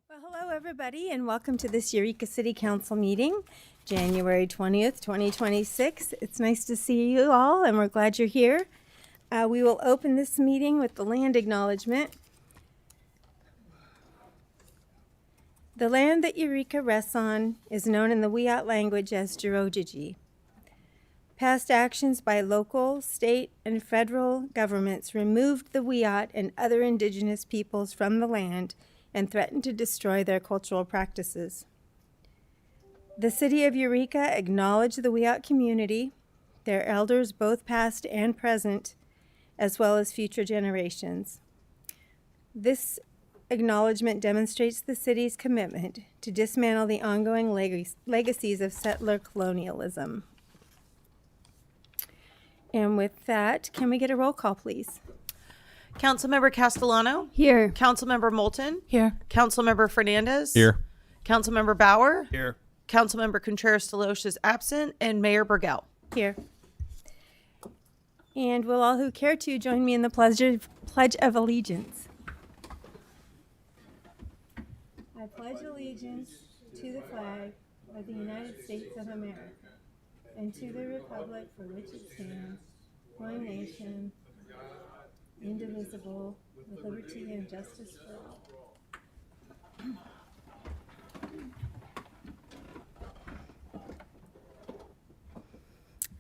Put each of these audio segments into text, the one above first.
Well, hello, everybody, and welcome to this Eureka City Council meeting, January 20th, 2026. It's nice to see you all, and we're glad you're here. We will open this meeting with the land acknowledgement. The land that Eureka rests on is known in the Wiyot language as Jirojiji. Past actions by local, state, and federal governments removed the Wiyot and other indigenous peoples from the land and threatened to destroy their cultural practices. The city of Eureka acknowledged the Wiyot community, their elders both past and present, as well as future generations. This acknowledgement demonstrates the city's commitment to dismantle the ongoing legacies of settler colonialism. And with that, can we get a roll call, please? Councilmember Castellano. Here. Councilmember Moulton. Here. Councilmember Fernandez. Here. Councilmember Bauer. Here. Councilmember Contreras-Deloche is absent, and Mayor Burgell. Here. And will all who care to join me in the Pledge of Allegiance? I pledge allegiance to the flag of the United States of America and to the republic for which it stands, one nation, indivisible, with liberty and justice for all.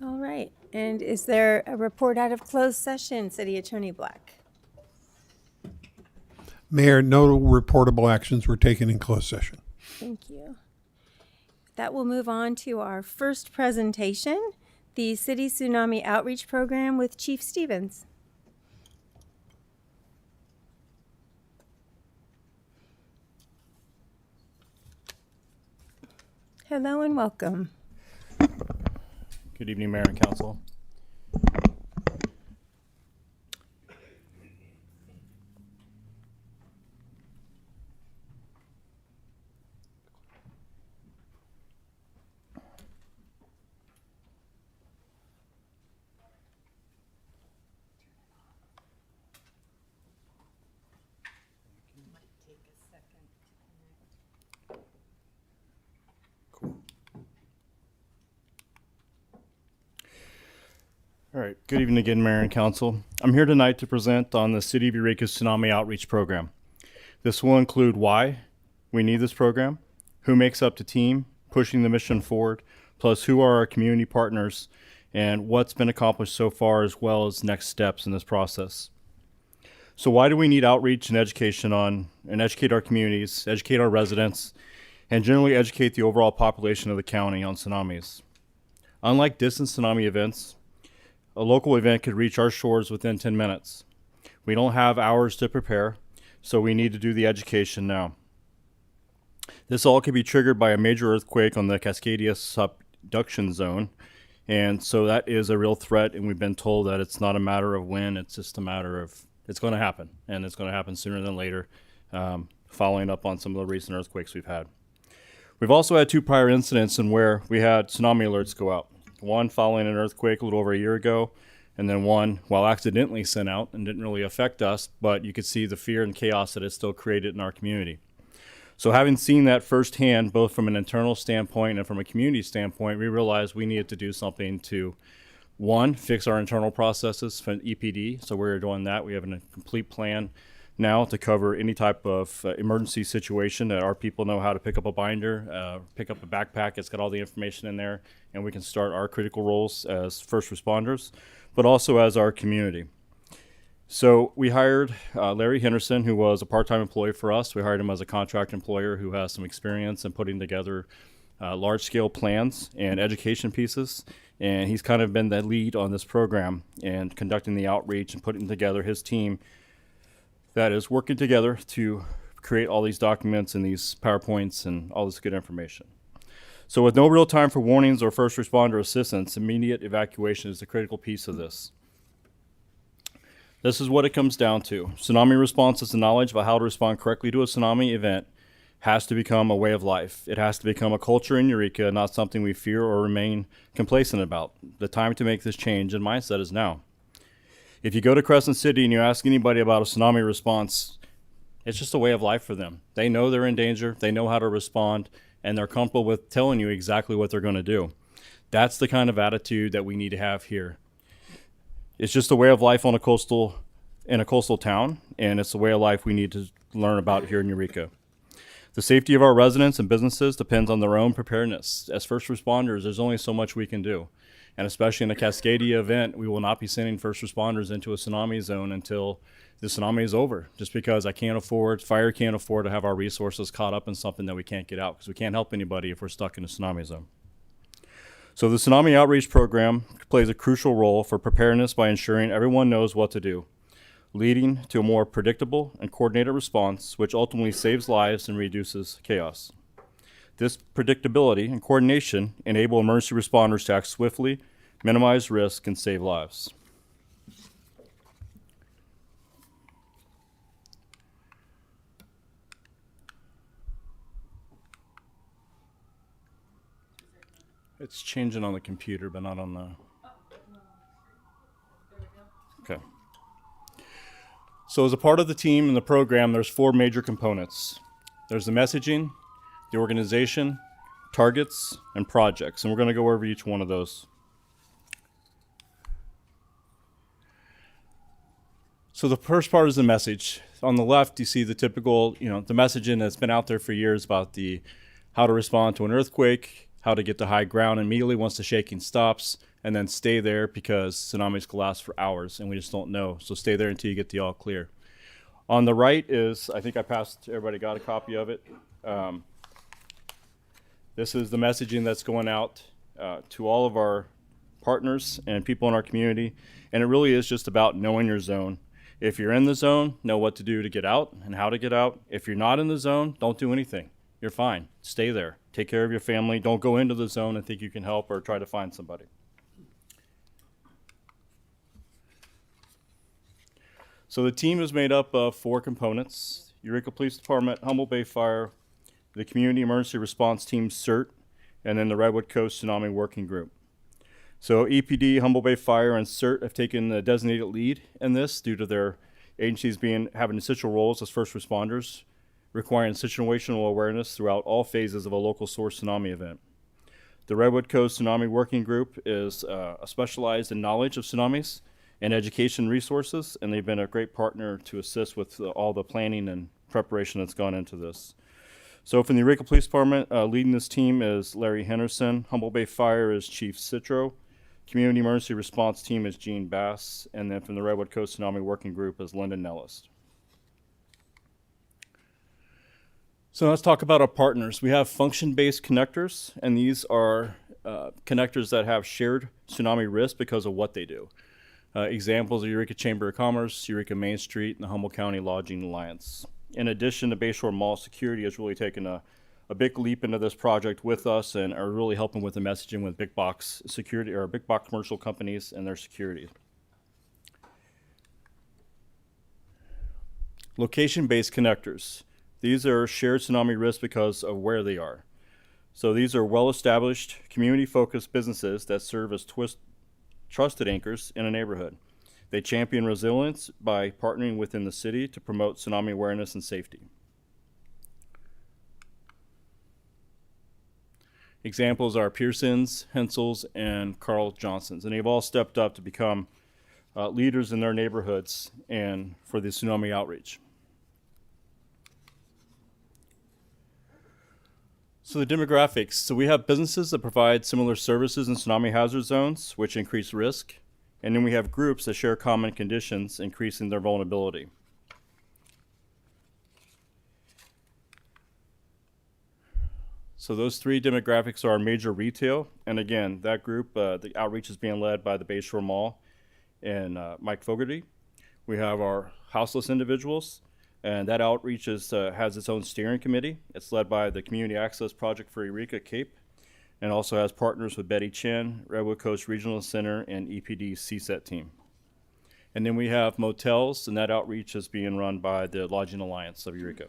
All right, and is there a report out of closed session, City Attorney Black? Mayor, no reportable actions were taken in closed session. Thank you. That will move on to our first presentation, the City Tsunami Outreach Program with Chief Stevens. Hello and welcome. Good evening, Mayor and Council. All right, good evening again, Mayor and Council. I'm here tonight to present on the City of Eureka's Tsunami Outreach Program. This will include why we need this program, who makes up the team pushing the mission forward, plus who are our community partners, and what's been accomplished so far, as well as next steps in this process. So why do we need outreach and education on, and educate our communities, educate our residents, and generally educate the overall population of the county on tsunamis? Unlike distant tsunami events, a local event could reach our shores within 10 minutes. We don't have hours to prepare, so we need to do the education now. This all could be triggered by a major earthquake on the Cascadia subduction zone, and so that is a real threat, and we've been told that it's not a matter of when, it's just a matter of it's going to happen, and it's going to happen sooner than later, following up on some of the recent earthquakes we've had. We've also had two prior incidents in where we had tsunami alerts go out. One following an earthquake a little over a year ago, and then one while accidentally sent out and didn't really affect us, but you could see the fear and chaos that it still created in our community. So having seen that firsthand, both from an internal standpoint and from a community standpoint, we realized we needed to do something to, one, fix our internal processes for EPD. So we're doing that. We have a complete plan now to cover any type of emergency situation that our people know how to pick up a binder, pick up a backpack. It's got all the information in there, and we can start our critical roles as first responders, but also as our community. So we hired Larry Henderson, who was a part-time employee for us. We hired him as a contract employer who has some experience in putting together large-scale plans and education pieces. And he's kind of been the lead on this program and conducting the outreach and putting together his team that is working together to create all these documents and these PowerPoints and all this good information. So with no real time for warnings or first responder assistance, immediate evacuation is the critical piece of this. This is what it comes down to. Tsunami response is the knowledge about how to respond correctly to a tsunami event has to become a way of life. It has to become a culture in Eureka, not something we fear or remain complacent about. The time to make this change and mindset is now. If you go to Crescent City and you ask anybody about a tsunami response, It's just a way of life for them. They know they're in danger, they know how to respond, and they're comfortable with telling you exactly what they're going to do. That's the kind of attitude that we need to have here. It's just a way of life in a coastal town, and it's a way of life we need to learn about here in Eureka. The safety of our residents and businesses depends on their own preparedness. As first responders, there's only so much we can do. And especially in the Cascadia event, we will not be sending first responders into a tsunami zone until the tsunami is over, just because fire can't afford to have our resources caught up in something that we can't get out, because we can't help anybody if we're stuck in a tsunami zone. So the Tsunami Outreach Program plays a crucial role for preparedness by ensuring everyone knows what to do, leading to a more predictable and coordinated response, which ultimately saves lives and reduces chaos. This predictability and coordination enable emergency responders to act swiftly, minimize risk, and save lives. It's changing on the computer, but not on the... Okay. So as a part of the team and the program, there's 4 major components. There's the messaging, the organization, targets, and projects. And we're going to go over each one of those. So the first part is the message. On the left, you see the typical, the messaging that's been out there for years about how to respond to an earthquake, how to get to high ground immediately once the shaking stops, and then stay there because tsunamis can last for hours and we just don't know. So stay there until you get the all clear. On the right is, I think I passed, everybody got a copy of it. This is the messaging that's going out to all of our partners and people in our community. And it really is just about knowing your zone. If you're in the zone, know what to do to get out and how to get out. If you're not in the zone, don't do anything. You're fine. Stay there. Take care of your family. Don't go into the zone and think you can help or try to find somebody. So the team is made up of 4 components: Eureka Police Department, Humboldt Bay Fire, the Community Emergency Response Team, CERT, and then the Redwood Coast Tsunami Working Group. So EPD, Humboldt Bay Fire, and CERT have taken the designated lead in this due to their agencies having essential roles as first responders, requiring situational awareness throughout all phases of a local source tsunami event. The Redwood Coast Tsunami Working Group is specialized in knowledge of tsunamis and education resources, and they've been a great partner to assist with all the planning and preparation that's gone into this. So from the Eureka Police Department, leading this team is Larry Henderson. Humboldt Bay Fire is Chief Citro. Community Emergency Response Team is Gene Bass. And then from the Redwood Coast Tsunami Working Group is Lyndon Nellis. So let's talk about our partners. We have function-based connectors, and these are connectors that have shared tsunami risk because of what they do. Examples are Eureka Chamber of Commerce, Eureka Main Street, and the Humboldt County Lodging Alliance. In addition, the Bayshore Mall Security has really taken a big leap into this project with us and are really helping with the messaging with big box security or big box commercial companies and their security. Location-based connectors. These are shared tsunami risk because of where they are. So these are well-established, community-focused businesses that serve as trusted anchors in a neighborhood. They champion resilience by partnering within the city to promote tsunami awareness and safety. Examples are Pearson's, Hensel's, and Carl Johnson's, and they've all stepped up to become leaders in their neighborhoods and for the tsunami outreach. So the demographics. So we have businesses that provide similar services in tsunami hazard zones, which increase risk. And then we have groups that share common conditions, increasing their vulnerability. So those 3 demographics are major retail. And again, that group, the outreach is being led by the Bayshore Mall and Mike Fogarty. We have our houseless individuals, and that outreach has its own steering committee. It's led by the Community Access Project for Eureka Cape, and also has partners with Betty Chen, Redwood Coast Regional Center, and EPD CSET team. And then we have motels, and that outreach is being run by the Lodging Alliance of Eureka.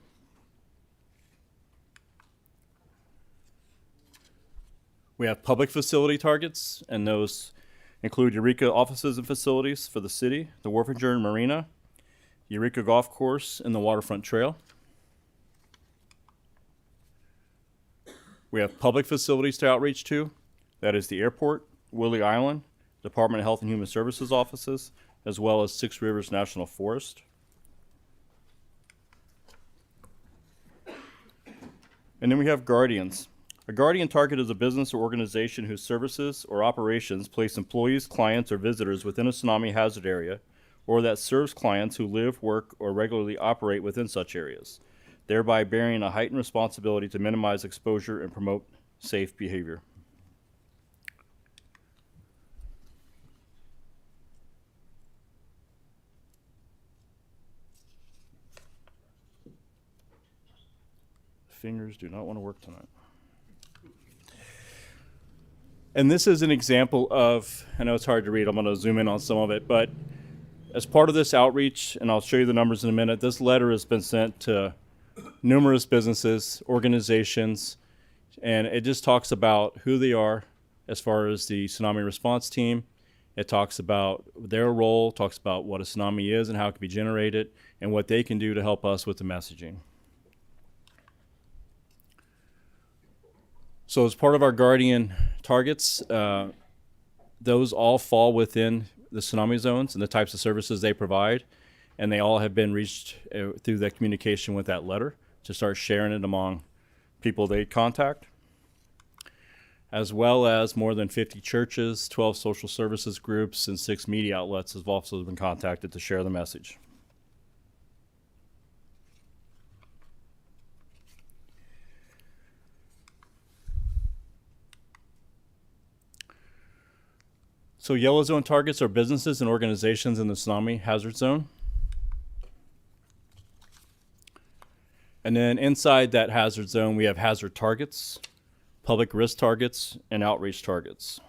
We have public facility targets, and those include Eureka offices and facilities for the city, the Wharfinger Marina, Eureka Golf Course, and the Waterfront Trail. We have public facilities to outreach to. That is the airport, Willie Island, Department of Health and Human Services offices, as well as Six Rivers National Forest. And then we have guardians. A guardian target is a business or organization whose services or operations place employees, clients, or visitors within a tsunami hazard area, or that serves clients who live, work, or regularly operate within such areas, thereby bearing a heightened responsibility to minimize exposure and promote safe behavior. Fingers do not want to work tonight. And this is an example of, I know it's hard to read, I'm going to zoom in on some of it, but as part of this outreach, and I'll show you the numbers in a minute, this letter has been sent to numerous businesses, organizations, and it just talks about who they are as far as the tsunami response team. It talks about their role, talks about what a tsunami is and how it can be generated, and what they can do to help us with the messaging. So as part of our Guardian targets, those all fall within the tsunami zones and the types of services they provide, and they all have been reached through that communication with that letter to start sharing it among people they contact, as well as more than 50 churches, 12 social services groups, and 6 media outlets have also been contacted to share the message. So yellow zone targets are businesses and organizations in the tsunami hazard zone. And then inside that hazard zone, we have hazard targets, public risk targets, and outreach targets.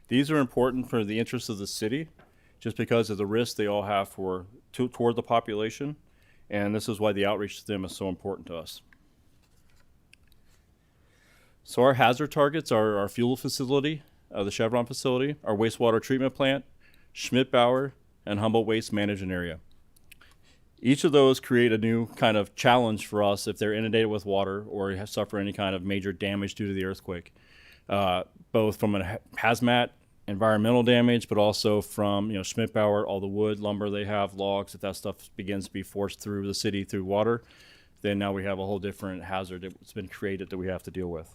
These are important for the interests of the city, just because of the risk they all have toward the population, and this is why the outreach to them is so important to us. So our hazard targets are our fuel facility, the Chevron facility, our wastewater treatment plant, Schmidt-Bauer, and Humboldt Waste Management Area. Each of those create a new kind of challenge for us if they're inundated with water or suffer any kind of major damage due to the earthquake, both from a hazmat, environmental damage, but also from Schmidt-Bauer, all the wood, lumber they have, logs. If that stuff begins to be forced through the city through water, then now we have a whole different hazard that's been created that we have to deal with.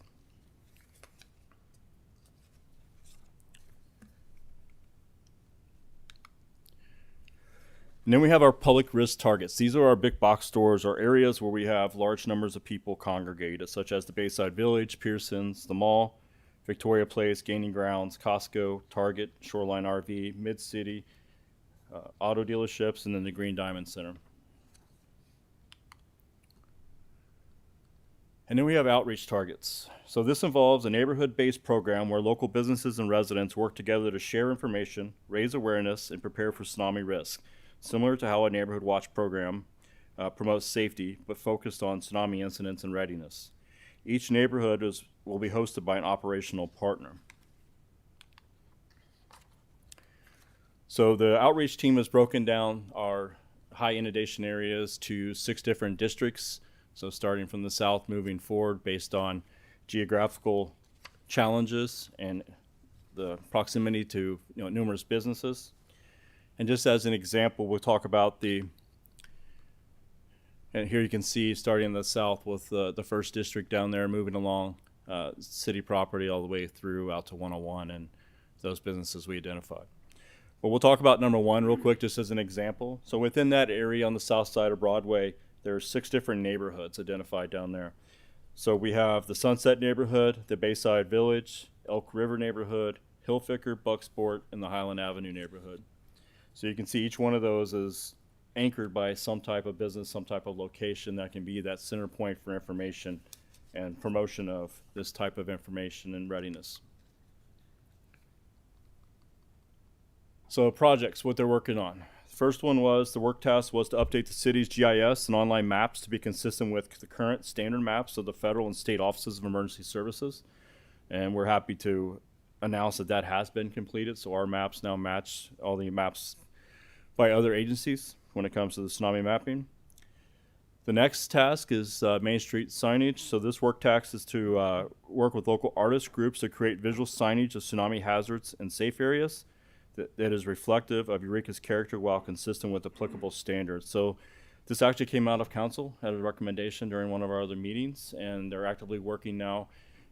And then we have our public risk targets. These are our big box stores or areas where we have large numbers of people congregated, such as the Bayside Village, Pearson's, the mall, Victoria Place, Gaining Grounds, Costco, Target, Shoreline RV, Mid-City, auto dealerships, and then the Green Diamond Center. And then we have outreach targets. So this involves a neighborhood-based program where local businesses and residents work together to share information, raise awareness, and prepare for tsunami risk, similar to how a neighborhood watch program promotes safety, but focused on tsunami incidents and readiness. Each neighborhood will be hosted by an operational partner. So the outreach team has broken down our high inundation areas to 6 different districts. So starting from the south, moving forward based on geographical challenges and the proximity to numerous businesses. And just as an example, we'll talk about and here you can see starting in the south with the first district down there moving along city property all the way through out to 101 and those businesses we identified. But we'll talk about number 1 real quick just as an example. So within that area on the south side of Broadway, there are 6 different neighborhoods identified down there. So we have the Sunset neighborhood, the Bayside Village, Elk River neighborhood, Hillficker, Bucksport, and the Highland Avenue neighborhood. So you can see each one of those is anchored by some type of business, some type of location that can be that center point for information and promotion of this type of information and readiness. So projects, what they're working on. First one was, the work task was to update the city's GIS and online maps to be consistent with the current standard maps of the federal and state offices of emergency services. And we're happy to announce that that has been completed. So our maps now match all the maps by other agencies when it comes to the tsunami mapping. The next task is Main Street signage. So this work task is to work with local artist groups to create visual signage of tsunami hazards and safe areas that is reflective of Eureka's character while consistent with applicable standards. So this actually came out of council as a recommendation during one of our other meetings, and they're actively working now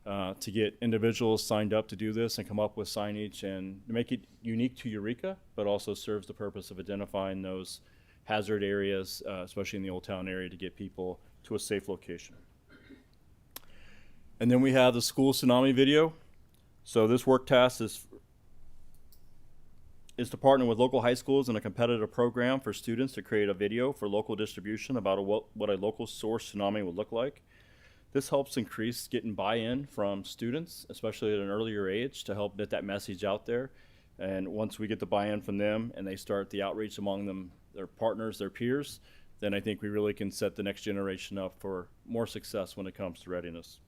to get individuals signed up to do this and come up with signage and make it unique to Eureka, but also serves the purpose of identifying those hazard areas, especially in the Old Town area, to get people to a safe location. And then we have the school tsunami video. So this work task is to partner with local high schools in a competitive program for students to create a video for local distribution about what a local source tsunami would look like. This helps increase getting buy-in from students, especially at an earlier age, to help get that message out there. And once we get the buy-in from them and they start the outreach among them, their partners, their peers, then I think we really can set the next generation up for more success when it comes to readiness.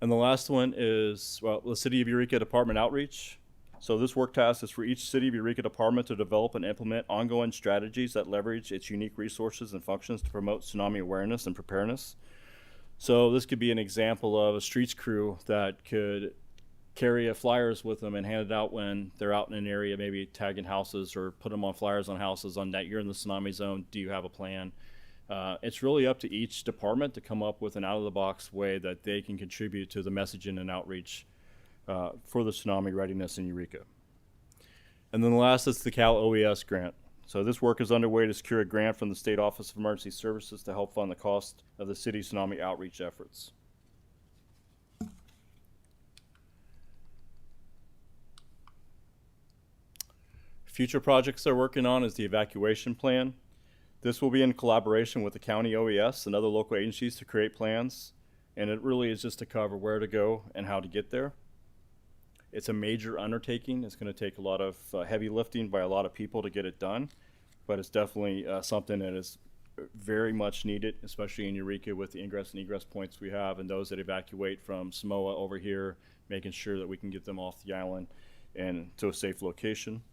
And the last one is, well, the City of Eureka Department Outreach. So this work task is for each City of Eureka department to develop and implement ongoing strategies that leverage its unique resources and functions to promote tsunami awareness and preparedness. So this could be an example of a streets crew that could carry flyers with them and hand it out when they're out in an area, maybe tagging houses or put them on flyers on houses on that you're in the tsunami zone. Do you have a plan? It's really up to each department to come up with an out-of-the-box way that they can contribute to the messaging and outreach for the tsunami readiness in Eureka. And then the last is the Cal OES grant. So this work is underway to secure a grant from the State Office of Emergency Services to help fund the cost of the city's tsunami outreach efforts. Future projects they're working on is the evacuation plan. This will be in collaboration with the county OES and other local agencies to create plans, and it really is just to cover where to go and how to get there. It's a major undertaking. It's going to take a lot of heavy lifting by a lot of people to get it done, but it's definitely something that is very much needed, especially in Eureka with the ingress and egress points we have and those that evacuate from Samoa over here, making sure that we can get them off the island and to a safe location.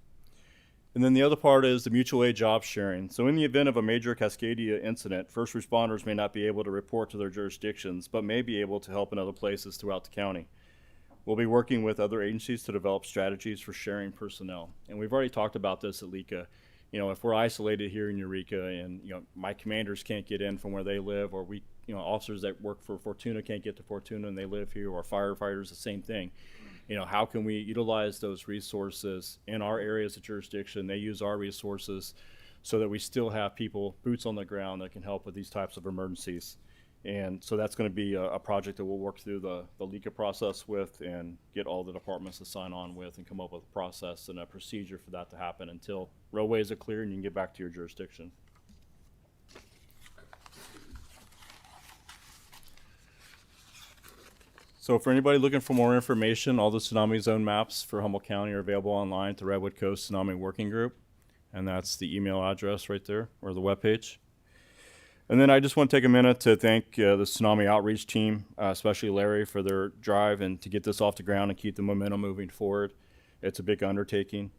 And then the other part is the mutual aid job sharing. So in the event of a major Cascadia incident, first responders may not be able to report to their jurisdictions, but may be able to help in other places throughout the county. We'll be working with other agencies to develop strategies for sharing personnel. And we've already talked about this at LECA. You know, if we're isolated here in Eureka and, you know, my commanders can't get in from where they live, or we, you know, officers that work for Fortuna can't get to Fortuna and they live here, or firefighters, the same thing. You know, how can we utilize those resources in our areas of jurisdiction? They use our resources so that we still have people, boots on the ground, that can help with these types of emergencies. And so that's going to be a project that we'll work through the LECA process with and get all the departments to sign on with and come up with a process and a procedure for that to happen until roadways are clear and you can get back to your jurisdiction. So for anybody looking for more information, all the tsunami zone maps for Humboldt County are available online to Redwood Coast Tsunami Working Group. And that's the email address right there, or the webpage. And then I just want to take a minute to thank the tsunami outreach team, especially Larry, for their drive and to get this off the ground and keep the momentum moving forward. It's a big undertaking.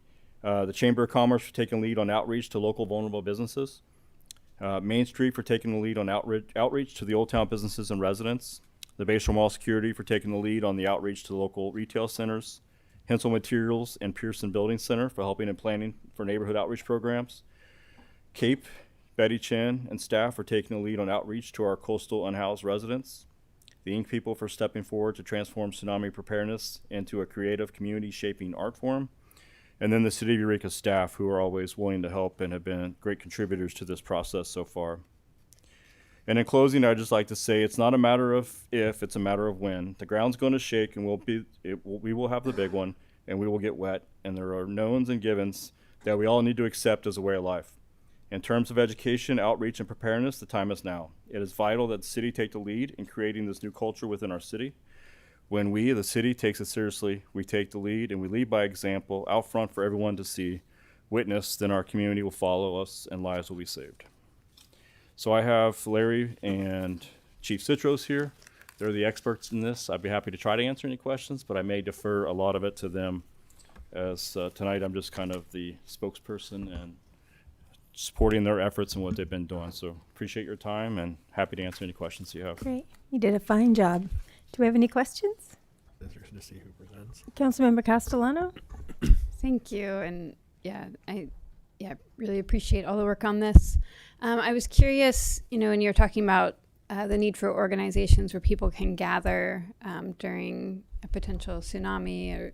The Chamber of Commerce for taking lead on outreach to local vulnerable businesses. Main Street for taking the lead on outreach to the Old Town businesses and residents. The Bayshore Mall Security for taking the lead on the outreach to local retail centers. Hensel Materials and Pearson Building Center for helping and planning for neighborhood outreach programs. CAPE, Betty Chen and staff for taking the lead on outreach to our coastal unhoused residents. The Ink People for stepping forward to transform tsunami preparedness into a creative community shaping art form. And then the City of Eureka staff, who are always willing to help and have been great contributors to this process so far. And in closing, I'd just like to say it's not a matter of if, it's a matter of when. The ground's going to shake and we will have the big one and we will get wet. And there are knowns and givens that we all need to accept as a way of life. In terms of education, outreach, and preparedness, the time is now. It is vital that the city take the lead in creating this new culture within our city. When we, the city, takes it seriously, we take the lead and we lead by example out front for everyone to see, witness, then our community will follow us and lives will be saved. So I have Larry and Chief Citros here. They're the experts in this. I'd be happy to try to answer any questions, but I may defer a lot of it to them as tonight I'm just kind of the spokesperson and supporting their efforts and what they've been doing. So appreciate your time and happy to answer any questions you have. Great. You did a fine job. Do we have any questions? To see who presents. Councilmember Castellano? Thank you, and I really appreciate all the work on this. I was curious, when you're talking about the need for organizations where people can gather during a potential tsunami or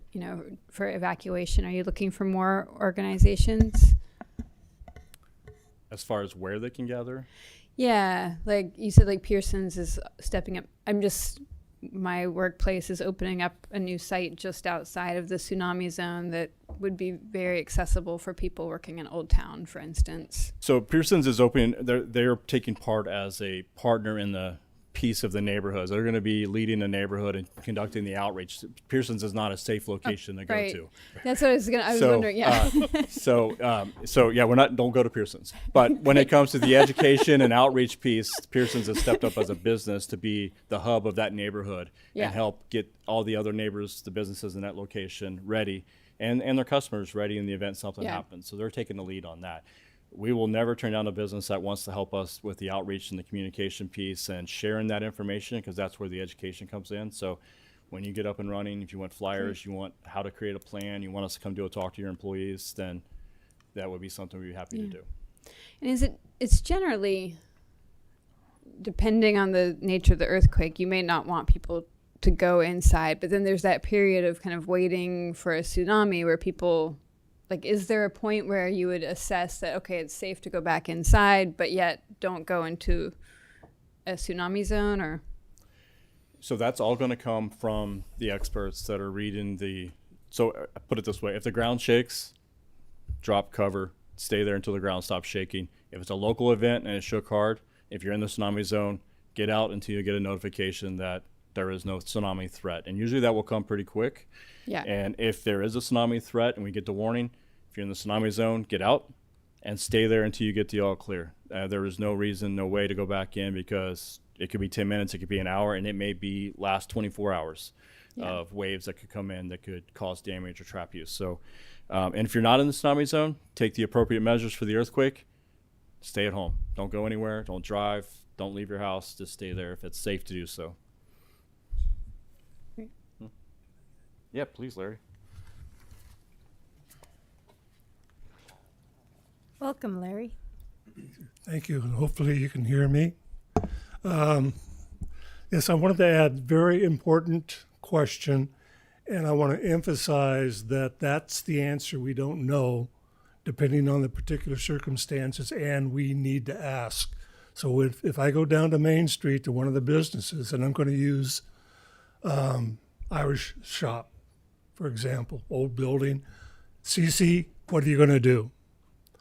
for evacuation. Are you looking for more organizations? As far as where they can gather, Yeah, like you said, like Pearson's is stepping up. My workplace is opening up a new site just outside of the tsunami zone that would be very accessible for people working in Old Town, for instance. so Pearson's is open. They're taking part as a partner in the piece of the neighborhoods. They're going to be leading the neighborhood and conducting the outreach. Pearson's is not a safe location to go right. to. That's what I was wondering. Yeah. So yeah, don't go to Pearson's. But when it comes to the education and outreach piece, Pearson's has stepped up as a business to be the hub of that neighborhood Yeah. and help get all the other neighbors, the businesses in that location ready and their customers ready in the event something Yeah. happens. So they're taking the lead on that. We will never turn down a business that wants to help us with the outreach and the communication piece and sharing that information, because that's where the education comes in. So when you get up and running, if you want flyers, you want how to create a plan, you want us to come do a talk to your employees, then that would be something we'd be happy to do. And it's generally, depending on the nature of the earthquake, you may not want people to go inside, but then there's that period of kind of waiting for a tsunami where people, like, is there a point where you would assess that, okay, it's safe to go back inside, but yet don't go into a tsunami zone? Or So that's all going to come from the experts that are reading so put it this way, if the ground shakes, drop cover, stay there until the ground stops shaking. If it's a local event and it shook hard, if you're in the tsunami zone, get out until you get a notification that there is no tsunami threat. And usually that will come pretty quick. yeah, And if there is a tsunami threat and we get the warning, if you're in the tsunami zone, get out and stay there until you get the all clear. There is no reason, no way to go back in, because it could be 10 minutes, it could be an hour, and it may be last 24 hours of waves that could come in that could cause damage or trap you. So, and if you're not in the tsunami zone, take the appropriate measures for the earthquake. Stay at home. Don't go anywhere. Don't drive. Don't leave your house. Just stay there if it's safe to do so. Yeah, please, Larry. Welcome, Larry. Thank you, and hopefully you can hear me. Yes, I wanted to add very important question, and I want to emphasize that that's the answer we don't know, depending on the particular circumstances, and we need to ask. So if I go down to Main Street to one of the businesses, and I'm going to use Irish Shop, for example, old building, Cece, what are you going to do?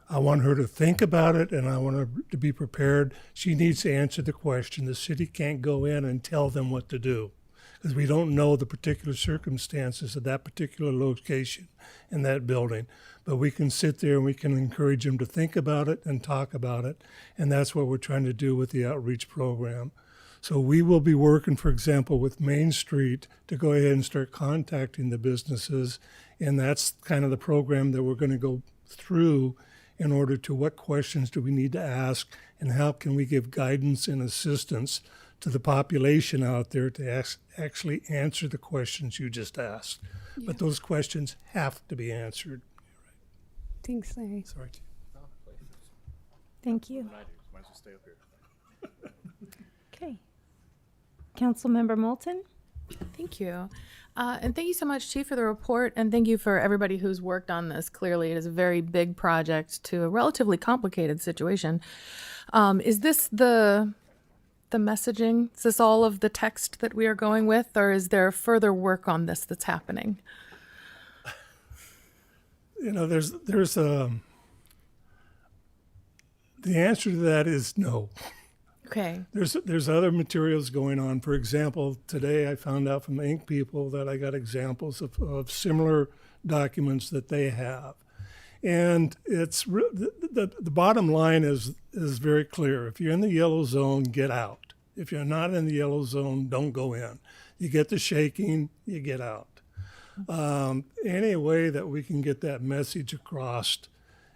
I want her to think about it, and I want her to be prepared. She needs to answer the question. The city can't go in and tell them what to do, because we don't know the particular circumstances of that particular location in that building. But we can sit there and we can encourage them to think about it and talk about it, and that's what we're trying to do with the outreach program. So we will be working, for example, with Main Street to go ahead and start contacting the businesses, and that's kind of the program that we're going to go through in order to what questions do we need to ask and how can we give guidance and assistance to the population out there to actually answer the questions you just asked. Yeah. But those questions have to be answered. thanks, Larry. Sorry. Thank you. Might as well stay up here. Okay. Councilmember Moulton? Thank you. And thank you so much, Chief, for the report. And thank you for everybody who's worked on this. Clearly, it is a very big project to a relatively complicated situation. Is this the messaging? Is this all of the text that we are going with? Or is there further work on this that's happening? You know, there's the answer to that is no. Okay. There's other materials going on. For example, today I found out from the Ink people that I got examples of similar documents that they have. And it's the bottom line is very clear. If you're in the yellow zone, get out. If you're not in the yellow zone, don't go in. You get the shaking, you get out. Any way that we can get that message across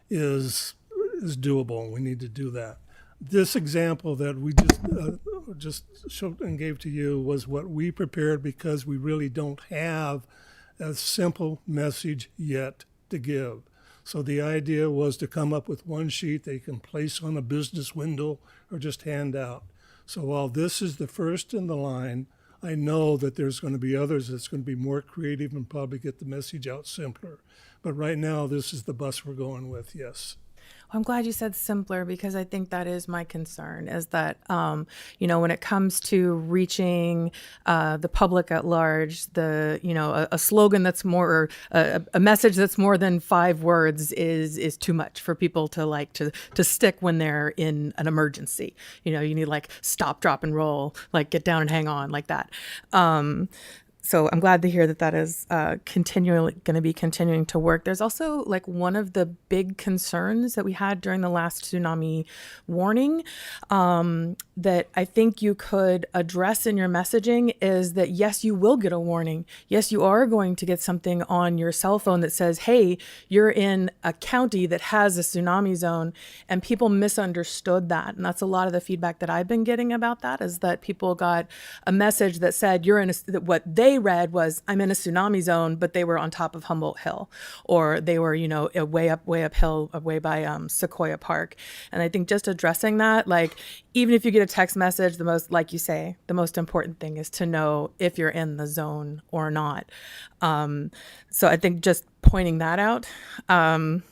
is is doable, and we need to do that. This example that we just showed and gave to you was what we prepared because we really don't have a simple message yet to give. So the idea was to come up with one sheet they can place on a business window or just hand out. So while this is the first in the line, I know that there's going to be others that's going to be more creative and probably get the message out simpler. But right now, this is the bus we're going with, yes. I'm glad you said simpler, because I think that is my concern, is that, when it comes to reaching the public at large, a slogan that's more, or a message that's more than 5 words is too much for people to stick when they're in an emergency. You need like stop, drop, and roll, like get down and hang on, like that. So I'm glad to hear that is continually going to be continuing to work. There's also like one of the big concerns that we had during the last tsunami warning that I think you could address in your messaging is that, yes, you will get a warning. Yes, you are going to get something on your cell phone that says, hey, you're in a county that has a tsunami zone, and people misunderstood that. And that's a lot of the feedback that I've been getting about that, is that people got a message that said you're in that what they read was, I'm in a tsunami zone, but they were on top of Humboldt Hill, or they were, way uphill, way by Sequoia Park. And I think just addressing that, like, even if you get a text message, like you say, the most important thing is to know if you're in the zone or not. So I think just pointing that out. Then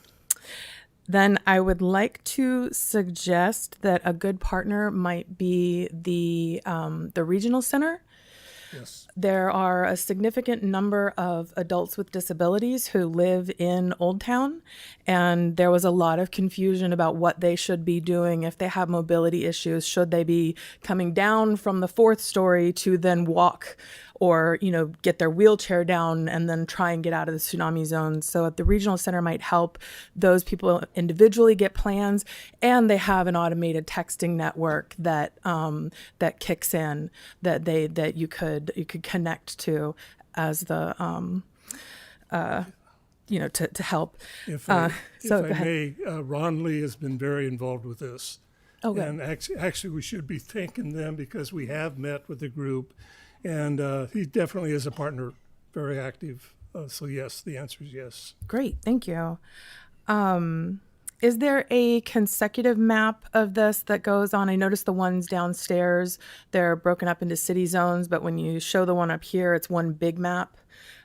I would like to suggest that a good partner might be the regional center. Yes. There are a significant number of adults with disabilities who live in Old Town, and there was a lot of confusion about what they should be doing if they have mobility issues. Should they be coming down from the 4th story to then walk, or get their wheelchair down and then try and get out of the tsunami zone? So at the regional center might help those people individually get plans, and they have an automated texting network that kicks in that you could connect to as the to help. If I go ahead. may, Ron Lee has been very involved with this. Oh, good. And actually, we should be thanking them because we have met with the group, and he definitely is a partner, very active. So yes, the answer is yes. Great, thank you. Is there a consecutive map of this that goes on? I noticed the ones downstairs, they're broken up into city zones, but when you show the one up here, it's one big map.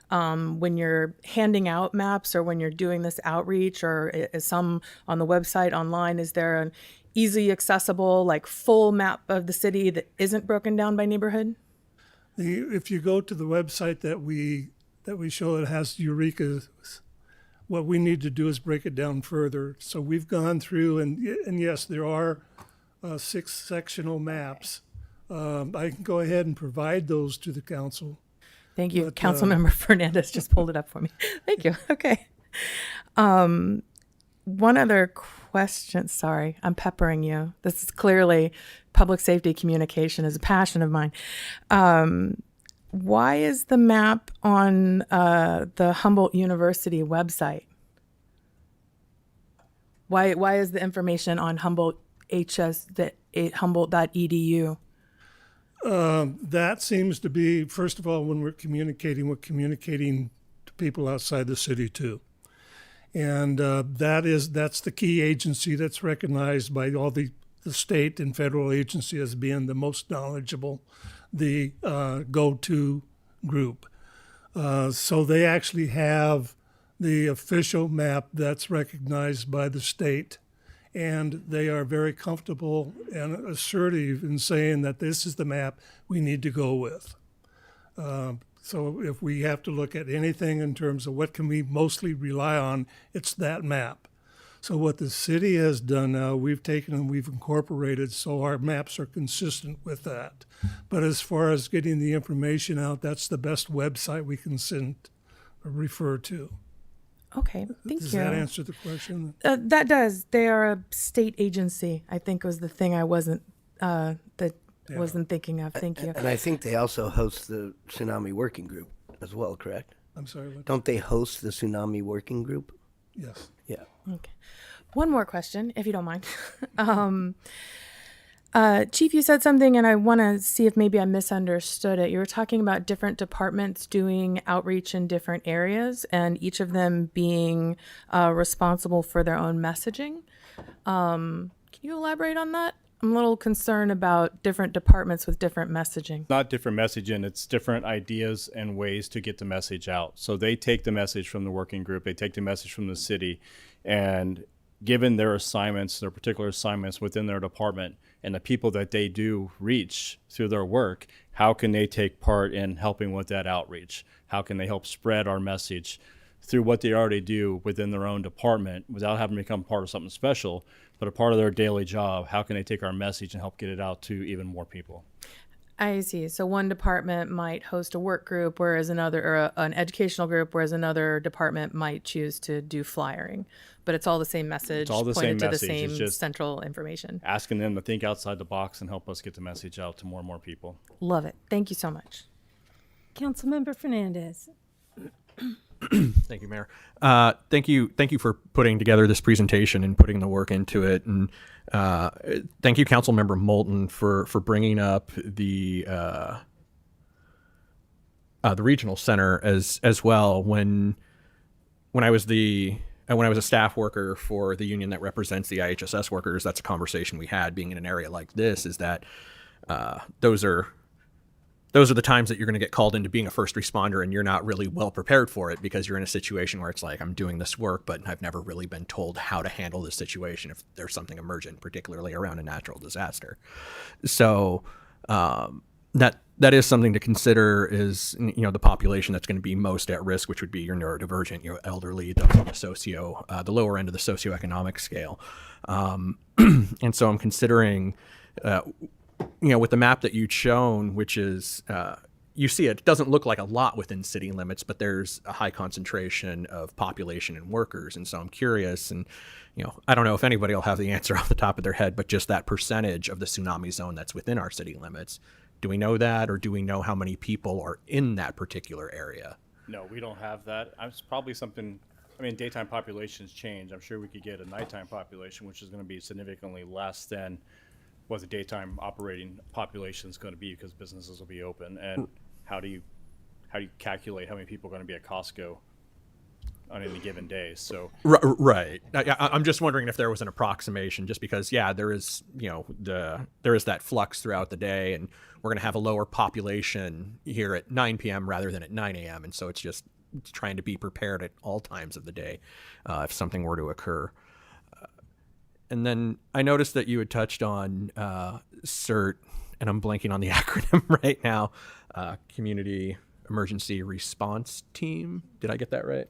When you're handing out maps, or when you're doing this outreach, or is some on the website online, is there an easily accessible, like, full map of the city that isn't broken down by neighborhood? If you go to the website that we show, it has Eureka's. What we need to do is break it down further. So we've gone through, and yes, there are 6 sectional maps. I can go ahead and provide those to the council. Thank you. But, Councilmember Fernandez just pulled it up for me. Thank you. Okay. One other question. Sorry, I'm peppering you. This is clearly public safety communication is a passion of mine. Why is the map on the Humboldt University website? Why is the information on Humboldt Humboldt.edu? That seems to be, first of all, when we're communicating to people outside the city too. And that's the key agency that's recognized by all the state and federal agency as being the most knowledgeable, the go-to group. So they actually have the official map that's recognized by the state, and they are very comfortable and assertive in saying that this is the map we need to go with. So if we have to look at anything in terms of what can we mostly rely on, it's that map. So what the city has done now, we've taken and we've incorporated so our maps are consistent with that. But as far as getting the information out, that's the best website we can refer to. Okay, thank Does you. that answer the question? That does. They are a state agency, I think, was the thing I wasn't thinking of. Thank you. And I think they also host the Tsunami Working Group as well, correct? I'm sorry, what? Don't they host the Tsunami Working Group? Yes. Yeah. Okay. One more question, if you don't mind. Chief, you said something, and I want to see if maybe I misunderstood it. You were talking about different departments doing outreach in different areas, and each of them being responsible for their own messaging. Can you elaborate on that? I'm a little concerned about different departments with different messaging. Not different messaging, it's different ideas and ways to get the message out. So they take the message from the working group, they take the message from the city, and given their assignments, their particular assignments within their department, and the people that they do reach through their work, how can they take part in helping with that outreach? How can they help spread our message through what they already do within their own department without having to become part of something special, but a part of their daily job? How can they take our message and help get it out to even more people? I see. So one department might host a work group, whereas another, or an educational group, whereas another department might choose to do flyering. But it's all the same message, It's all the pointed same to message. the It's same just central information. asking them to think outside the box and help us get the message out to more and more people. Love it. Thank you so much. Councilmember Fernandez. Thank you, Mayor. Thank you for putting together this presentation and putting the work into it. And thank you, Councilmember Moulton, for bringing up the regional center as well. When I was a staff worker for the union that represents the IHSS workers, that's a conversation we had. Being in an area like this, is that those are the times that you're going to get called into being a first responder, and you're not really well prepared for it because you're in a situation where it's like, I'm doing this work, but I've never really been told how to handle this situation if there's something emergent, particularly around a natural disaster. So that is something to consider, is, the population that's going to be most at risk, which would be your neurodivergent, your elderly, those on the lower end of the socioeconomic scale. And so I'm considering, with the map that you'd shown, which is, you see it doesn't look like a lot within city limits, but there's a high concentration of population and workers. And so I'm curious, and, I don't know if anybody will have the answer off the top of their head, but just that percentage of the tsunami zone that's within our city limits. Do we know that, or do we know how many people are in that particular area? No, we don't have that. It's probably something, daytime populations change. I'm sure we could get a nighttime population, which is going to be significantly less than what the daytime operating population is going to be, because businesses will be open. And how do you calculate how many people are going to be at Costco on any given day? So Right. I'm just wondering if there was an approximation, just because, there is, there is that flux throughout the day, and we're going to have a lower population here at 9 p.m. rather than at 9 a.m. And so it's just trying to be prepared at all times of the day if something were to occur. And then I noticed that you had touched on CERT, and I'm blanking on the acronym right now, Community Emergency Response Team. Did I get that right?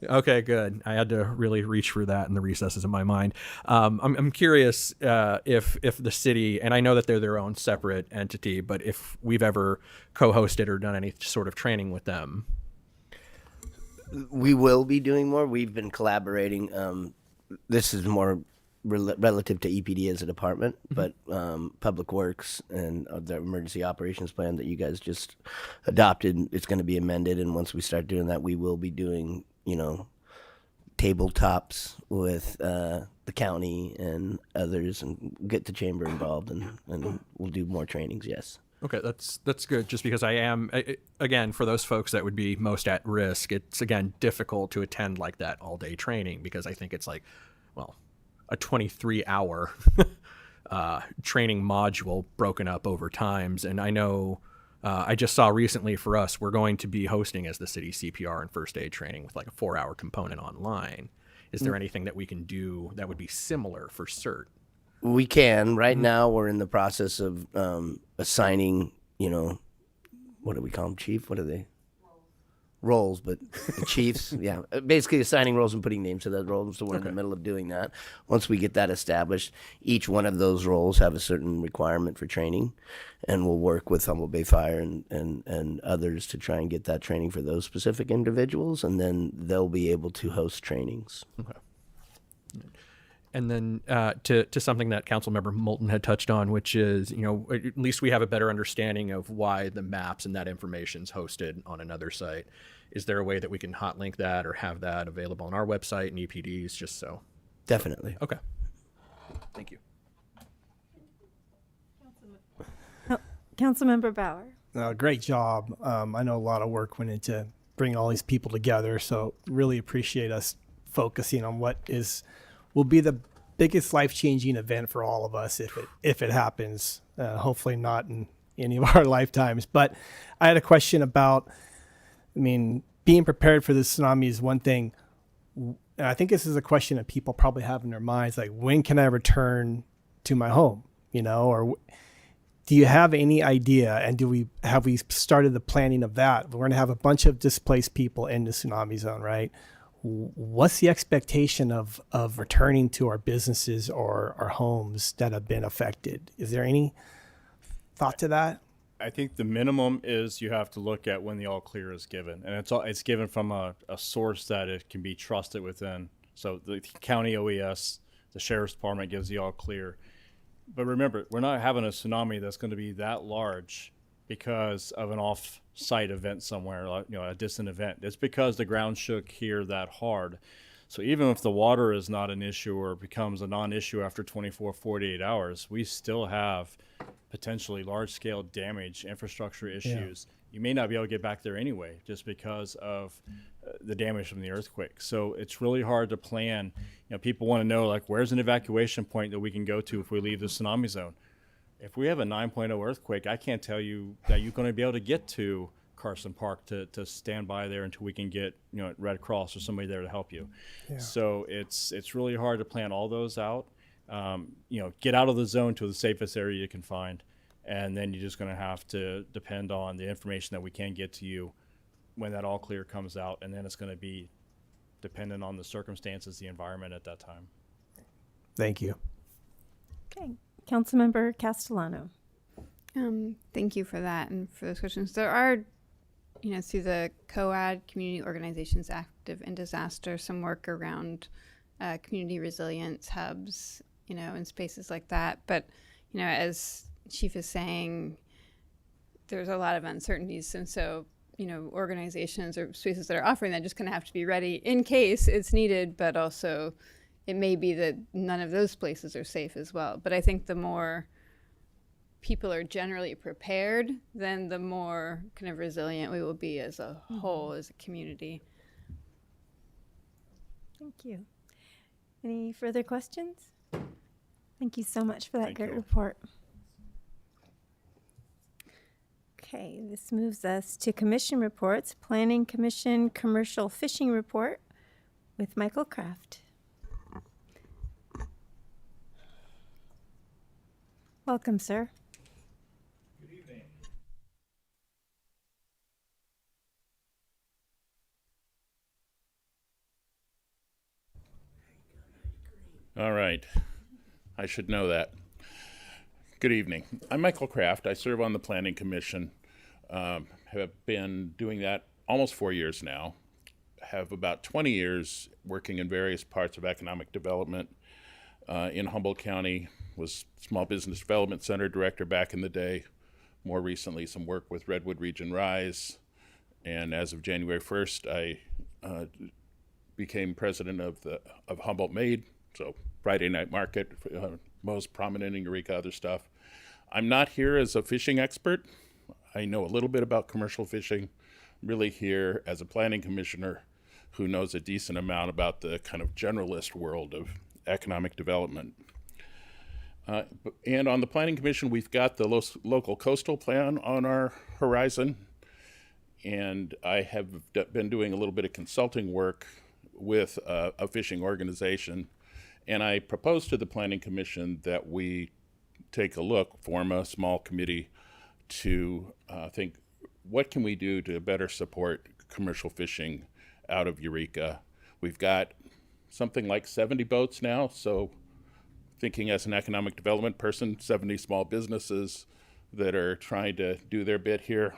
Okay, good. I had to really reach for that in the recesses of my mind. I'm curious if the city, and I know that they're their own separate entity, but if we've ever co-hosted or done any sort of training with them. We will be doing more. We've been collaborating. This is more relative to EPD as a department, but Public Works and the emergency operations plan that you guys just adopted, it's going to be amended. And once we start doing that, we will be doing, tabletops with the county and others, and get the chamber involved, and we'll do more trainings. Yes. Okay, that's good. Just because again, for those folks that would be most at risk, it's again difficult to attend like that all day training, because I think it's like, a 23-hour training module broken up over times. And I know I just saw recently for us, we're going to be hosting as the city CPR and first aid training with like a 4-hour component online. Is there anything that we can do that would be similar for CERT? We can. Right now, we're in the process of assigning, what do we call them, chief? What are they? Roles, but the chiefs, basically assigning roles and putting names to those roles. So we're in the middle of doing that. Once we get that established, each one of those roles have a certain requirement for training, and we'll work with Humboldt Bay Fire and others to try and get that training for those specific individuals, and then they'll be able to host trainings. Okay. And then to something that Councilmember Moulton had touched on, which is, at least we have a better understanding of why the maps and that information is hosted on another site. Is there a way that we can hot link that or have that available on our website and EPDs, just so? Definitely. Okay. Thank you. Councilmember Bauer. Great job. I know a lot of work went into bringing all these people together, so really appreciate us focusing on what will be the biggest life-changing event for all of us if it happens. Hopefully not in any of our lifetimes. But I had a question about, being prepared for the tsunami is one thing. And I think this is a question that people probably have in their minds, like, when can I return to my home? Or do you have any idea? And have we started the planning of that? We're going to have a bunch of displaced people in the tsunami zone, right? What's the expectation of returning to our businesses or our homes that have been affected? Is there any thought to that? I think the minimum is you have to look at when the all clear is given, and it's given from a source that it can be trusted within. So the county OES, the sheriff's department gives the all clear. But remember, we're not having a tsunami that's going to be that large because of an off-site event somewhere, a distant event. It's because the ground shook here that hard. So even if the water is not an issue or becomes a non-issue after 24, 48 hours, we still have potentially large-scale damage, infrastructure issues. You may not be able to get back there anyway, just because of the damage from the earthquake. So it's really hard to plan. People want to know, like, where's an evacuation point that we can go to if we leave the tsunami zone? If we have a 9.0 earthquake, I can't tell you that you're going to be able to get to Carson Park to stand by there until we can get Red Cross or somebody there to help you. Yeah. So it's really hard to plan all those out. Get out of the zone to the safest area you can find, and then you're just going to have to depend on the information that we can get to you when that all clear comes out, and then it's going to be dependent on the circumstances, the environment at that time. Thank you. Okay. Councilmember Castellano. Thank you for that and for those questions. There are, through the COAD, Community Organizations Active in Disaster, some work around community resilience hubs, in spaces like that. But, as Chief is saying, there's a lot of uncertainties. And so, organizations or spaces that are offering that just kind of have to be ready in case it's needed, but also it may be that none of those places are safe as well. But I think the more people are generally prepared, then the more kind of resilient we will be as a whole, as a community. Thank you. Any further questions? Thank you so much for that great you. report. Okay, this moves us to commission reports. Planning Commission Commercial Fishing Report with Michael Kraft. Welcome, sir. Good evening. All right. I should know that. Good evening. I'm Michael Kraft. I serve on the Planning Commission. Have been doing that almost 4 years now. Have about 20 years working in various parts of economic development in Humboldt County. Was Small Business Development Center director back in the day. More recently, some work with Redwood Region Rise. And as of January 1st, I became president of Humboldt Made, so Friday Night Market, most prominent in Eureka, other stuff. I'm not here as a fishing expert. I know a little bit about commercial fishing. I'm really here as a planning commissioner who knows a decent amount about the kind of generalist world of economic development. And on the Planning Commission, we've got the local coastal plan on our horizon. And I have been doing a little bit of consulting work with a fishing organization. And I proposed to the Planning Commission that we take a look, form a small committee to think, what can we do to better support commercial fishing out of Eureka? We've got something like 70 boats now, so thinking as an economic development person, 70 small businesses that are trying to do their bit here.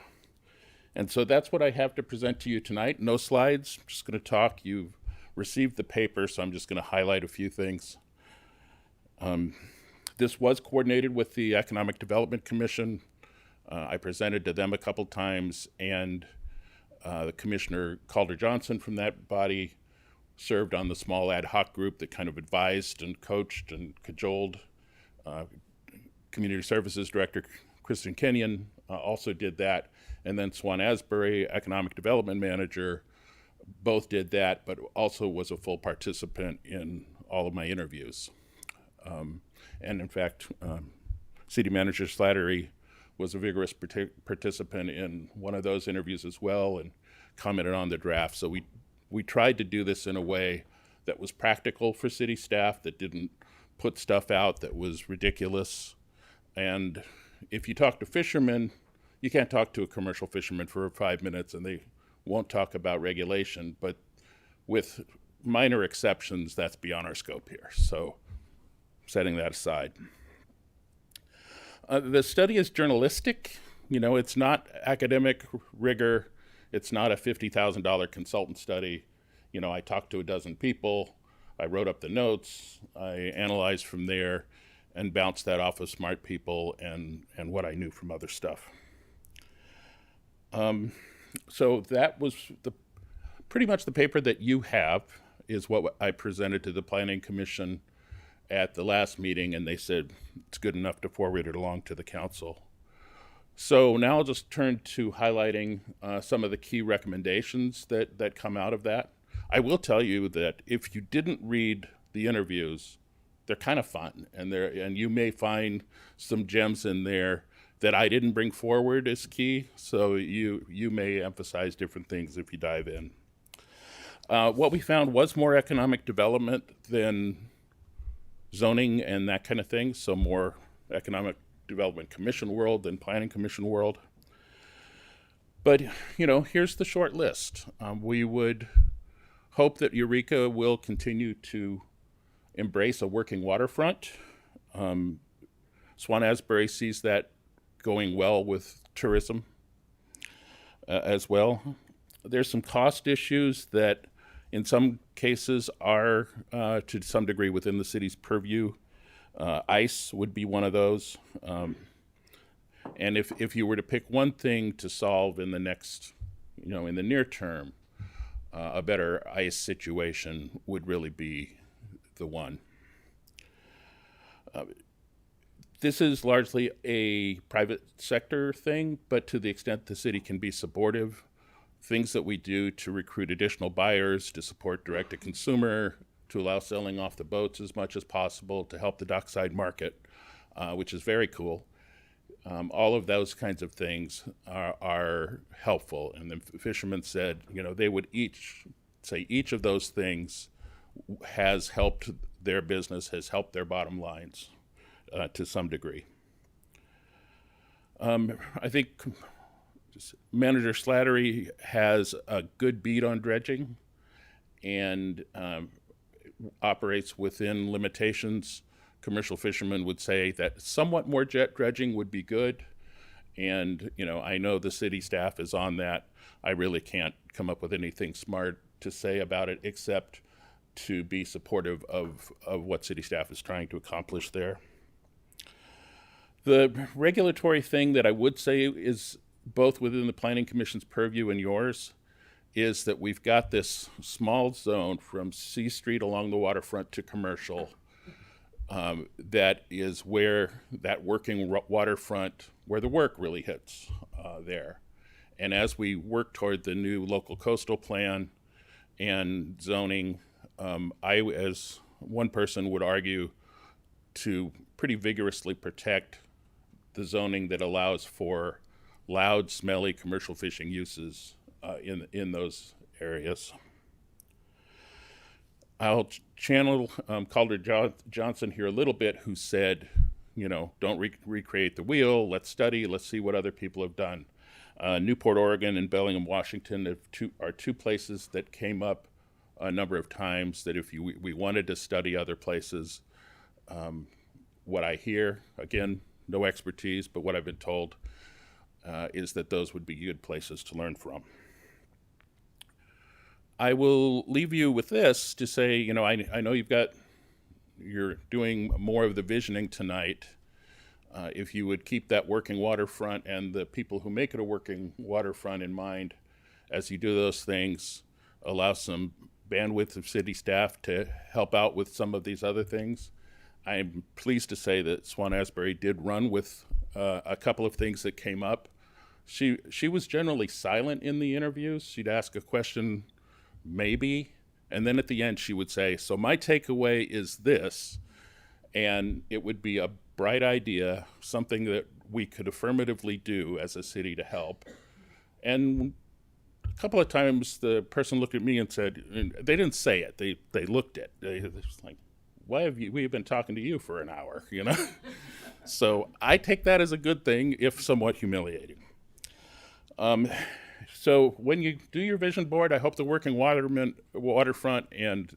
And so that's what I have to present to you tonight. No slides, just going to talk. You've received the paper, so I'm just going to highlight a few things. This was coordinated with the Economic Development Commission. I presented to them a couple times, and the Commissioner Calder Johnson from that body served on the small ad hoc group that kind of advised and coached and cajoled. Community Services Director Kristen Kenyon also did that. And then Swan Asbury, Economic Development Manager, both did that, but also was a full participant in all of my interviews. And in fact, City Manager Slattery was a vigorous participant in one of those interviews as well and commented on the draft. So we tried to do this in a way that was practical for city staff, that didn't put stuff out that was ridiculous. And if you talk to fishermen, you can't talk to a commercial fisherman for 5 minutes and they won't talk about regulation, but with minor exceptions, that's beyond our scope here. So setting that aside. The study is journalistic. You know, it's not academic rigor. It's not a $50,000 consultant study. You know, I talked to a dozen people. I wrote up the notes. I analyzed from there and bounced that off of smart people and what I knew from other stuff. So that was pretty much the paper that you have is what I presented to the Planning Commission at the last meeting, and they said it's good enough to forward it along to the council. So now I'll just turn to highlighting some of the key recommendations that come out of that. I will tell you that if you didn't read the interviews, they're kind of fun, and you may find some gems in there that I didn't bring forward as key, so you may emphasize different things if you dive in. What we found was more economic development than zoning and that kind of thing, so more economic development commission world than planning commission world. But, you know, here's the short list. We would hope that Eureka will continue to embrace a working waterfront. Swan Asbury sees that going well with tourism as well. There's some cost issues that in some cases are to some degree within the city's purview. ICE would be one of those. And if you were to pick one thing to solve in the next, you know, in the near term, a better ICE situation would really be the one. This is largely a private sector thing, but to the extent the city can be supportive, things that we do to recruit additional buyers, to support direct-to-consumer, to allow selling off the boats as much as possible, to help the dockside market, which is very cool. All of those kinds of things are helpful. And the fishermen said, you know, they would each say each of those things has helped their business, has helped their bottom lines to some degree. I think Manager Slattery has a good beat on dredging and operates within limitations. Commercial fishermen would say that somewhat more jet dredging would be good. And, you know, I know the city staff is on that. I really can't come up with anything smart to say about it except to be supportive of what city staff is trying to accomplish there. The regulatory thing that I would say is both within the Planning Commission's purview and yours is that we've got this small zone from C Street along the waterfront to commercial that is where that working waterfront, where the work really hits there. And as we work toward the new local coastal plan and zoning, I, as one person, would argue to pretty vigorously protect the zoning that allows for loud, smelly commercial fishing uses in those areas. I'll channel Calder Johnson here a little bit, who said, you know, don't recreate the wheel. Let's study. Let's see what other people have done. Newport, Oregon, and Bellingham, Washington are two places that came up a number of times that if we wanted to study other places, what I hear, again, no expertise, but what I've been told is that those would be good places to learn from. I will leave you with this to say, you know, I know you're doing more of the visioning tonight. If you would keep that working waterfront and the people who make it a working waterfront in mind as you do those things, allow some bandwidth of city staff to help out with some of these other things. I'm pleased to say that Swan Asbury did run with a couple of things that came up. She was generally silent in the interviews. She'd ask a question, maybe, and then at the end she would say, so my takeaway is this, and it would be a bright idea, something that we could affirmatively do as a city to help. And a couple of times the person looked at me and said, and they didn't say it, they looked at, they was like, why have we've been talking to you for an hour, you know? So I take that as a good thing, if somewhat humiliating. So when you do your vision board, I hope the working waterfront and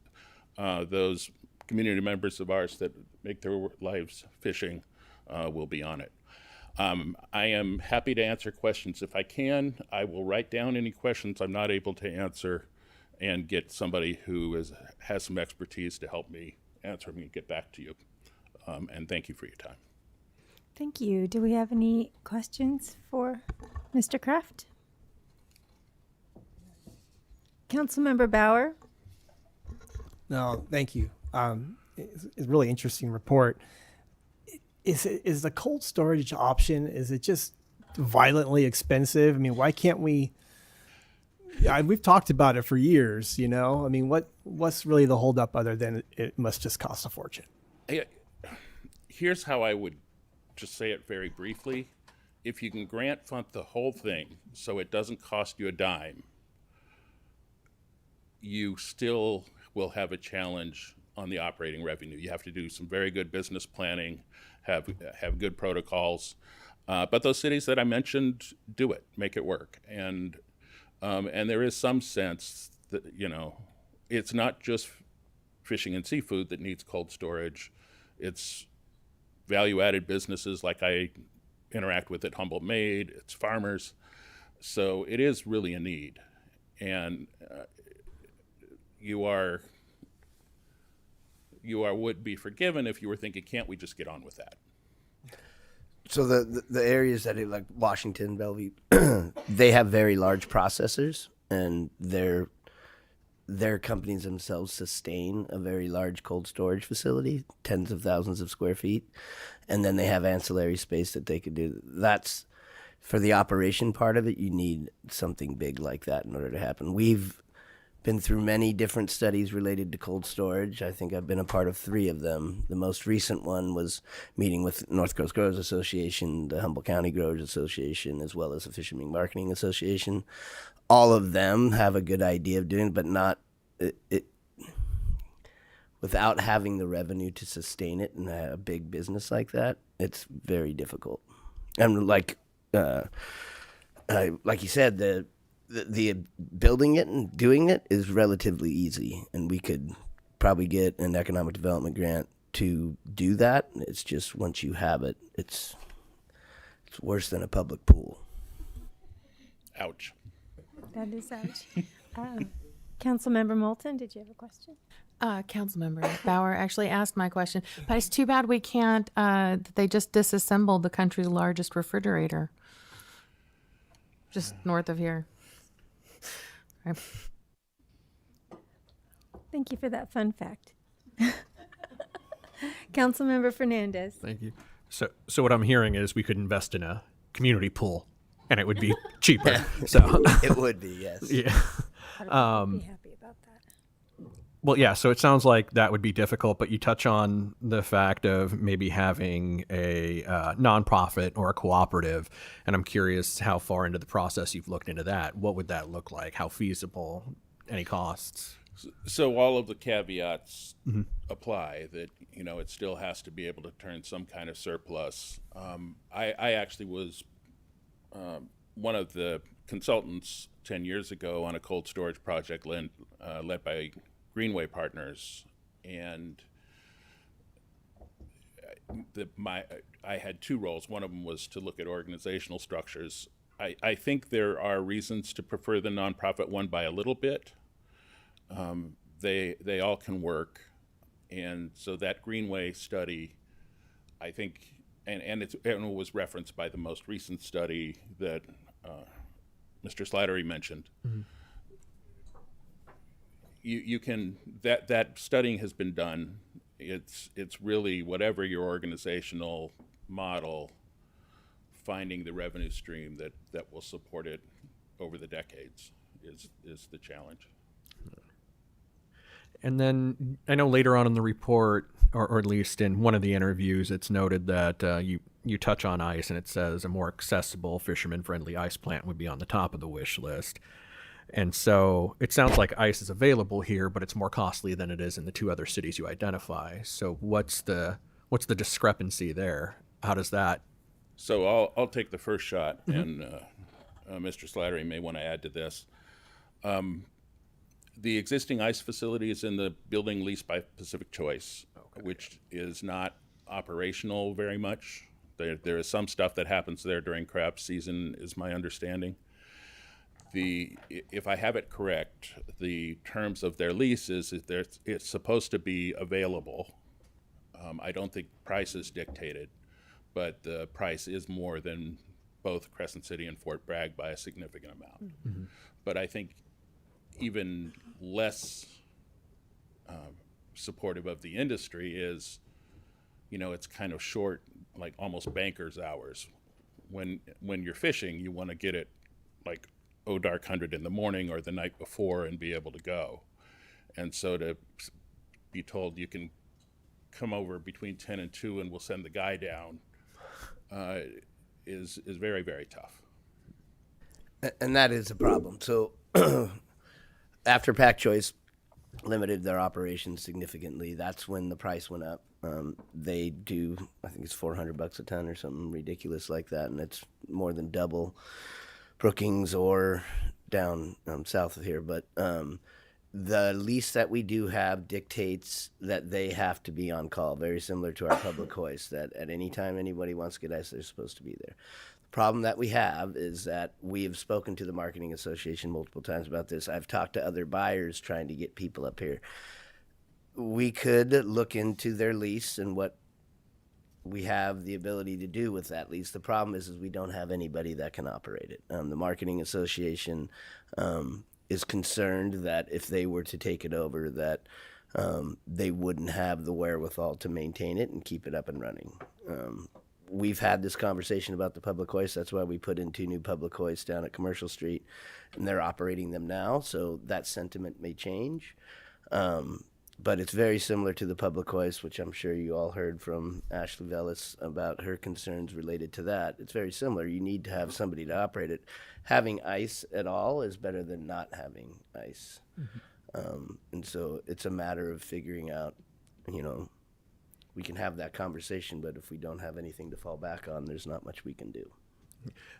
those community members of ours that make their lives fishing will be on it. I am happy to answer questions if I can. I will write down any questions I'm not able to answer and get somebody who has some expertise to help me answer them and get back to you. And thank you for your time. Thank you. Do we have any questions for Mr. Kraft? Councilmember Bauer? No, thank you. It's a really interesting report. Is the cold storage option, is it just violently expensive? I mean, why can't we? We've talked about it for years, you know? I mean, what's really the holdup other than it must just cost a fortune? Here's how I would just say it very briefly. If you can grant fund the whole thing so it doesn't cost you a dime, you still will have a challenge on the operating revenue. You have to do some very good business planning, have good protocols. But those cities that I mentioned do it, make it work. And there is some sense that, you know, it's not just fishing and seafood that needs cold storage. It's value-added businesses like I interact with at Humboldt Made, it's farmers. So it is really a need. And you would be forgiven if you were thinking, can't we just get on with that? So the areas that are like Washington, Bellevue, they have very large processors, and their companies themselves sustain a very large cold storage facility, tens of thousands of square feet, and then they have ancillary space that they could do. That's for the operation part of it. You need something big like that in order to happen. We've been through many different studies related to cold storage. I think I've been a part of 3 of them. The most recent one was meeting with North Coast Growers Association, the Humboldt County Growers Association, as well as the Fishermen Marketing Association. All of them have a good idea of doing it, but not without having the revenue to sustain it in a big business like that. It's very difficult. And like you said, the building it and doing it is relatively easy, and we could probably get an economic development grant to do that. It's just once you have it, it's worse than a public pool. Ouch. That is ouch. Councilmember Moulton, did you have a question? Councilmember Bauer actually asked my question, but it's too bad we can't, that they just disassembled the country's largest refrigerator just north of here. Right. Thank you for that fun fact. Councilmember Fernandez. Thank you. So what I'm hearing is we could invest in a community pool, and it would be cheaper. So It would be, yes. yeah. I'd be happy about that. Well, yeah. So it sounds like that would be difficult, but you touch on the fact of maybe having a nonprofit or a cooperative, and I'm curious how far into the process you've looked into that. What would that look like? How feasible? Any costs? So all of the caveats apply, that, you know, it still has to be able to turn some kind of surplus. I actually was one of the consultants 10 years ago on a cold storage project led by Greenway Partners, and I had 2 roles. One of them was to look at organizational structures. I think there are reasons to prefer the nonprofit one by a little bit. They all can work, and so that Greenway study, I think, and it was referenced by the most recent study that Mr. Slattery mentioned. you can that studying has been done. It's really whatever your organizational model, finding the revenue stream that will support it over the decades is the challenge. And then I know later on in the report, or at least in one of the interviews, it's noted that you touch on ice, and it says a more accessible, fisherman-friendly ice plant would be on the top of the wish list. And so it sounds like ice is available here, but it's more costly than it is in the two other cities you identify. So what's the discrepancy there? How does that? So I'll take the first shot, and Mr. Slattery may want to add to this. The existing ice facility is in the building leased by Pacific Choice, which is not operational very much. There is some stuff that happens there during crab season, is my understanding. If I have it correct, the terms of their lease is that it's supposed to be available. I don't think price is dictated, but the price is more than both Crescent City and Fort Bragg by a significant amount. But I think even less supportive of the industry is, it's kind of short, like almost banker's hours. When you're fishing, you want to get it like dark 100 in the morning or the night before and be able to go. And so to be told you can come over between 10 and 2 and we'll send the guy down is very, very tough. And that is a problem. So after Pack Choice limited their operations significantly, that's when the price went up. They do, I think it's $400 a ton or something ridiculous like that, and it's more than double Brookings or down south of here. But the lease that we do have dictates that they have to be on call, very similar to our public hoist, that at any time anybody wants to get ice, they're supposed to be there. The problem that we have is that we have spoken to the Marketing Association multiple times about this. I've talked to other buyers trying to get people up here. We could look into their lease and what we have the ability to do with that lease. The problem is we don't have anybody that can operate it. The Marketing Association is concerned that if they were to take it over, that they wouldn't have the wherewithal to maintain it and keep it up and running. We've had this conversation about the public hoist. That's why we put in 2 new public hoists down at Commercial Street, and they're operating them now, so that sentiment may change. But it's very similar to the public hoist, which I'm sure you all heard from Ashley Vellis about her concerns related to that. It's very similar. You need to have somebody to operate it. Having ice at all is better than not having ice. And so it's a matter of figuring out, we can have that conversation, but if we don't have anything to fall back on, there's not much we can do.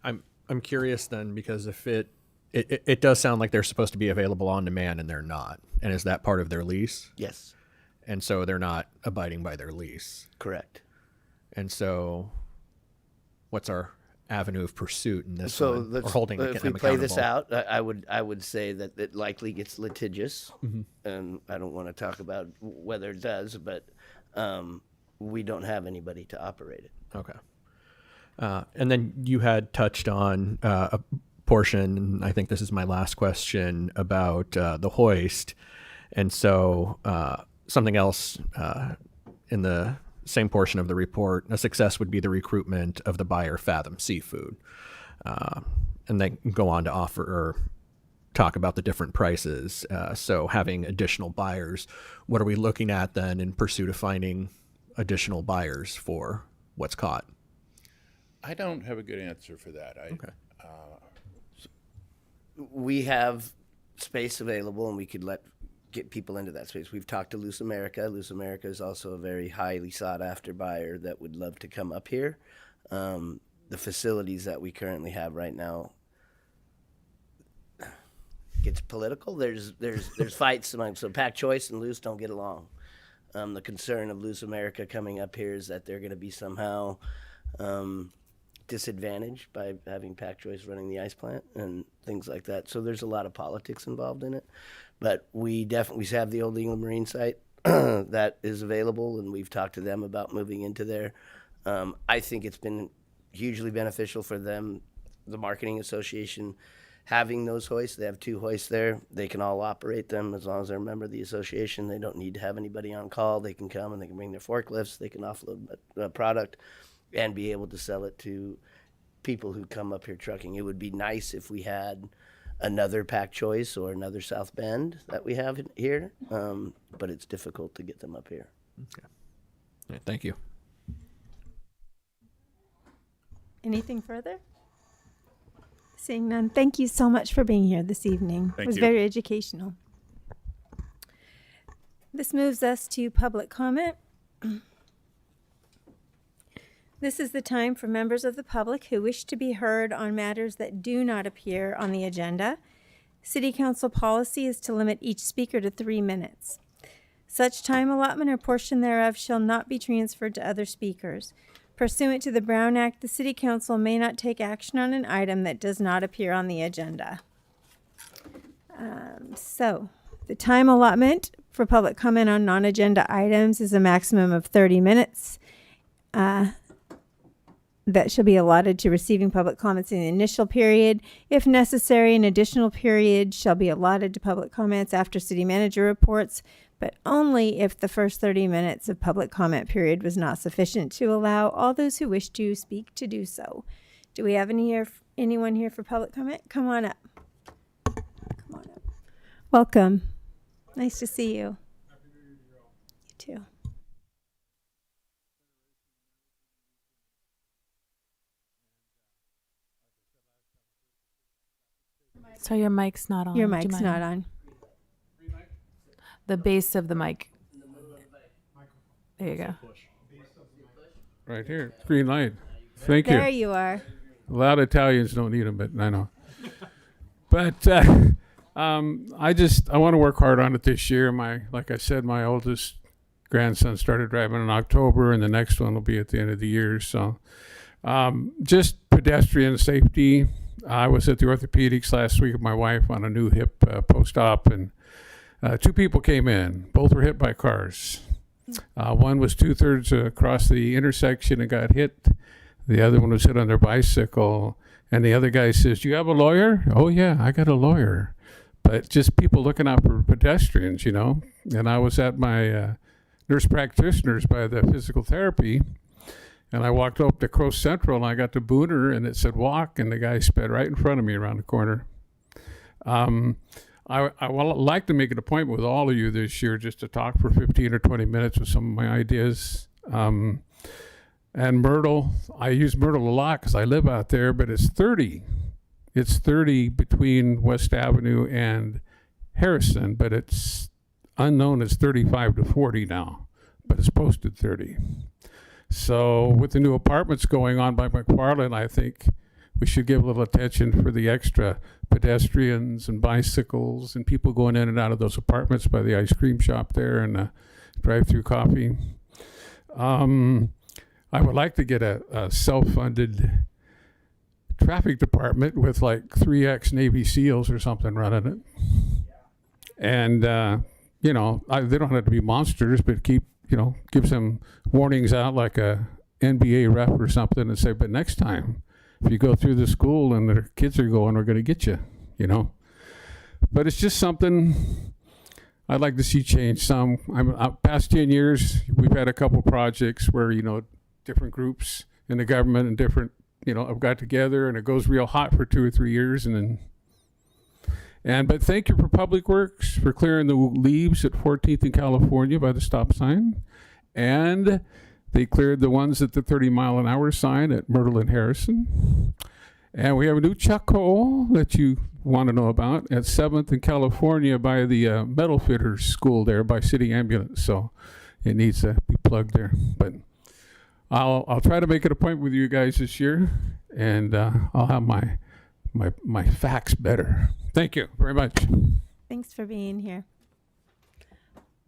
I'm curious then, because if it does sound like they're supposed to be available on demand and they're not. And is that part of their lease? Yes. And so they're not abiding by their lease. Correct. And so what's our avenue of pursuit in this So one? Or holding if them we play this accountable? out, I would say that it likely gets litigious, and I don't want to talk about whether it does, but we don't have anybody to operate it. Okay. And then you had touched on a portion, and I think this is my last question, about the hoist. And so something else in the same portion of the report, a success would be the recruitment of the buyer Fathom Seafood. And they go on to offer or talk about the different prices. So having additional buyers, what are we looking at then in pursuit of finding additional buyers for what's caught? I don't have a good answer for that. Okay. We have space available, and we could get people into that space. We've talked to Loose America. Loose America is also a very highly sought after buyer that would love to come up here. The facilities that we currently have right now gets political. There's fights among, so Pack Choice and Loose don't get along. The concern of Loose America coming up here is that they're going to be somehow disadvantaged by having Pack Choice running the ice plant and things like that. So there's a lot of politics involved in it. But we definitely have the Old England Marine site that is available, and we've talked to them about moving into there. I think it's been hugely beneficial for them. The Marketing Association having those hoists. They have 2 hoists there. They can all operate them as long as they're a member of the association. They don't need to have anybody on call. They can come and they can bring their forklifts. They can offload a product and be able to sell it to people who come up here trucking. It would be nice if we had another Pack Choice or another South Bend that we have here, but it's difficult to get them up here. Okay. Yeah, thank you. Anything further? Seeing none, thank you so much for being here this evening. Thank It was you. very educational. This moves us to public comment. This is the time for members of the public who wish to be heard on matters that do not appear on the agenda. City Council policy is to limit each speaker to 3 minutes. Such time allotment or portion thereof shall not be transferred to other speakers. Pursuant to the Brown Act, the City Council may not take action on an item that does not appear on the agenda. So, the time allotment for public comment on non-agenda items is a maximum of 30 minutes. That shall be allotted to receiving public comments in the initial period. If necessary, an additional period shall be allotted to public comments after city manager reports, but only if the first 30 minutes of public comment period was not sufficient to allow all those who wish to speak to do so. Do we have anyone here for public comment? Come on up. Come on up. Welcome. Nice to see you. You too. So your mic's not on. Your Do you mic's mind? not on. The base of the mic. There you go. Right here, green light. Thank There you. you are. A lot of Italians don't need them, but I know. But I want to work hard on it this year. Like I said, my oldest grandson started driving in October, and the next one will be at the end of the year. So, just pedestrian safety. I was at the orthopedics last week with my wife on a new hip post-op, and 2 people came in. Both were hit by cars. One was 2/3 across the intersection and got hit. The other one was hit on their bicycle. And the other guy says, "Do you have a lawyer?" "Oh, yeah, I got a lawyer." But just people looking out for pedestrians, you know. And I was at my nurse practitioner's by the physical therapy. And I walked up to Crow Central, and I got to Booner, and it said walk, and the guy sped right in front of me around the corner. I would like to make an appointment with all of you this year just to talk for 15 or 20 minutes with some of my ideas. And Myrtle, I use Myrtle a lot because I live out there, but it's 30. It's 30 between West Avenue and Harrison, but it's unknown as 35 to 40 now, but it's posted 30. So with the new apartments going on by McFarland, I think we should give a little attention for the extra pedestrians and bicycles and people going in and out of those apartments by the ice cream shop there and drive-through coffee. I would like to get a self-funded traffic department with like 3X Navy SEALs or something running it. And, they don't have to be monsters, but give some warnings out like a NBA ref or something and say, but next time, if you go through the school and the kids are going, we're going to get you, But it's just something I'd like to see change some. Past 10 years, we've had a couple projects where, different groups in the government and different, have got together and it goes real hot for 2 or 3 years but thank you for Public Works for clearing the leaves at 14th in California by the stop sign. And they cleared the ones at the 30-mile-an-hour sign at Myrtle and Harrison. And we have a new chuck hole that you want to know about at 7th in California by the metal fitters school there by City Ambulance. So it needs to be plugged there. But I'll try to make an appointment with you guys this year, and I'll have my facts better. Thank you very much. Thanks for being here.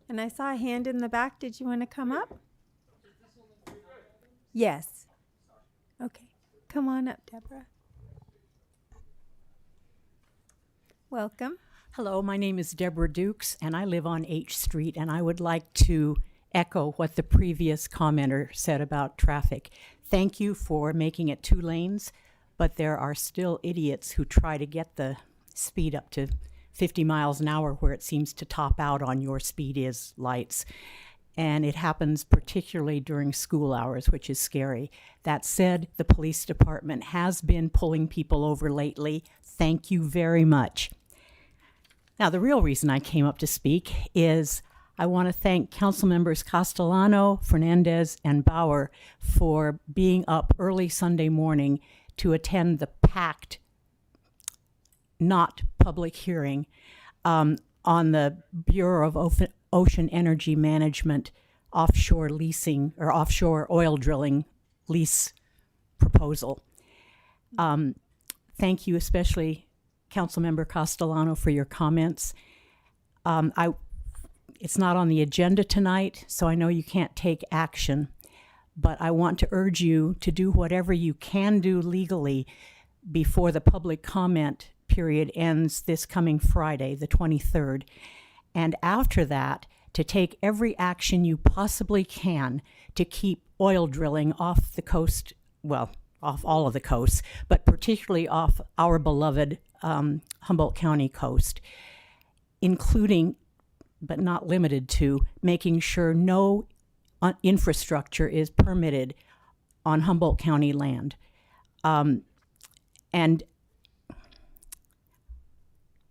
And I saw a hand in the back. Did you want to come up? Yes. Okay. Come on up, Deborah. Welcome. Hello, my name is Deborah Dukes, and I live on H Street, and I would like to echo what the previous commenter said about traffic. Thank you for making it 2 lanes, but there are still idiots who try to get the speed up to 50 miles an hour where it seems to top out on your speed is lights. And it happens particularly during school hours, which is scary. That said, the police department has been pulling people over lately. Thank you very much. Now, the real reason I came up to speak is I want to thank Council Members Castellano, Fernandez, and Bauer for being up early Sunday morning to attend the packed, not public hearing on the Bureau of Ocean Energy Management offshore leasing or offshore oil drilling lease proposal. Thank you especially, Councilmember Castellano, for your comments. It's not on the agenda tonight, so I know you can't take action, but I want to urge you to do whatever you can do legally before the public comment period ends this coming Friday, the 23rd. And after that, to take every action you possibly can to keep oil drilling off the coast, well, off all of the coasts, but particularly off our beloved Humboldt County coast, including, but not limited to, making sure no infrastructure is permitted on Humboldt County land. And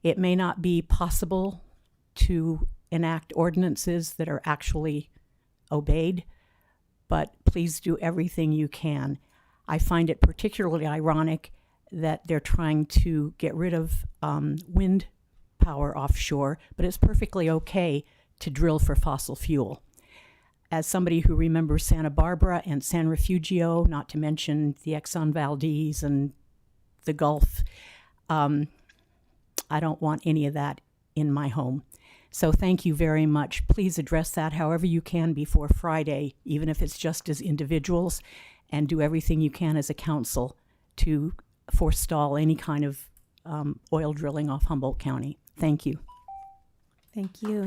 it may not be possible to enact ordinances that are actually obeyed, but please do everything you can. I find it particularly ironic that they're trying to get rid of wind power offshore, but it's perfectly okay to drill for fossil fuel. As somebody who remembers Santa Barbara and San Refugio, not to mention the Exxon Valdez and the Gulf, I don't want any of that in my home. So thank you very much. Please address that however you can before Friday, even if it's just as individuals, and do everything you can as a council to forestall any kind of oil drilling off Humboldt County. Thank you. Thank you.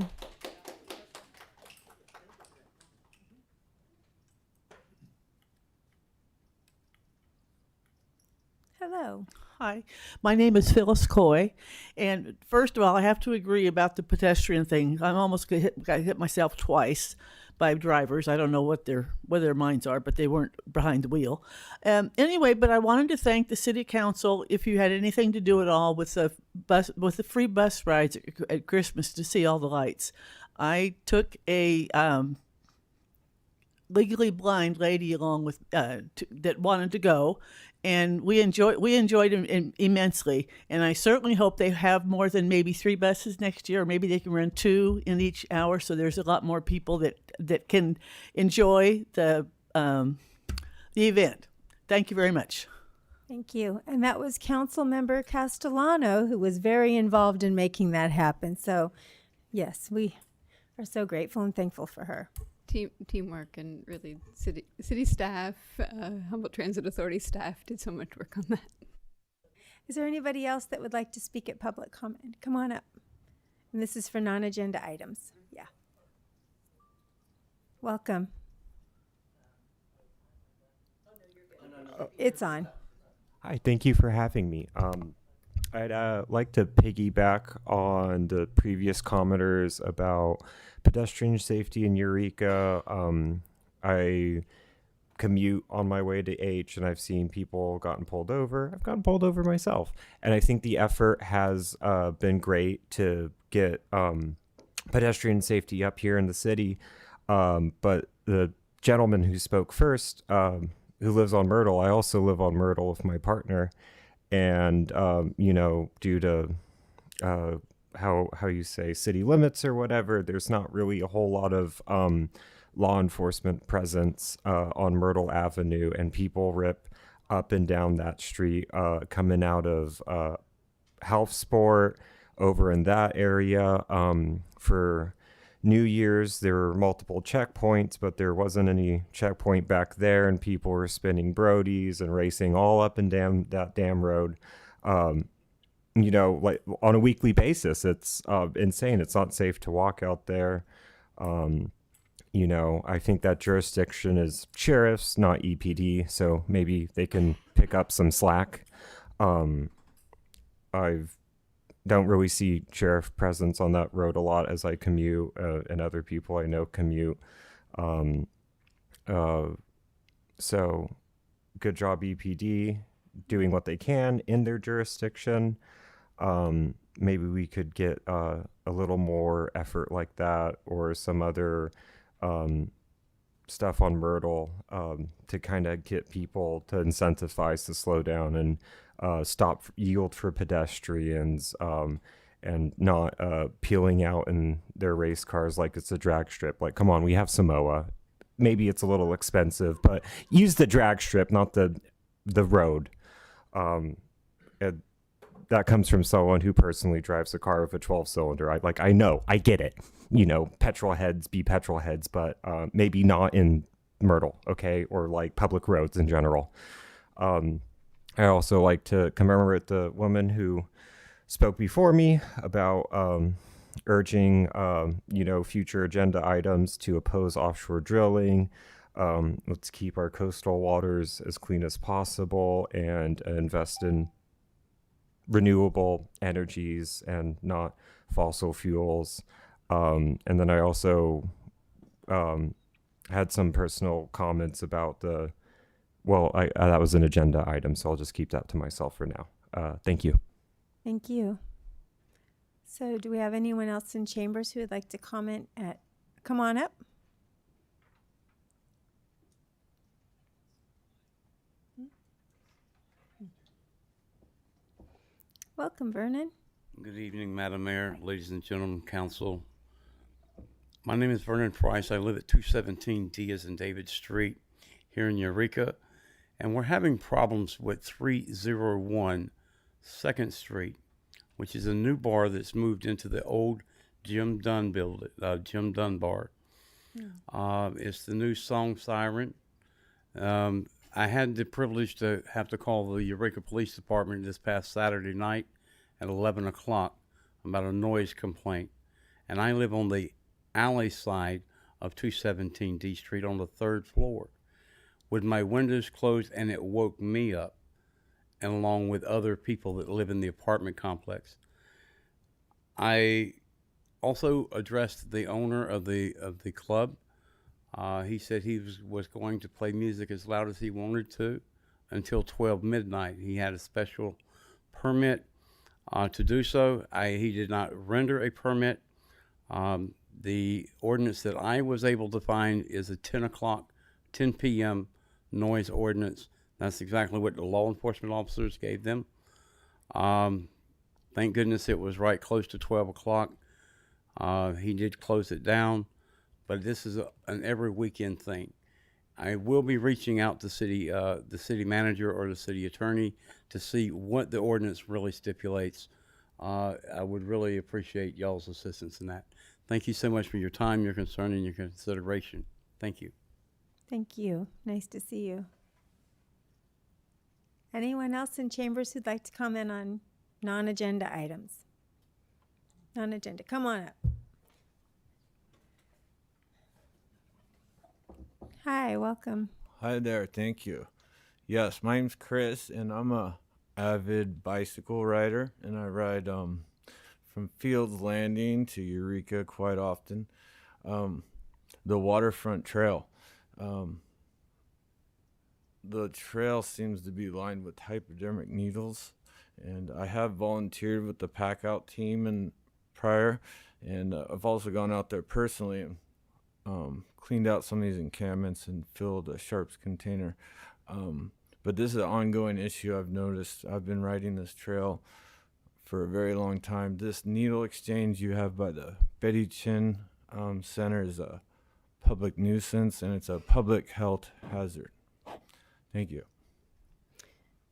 Hello. Hi, my name is Phyllis Coy, and first of all, I have to agree about the pedestrian thing. I'm almost got hit myself twice by drivers. I don't know what their minds are, but they weren't behind the wheel. Anyway, but I wanted to thank the city council if you had anything to do at all with the free bus rides at Christmas to see all the lights. I took a legally blind lady along with that wanted to go, and we enjoyed them immensely. And I certainly hope they have more than maybe 3 buses next year, or maybe they can run 2 in each hour, so there's a lot more people that can enjoy the event. Thank you very much. Thank you. And that was Councilmember Castellano, who was very involved in making that happen. So, yes, we are so grateful and thankful for her. Teamwork, and really city staff, Humboldt Transit Authority staff did so much work on that. Is there anybody else that would like to speak at public comment? Come on up. And this is for non-agenda items. Yeah. Welcome. It's on. Hi, thank you for having me. I'd like to piggyback on the previous commenters about pedestrian safety in Eureka. I commute on my way to H, and I've seen people gotten pulled over. I've gotten pulled over myself. And I think the effort has been great to get pedestrian safety up here in the city. But the gentleman who spoke first, who lives on Myrtle, I also live on Myrtle with my partner. And, due to how you say city limits or whatever, there's not really a whole lot of law enforcement presence on Myrtle Avenue, and people rip up and down that street coming out of Health Sport over in that area. For New Year's, there were multiple checkpoints, but there wasn't any checkpoint back there, and people were spinning Brodies and racing all up and down that damn road. Like on a weekly basis. It's insane. It's not safe to walk out there. I think that jurisdiction is sheriffs, not EPD, so maybe they can pick up some slack. I've don't really see sheriff presence on that road a lot as I commute, and other people I know commute. So good job, EPD, doing what they can in their jurisdiction. Maybe we could get a little more effort like that, or some other stuff on Myrtle to kind of get people to incentivize to slow down and stop yield for pedestrians, and not peeling out in their race cars like it's a drag strip. Like, come on, we have Samoa. Maybe it's a little expensive, but use the drag strip, not the road. And that comes from someone who personally drives a car with a 12-cylinder. I know, I get it. You know, petrol heads be petrol heads, but maybe not in Myrtle, okay? Or like public roads in general. I also like to commemorate the woman who spoke before me about urging, future agenda items to oppose offshore drilling. Let's keep our coastal waters as clean as possible and invest in renewable energies and not fossil fuels. And then I also had some personal comments about that was an agenda item, so I'll just keep that to myself for now. Thank you. Thank you. So do we have anyone else in chambers who would like to comment come on up? Welcome, Vernon. Good evening, Madam Mayor, ladies and gentlemen, council. My name is Vernon Price. I live at 217 Diaz and David Street here in Eureka, and we're having problems with 301 2nd Street, which is a new bar that's moved into the old Jim Dunn building, Jim Dunn bar. It's the new Song Siren. I had the privilege to have to call the Eureka Police Department this past Saturday night at 11 o'clock about a noise complaint. And I live on the alley side of 217 D Street on the 3rd floor with my windows closed, and it woke me up, and along with other people that live in the apartment complex. I also addressed the owner of the club. He said he was going to play music as loud as he wanted to until 12 midnight. He had a special permit to do so. He did not render a permit. The ordinance that I was able to find is a 10 p.m. noise ordinance. That's exactly what the law enforcement officers gave them. Thank goodness it was right close to 12 o'clock. He did close it down. But this is an every weekend thing. I will be reaching out to the city manager or the city attorney to see what the ordinance really stipulates. I would really appreciate y'all's assistance in that. Thank you so much for your time, your concern, and your consideration. Thank you. Thank you. Nice to see you. Anyone else in chambers who'd like to comment on non-agenda items? Non-agenda. Come on up. Hi, welcome. Hi there, thank you. Yes, my name's Chris, and I'm a avid bicycle rider, and I ride from Fields Landing to Eureka quite often. The Waterfront Trail. The trail seems to be lined with hypodermic needles, and I have volunteered with the pack out team prior, and I've also gone out there personally and cleaned out some of these encampments and filled a sharps container. But this is an ongoing issue I've noticed. I've been riding this trail for a very long time. This needle exchange you have by the Betty Chin Center is a public nuisance, and it's a public health hazard. Thank you.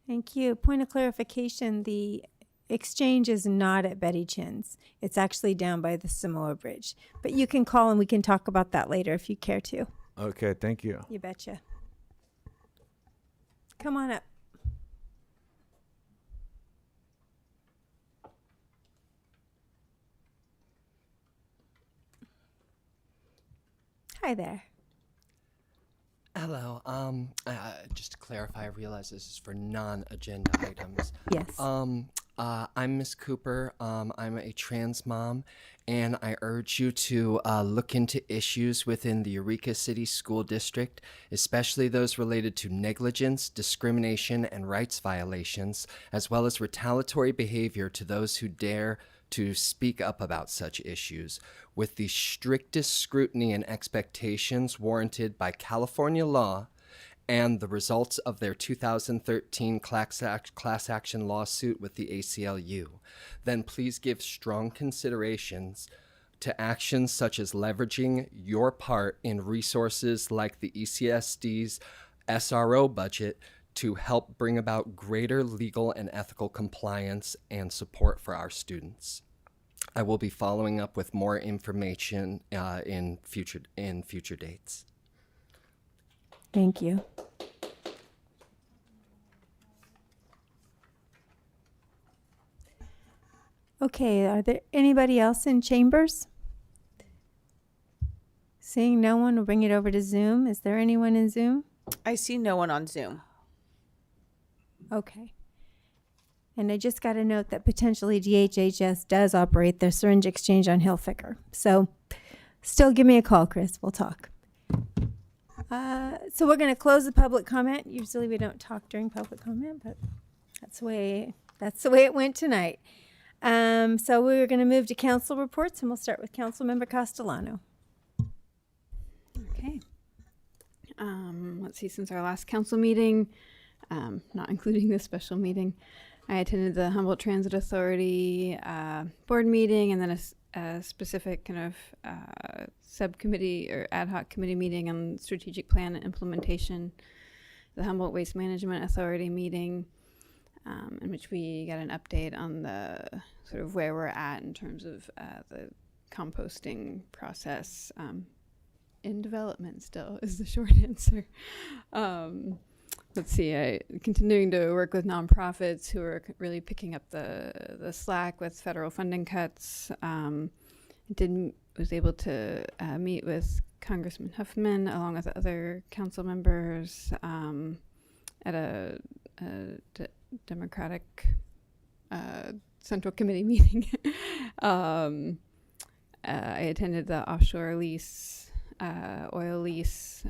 Thank you. Point of clarification, the exchange is not at Betty Chin's. It's actually down by the Samoa Bridge. But you can call and we can talk about that later if you care to. Okay, thank you. You betcha. Come on up. Hi there. Hello. Just to clarify, I realize this is for non-agenda items. Yes. I'm Miss Cooper. I'm a trans mom, and I urge you to look into issues within the Eureka City School District, especially those related to negligence, discrimination, and rights violations, as well as retaliatory behavior to those who dare to speak up about such issues, with the strictest scrutiny and expectations warranted by California law and the results of their 2013 class action lawsuit with the ACLU. Then please give strong considerations to actions such as leveraging your part in resources like the ECSD's SRO budget to help bring about greater legal and ethical compliance and support for our students. I will be following up with more information in future dates. Thank you. Okay, are there anybody else in chambers? Seeing no one, we'll bring it over to Zoom. Is there anyone in Zoom? I see no one on Zoom. Okay. And I just got a note that potentially DHHS does operate their syringe exchange on Hillficker. So still give me a call, Chris. We'll talk. So we're going to close the public comment. Usually we don't talk during public comment, but that's the way it went tonight. So we're going to move to council reports, and we'll start with Councilmember Castellano. Okay. Let's see, since our last council meeting, not including this special meeting, I attended the Humboldt Transit Authority board meeting, and then a specific kind of subcommittee or ad hoc committee meeting on strategic plan and implementation, the Humboldt Waste Management Authority meeting, in which we got an update on the sort of where we're at in terms of the composting process. In development still is the short answer. Let's see, continuing to work with nonprofits who are really picking up the slack with federal funding cuts. Was able to meet with Congressman Huffman along with other council members at a Democratic Central Committee meeting. I attended the offshore lease, oil lease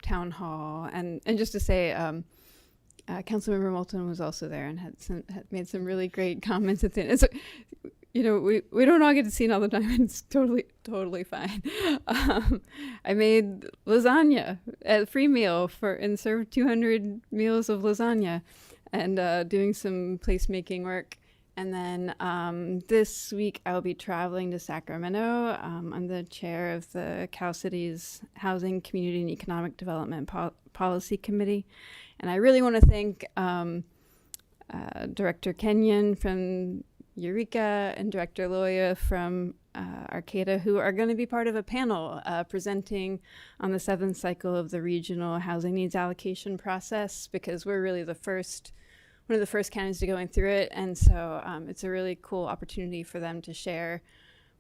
town hall, and just to say, Councilmember Moulton was also there and had made some really great comments at the end. And so, we don't all get to see it all the time, and it's totally fine. I made lasagna at free meal and served 200 meals of lasagna, and doing some placemaking work. And then this week I'll be traveling to Sacramento. I'm the chair of the Cal City's Housing, Community, and Economic Development Policy Committee. And I really want to thank Director Kenyon from Eureka and Director Loya from Arcata, who are going to be part of a panel presenting on the 7th cycle of the regional housing needs allocation process, because we're really one of the first counties to going through it. And so it's a really cool opportunity for them to share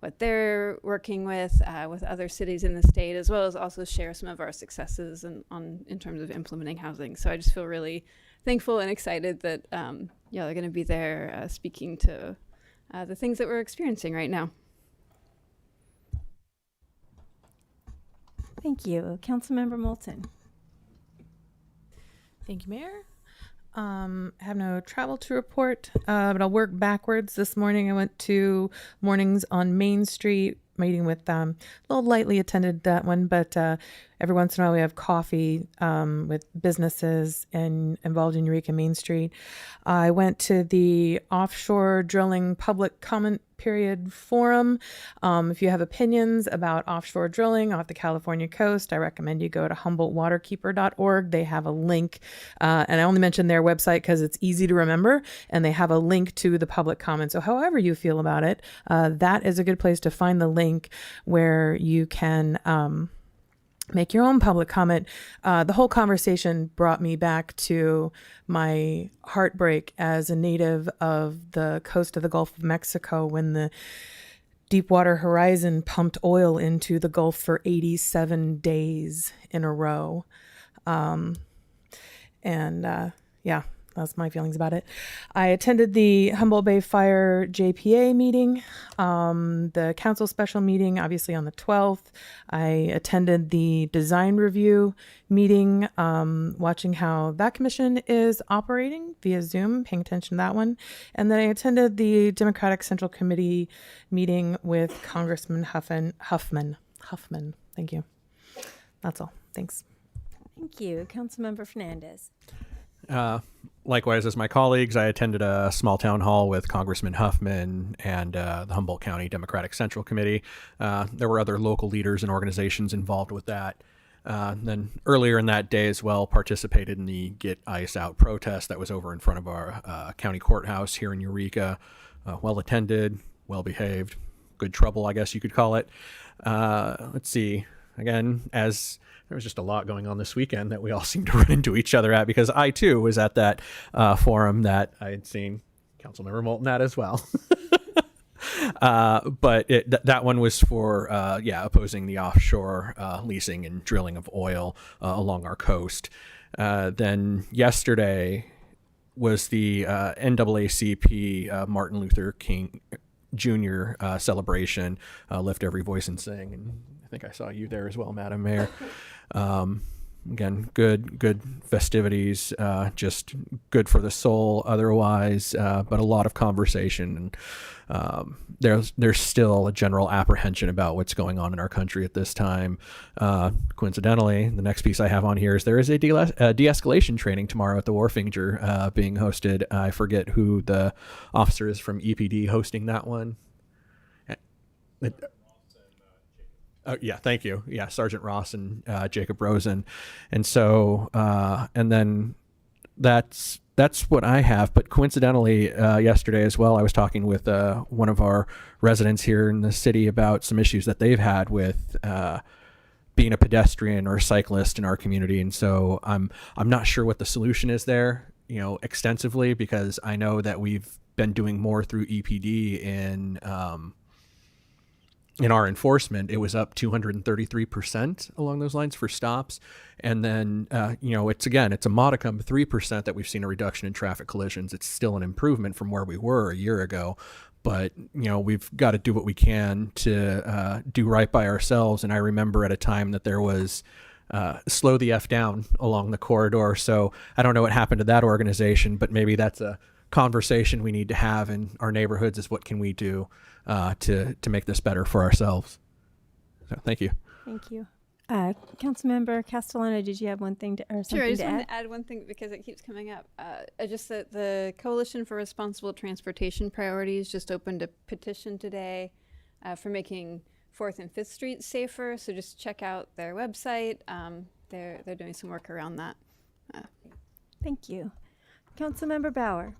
what they're working with other cities in the state, as well as also share some of our successes in terms of implementing housing. So I just feel really thankful and excited that they're going to be there speaking to the things that we're experiencing right now. Thank you. Councilmember Moulton. Thank you, Mayor. I have no travel to report, but I'll work backwards. This morning I went to Mornings on Main Street, meeting with a little lightly attended that one, but every once in a while we have coffee with businesses involved in Eureka Main Street. I went to the Offshore Drilling Public Comment Period Forum. If you have opinions about offshore drilling off the California coast, I recommend you go to HumboldtWaterkeeper.org. They have a link, and I only mention their website because it's easy to remember, and they have a link to the public comment. So however you feel about it, that is a good place to find the link where you can make your own public comment. The whole conversation brought me back to my heartbreak as a native of the coast of the Gulf of Mexico when the Deepwater Horizon pumped oil into the Gulf for 87 days in a row. That's my feelings about it. I attended the Humboldt Bay Fire JPA meeting, the council special meeting, obviously on the 12th. I attended the design review meeting, watching how that commission is operating via Zoom, paying attention to that one. And then I attended the Democratic Central Committee meeting with Congressman Huffman. Thank you. That's all. Thanks. Thank you. Councilmember Fernandez. Likewise as my colleagues, I attended a small town hall with Congressman Huffman and the Humboldt County Democratic Central Committee. There were other local leaders and organizations involved with that. Then earlier in that day as well, participated in the Get ICE Out protest that was over in front of our county courthouse here in Eureka. Well attended, well behaved, good trouble, I guess you could call it. Let's see. Again, as there was just a lot going on this weekend that we all seemed to run into each other at, because I too was at that forum that I had seen Councilmember Moulton at as well. But that one was for opposing the offshore leasing and drilling of oil along our coast. Then yesterday was the NAACP Martin Luther King Jr. Celebration, Lift Every Voice and Sing, and I think I saw you there as well, Madam Mayor. Again, good festivities, just good for the soul otherwise, but a lot of conversation. And there's still a general apprehension about what's going on in our country at this time. Coincidentally, the next piece I have on here is there is a de-escalation training tomorrow at the Wharfinger being hosted. I forget who the officer is from EPD hosting that one. Oh, yeah, thank you. Yeah, Sergeant Ross and Jacob Rosen. And so, and then that's what I have. But coincidentally, yesterday as well, I was talking with one of our residents here in the city about some issues that they've had with being a pedestrian or a cyclist in our community. And so I'm not sure what the solution is there, extensively, because I know that we've been doing more through EPD in our enforcement. It was up 233% along those lines for stops. And then, it's a modicum 3% that we've seen a reduction in traffic collisions. It's still an improvement from where we were a year ago, but we've got to do what we can to do right by ourselves. And I remember at a time that there was slow the F down along the corridor. So I don't know what happened to that organization, but maybe that's a conversation we need to have in our neighborhoods, is what can we do to make this better for ourselves. So thank you. Thank you. Councilmember Castellano, did you have one thing to, or something Sure, I just to want add? to add one thing because it keeps coming up. Just that the Coalition for Responsible Transportation Priorities just opened a petition today for making 4th and 5th Streets safer. So just check out their website. They're doing some work around that. Thank you. Councilmember Bauer.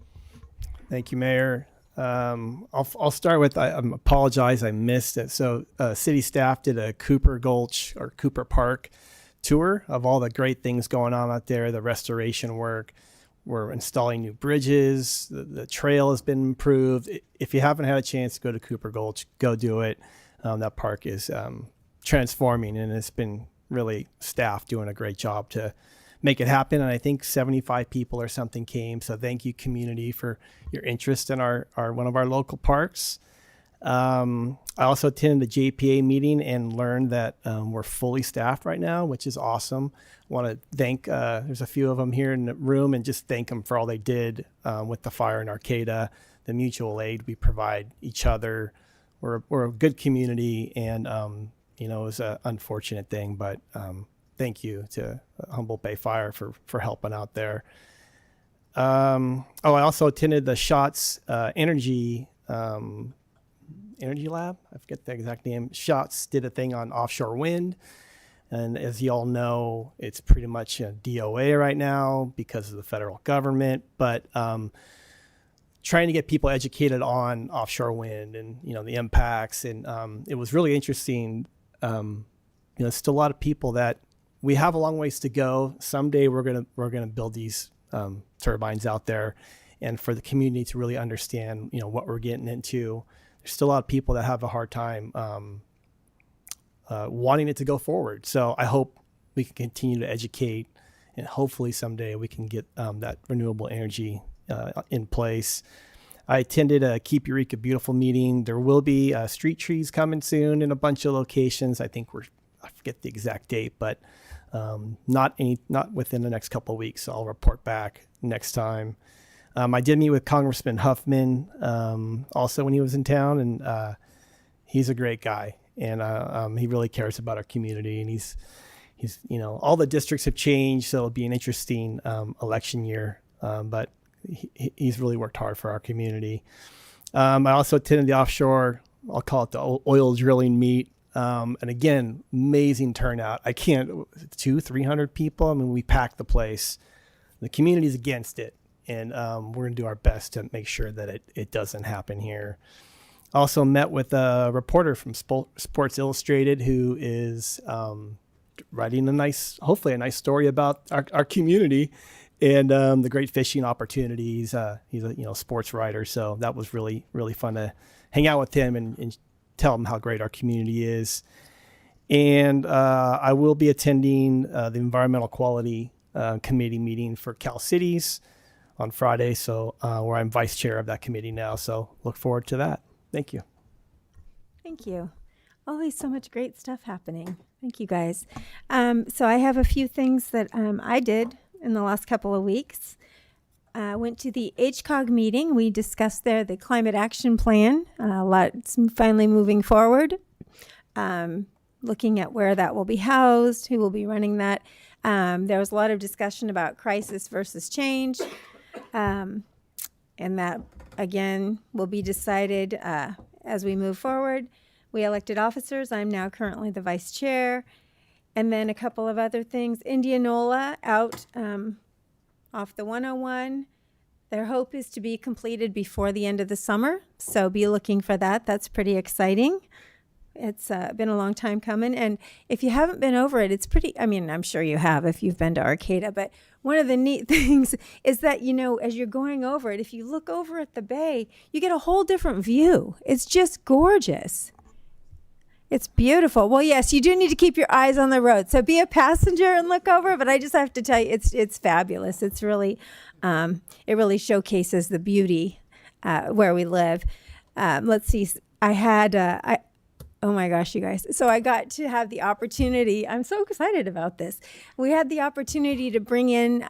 Thank you, Mayor. I'll start with, I apologize, I missed it. So city staff did a Cooper Gulch or Cooper Park tour of all the great things going on out there, the restoration work. We're installing new bridges. The trail has been improved. If you haven't had a chance to go to Cooper Gulch, go do it. That park is transforming, and it's been really staff doing a great job to make it happen. And I think 75 people or something came. So thank you, community, for your interest in our one of our local parks. I also attended the JPA meeting and learned that we're fully staffed right now, which is awesome. I want to thank, there's a few of them here in the room, and just thank them for all they did with the fire in Arcata, the mutual aid we provide each other. We're a good community, and it was an unfortunate thing, but thank you to Humboldt Bay Fire for helping out there. I also attended the SHOTS Energy Lab. I forget the exact name. SHOTS did a thing on offshore wind. And as you all know, it's pretty much a DOA right now because of the federal government. But trying to get people educated on offshore wind and, the impacts. And it was really interesting. There's still a lot of people that we have a long ways to go. Someday we're gonna build these turbines out there, and for the community to really understand, what we're getting into. There's still a lot of people that have a hard time wanting it to go forward. So I hope we can continue to educate and hopefully someday we can get that renewable energy in place. I attended a Keep Eureka Beautiful meeting. There will be street trees coming soon in a bunch of locations. I forget the exact date, but not within the next couple of weeks. So I'll report back next time. I did meet with Congressman Huffman also when he was in town, and he's a great guy, and he really cares about our community. And he's all the districts have changed, so it'll be an interesting election year. But he's really worked hard for our community. I also attended the offshore, I'll call it the oil drilling meet. And again, amazing turnout. 200-300 people. I mean, we packed the place. The community's against it. And we're going to do our best to make sure that it doesn't happen here. Also met with a reporter from Sports Illustrated who is writing hopefully a nice story about our community and the great fishing opportunities. He's a sports writer, so that was really, really fun to hang out with him and tell him how great our community is. And I will be attending the Environmental Quality Committee meeting for Cal Cities on Friday, so where I'm vice chair of that committee now. So look forward to that. Thank you. Thank you. Always so much great stuff happening. Thank you, guys. So I have a few things that I did in the last couple of weeks. Went to the HCOG meeting. We discussed there the climate action plan. It's finally moving forward. Looking at where that will be housed, who will be running that. There was a lot of discussion about crisis versus change. And that, again, will be decided as we move forward. We elected officers. I'm now currently the vice chair. And then a couple of other things. Indianola out off the 101. Their hope is to be completed before the end of the summer. So be looking for that. That's pretty exciting. It's been a long time coming. And if you haven't been over it, it's pretty, I'm sure you have if you've been to Arcata, but one of the neat things is that, as you're going over it, if you look over at the bay, you get a whole different view. It's just gorgeous. It's beautiful. Well, yes, you do need to keep your eyes on the road. So be a passenger and look over, but I just have to tell you, it's fabulous. It's really, it really showcases the beauty where we live. Let's see, oh my gosh, you guys. So I got to have the opportunity. I'm so excited about this. We had the opportunity to bring in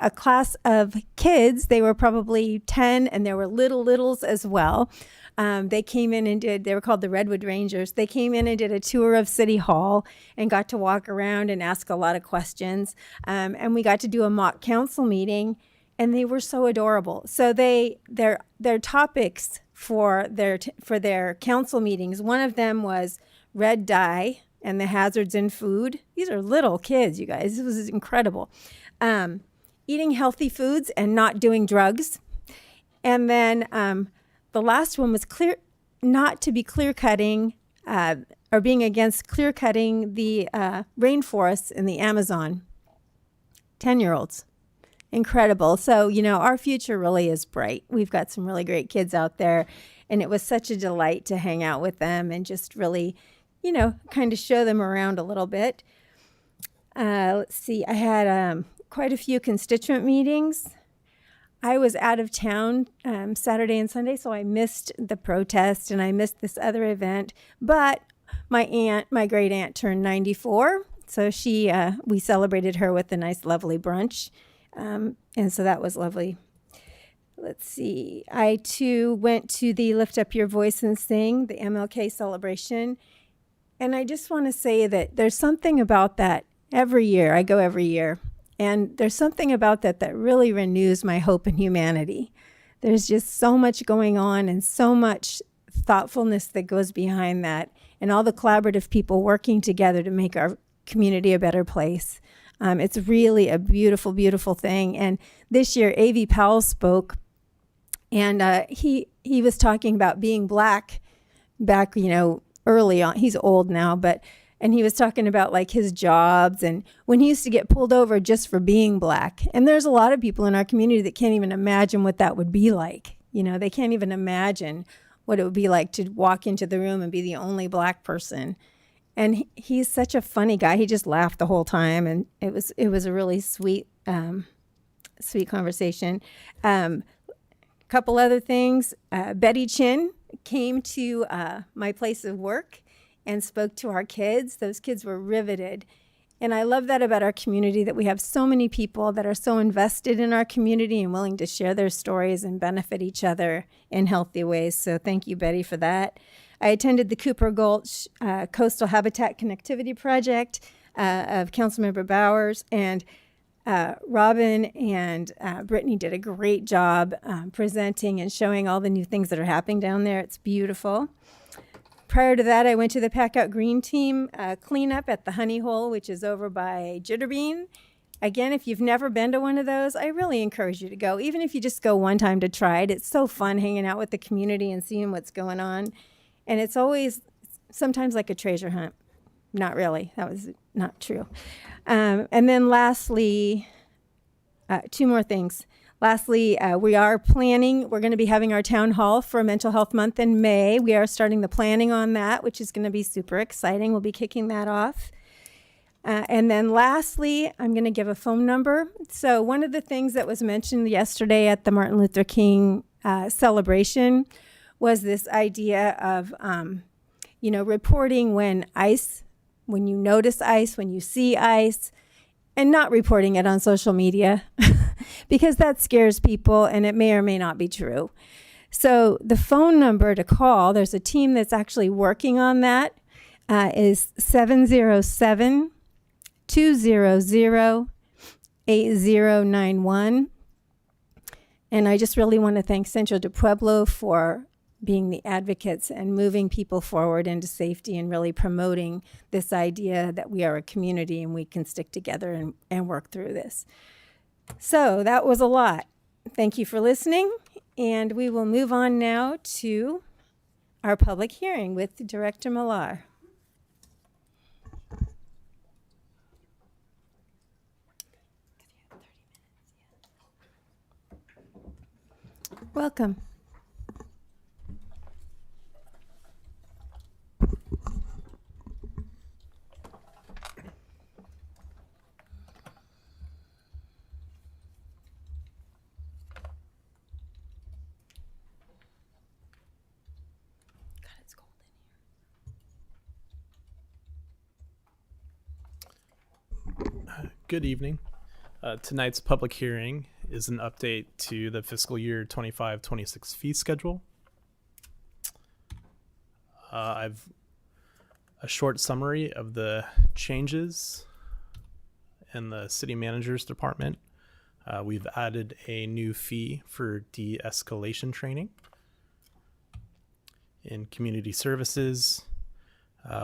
a class of kids. They were probably 10 and there were littles as well. They came in and they were called the Redwood Rangers. They came in and did a tour of City Hall and got to walk around and ask a lot of questions. And we got to do a mock council meeting and they were so adorable. So their topics for their council meetings, one of them was red dye and the hazards in food. These are little kids, you guys. This was incredible. Eating healthy foods and not doing drugs. And then the last one was not to be clear cutting or being against clear cutting the rainforests in the Amazon. 10-year-olds. Incredible. So, our future really is bright. We've got some really great kids out there, and it was such a delight to hang out with them and just really, kind of show them around a little bit. Let's see. I had quite a few constituent meetings. I was out of town Saturday and Sunday, so I missed the protest and I missed this other event. But my great aunt turned 94, so we celebrated her with a nice, lovely brunch. And so that was lovely. Let's see. I too went to the Lift Up Your Voice and Sing, the MLK celebration. And I just want to say that there's something about that every year. I go every year. And there's something about that really renews my hope in humanity. There's just so much going on and so much thoughtfulness that goes behind that and all the collaborative people working together to make our community a better place. It's really a beautiful, beautiful thing. And this year, A.V. Powell spoke, and he was talking about being black back, early on. He's old now, and he was talking about like his jobs and when he used to get pulled over just for being black. And there's a lot of people in our community that can't even imagine what that would be like. They can't even imagine what it would be like to walk into the room and be the only black person. And he's such a funny guy. He just laughed the whole time, and it was a really sweet conversation. Couple other things. Betty Chin came to my place of work and spoke to our kids. Those kids were riveted. And I love that about our community, that we have so many people that are so invested in our community and willing to share their stories and benefit each other in healthy ways. So thank you, Betty, for that. I attended the Cooper Gulch Coastal Habitat Connectivity Project of Councilmember Bowers, and Robin and Brittany did a great job presenting and showing all the new things that are happening down there. It's beautiful. Prior to that, I went to the Pack Out Green Team cleanup at the Honey Hole, which is over by Jitterbean. Again, if you've never been to one of those, I really encourage you to go, even if you just go one time to try it. It's so fun hanging out with the community and seeing what's going on. And it's always sometimes like a treasure hunt. Not really. That was not true. And then lastly, two more things. Lastly, we're going to be having our town hall for Mental Health Month in May. We are starting the planning on that, which is going to be super exciting. We'll be kicking that off. And then lastly, I'm going to give a phone number. So one of the things that was mentioned yesterday at the Martin Luther King celebration was this idea of, reporting when you notice ice, when you see ice, and not reporting it on social media because that scares people and it may or may not be true. So the phone number to call, there's a team that's actually working on that, is 707-200-8091. And I just really want to thank Centro de Pueblo for being the advocates and moving people forward into safety and really promoting this idea that we are a community and we can stick together and work through this. So that was a lot. Thank you for listening, and we will move on now to our public hearing with Director Millar. Welcome. Good evening. Tonight's public hearing is an update to the fiscal year 25-26 fee schedule. I've a short summary of the changes in the city manager's department. We've added a new fee for de-escalation training. In community services,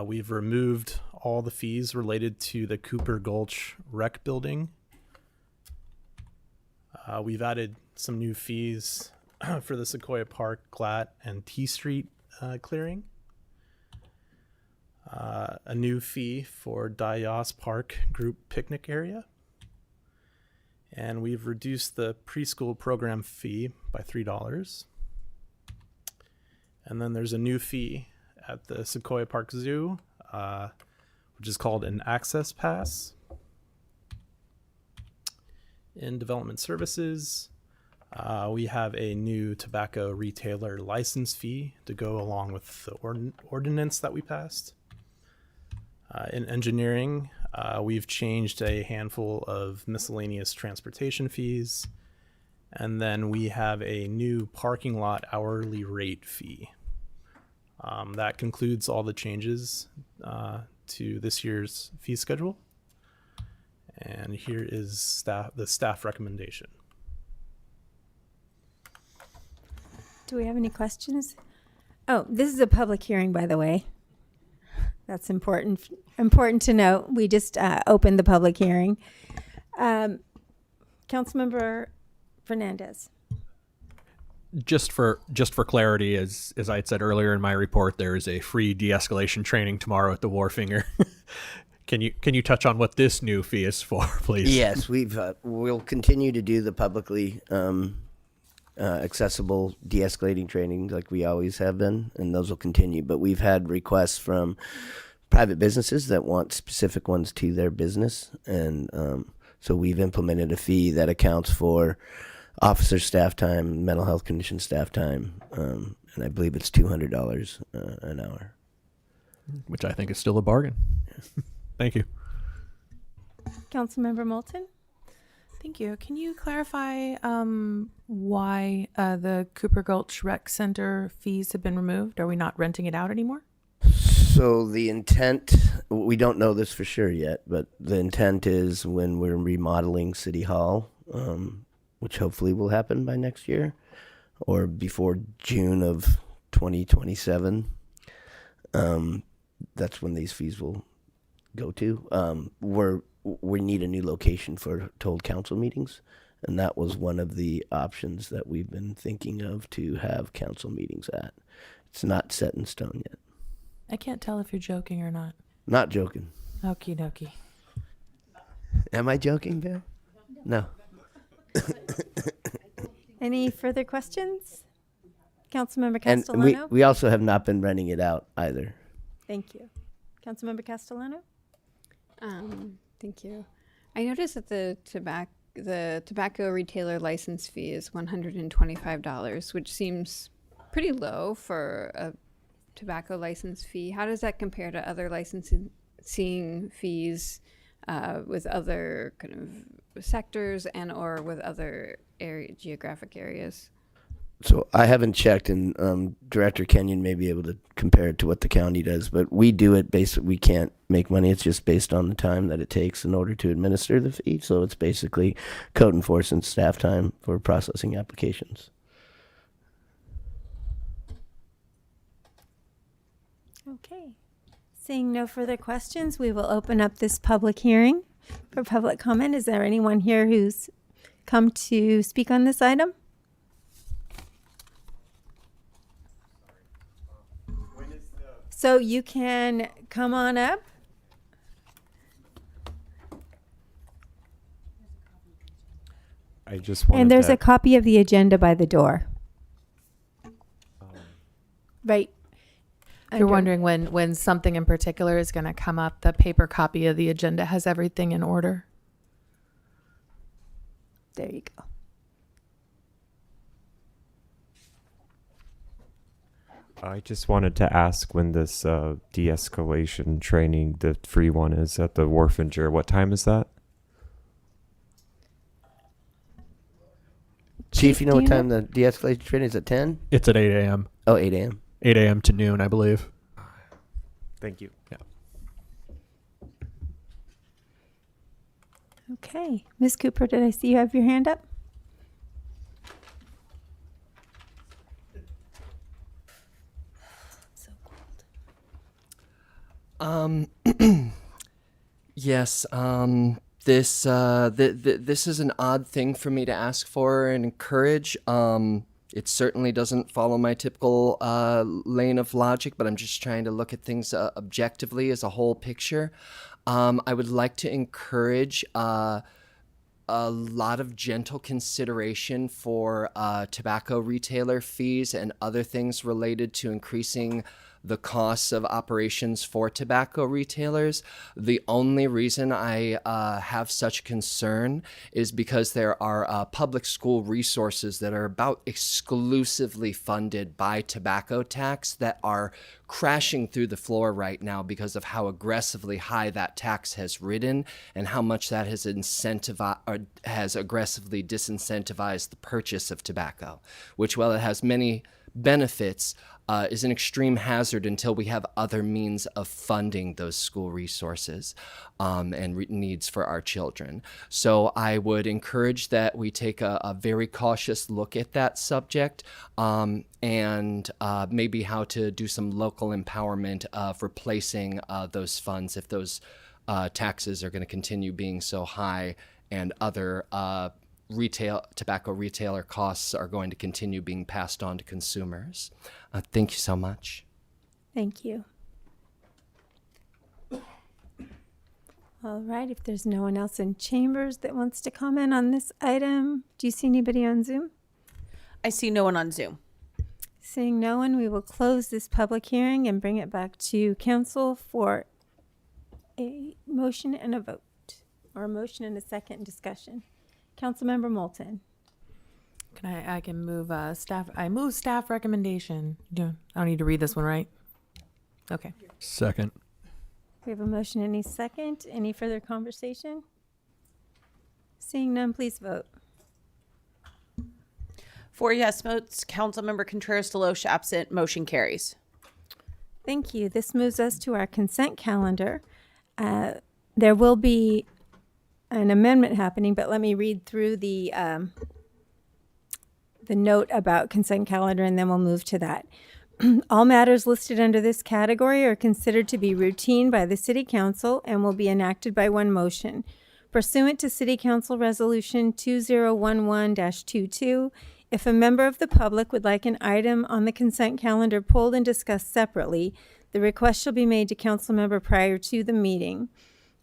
we've removed all the fees related to the Cooper Gulch Rec Building. We've added some new fees for the Sequoia Park, Glatt, and T Street clearing. A new fee for Dayas Park Group Picnic Area. And we've reduced the preschool program fee by $3. And then there's a new fee at the Sequoia Park Zoo, which is called an access pass. In development services, we have a new tobacco retailer license fee to go along with the ordinance that we passed. In engineering, we've changed a handful of miscellaneous transportation fees. And then we have a new parking lot hourly rate fee. That concludes all the changes to this year's fee schedule. And here is the staff recommendation. Do we have any questions? Oh, this is a public hearing, by the way. That's important to note. We just opened the public hearing. Councilmember Fernandez. Just for clarity, as I had said earlier in my report, there is a free de-escalation training tomorrow at the Wharfinger. Can you touch on what this new fee is for, please? Yes, we'll continue to do the publicly accessible de-escalating training like we always have been, and those will continue. But we've had requests from private businesses that want specific ones to their business, and so we've implemented a fee that accounts for officer staff time, mental health condition staff time, and I believe it's $200 an hour. Which I think is still a bargain. Thank you. Councilmember Moulton? Thank you. Can you clarify why the Cooper Gulch Rec Center fees have been removed? Are we not renting it out anymore? So the intent, we don't know this for sure yet, but the intent is when we're remodeling City Hall, which hopefully will happen by next year or before June of 2027, that's when these fees will go to. We need a new location for told council meetings, and that was one of the options that we've been thinking of to have council meetings at. It's not set in stone yet. I can't tell if you're joking or not. Not joking. Okie dokie. Am I joking, Bill? No. Any further questions? Councilmember And Castellano? we also have not been renting it out either. Thank you. Councilmember Castellano? Thank you. I noticed that the tobacco retailer license fee is $125, which seems pretty low for a tobacco license fee. How does that compare to other licensing fees with other kind of sectors and or with other geographic areas? So I haven't checked, and Director Kenyon may be able to compare it to what the county does, but we do it basically, we can't make money. It's just based on the time that it takes in order to administer the fee. So it's basically code enforcement staff time for processing applications. Okay. Seeing no further questions, we will open up this public hearing for public comment. Is there anyone here who's come to speak on this item? So you can come on up. I just wanted And there's to, a copy of the agenda by the door. Right. If you're wondering when something in particular is going to come up, the paper copy of the agenda has everything in order. There you go. I just wanted to ask when this de-escalation training, the free one, is at the Wharfinger. What time is that? Chief, you know Do what you time the de-escalation training is? At 10? It's at 8 a.m. Oh, 8 a.m. 8 a.m. to noon, I believe. Thank you. Yeah. Okay. Ms. Cooper, did I see you have your hand up? Yes, this is an odd thing for me to ask for and encourage. It certainly doesn't follow my typical lane of logic, but I'm just trying to look at things objectively as a whole picture. I would like to encourage a lot of gentle consideration for tobacco retailer fees and other things related to increasing the costs of operations for tobacco retailers. The only reason I have such concern is because there are public school resources that are about exclusively funded by tobacco tax that are crashing through the floor right now because of how aggressively high that tax has ridden and how much that has has aggressively disincentivized the purchase of tobacco, which, while it has many benefits, is an extreme hazard until we have other means of funding those school resources and needs for our children. So I would encourage that we take a very cautious look at that subject and maybe how to do some local empowerment of replacing those funds if those taxes are going to continue being so high and other tobacco retailer costs are going to continue being passed on to consumers. Thank you so much. Thank you. All right, if there's no one else in chambers that wants to comment on this item, do you see anybody on Zoom? I see no one on Zoom. Seeing no one, we will close this public hearing and bring it back to council for a motion and a vote, or a motion and a second discussion. Councilmember Moulton. I can move staff. I move staff recommendation. I don't need to read this one, right? Okay. Second. We have a motion and a second. Any further conversation? Seeing none, please vote. 4 yes votes, Councilmember Contreras Deloche absent, motion carries. Thank you. This moves us to our consent calendar. There will be an amendment happening, but let me read through the note about consent calendar, and then we'll move to that. All matters listed under this category are considered to be routine by the City Council and will be enacted by one motion. Pursuant to City Council Resolution 2011-22, if a member of the public would like an item on the consent calendar pulled and discussed separately, the request shall be made to council member prior to the meeting.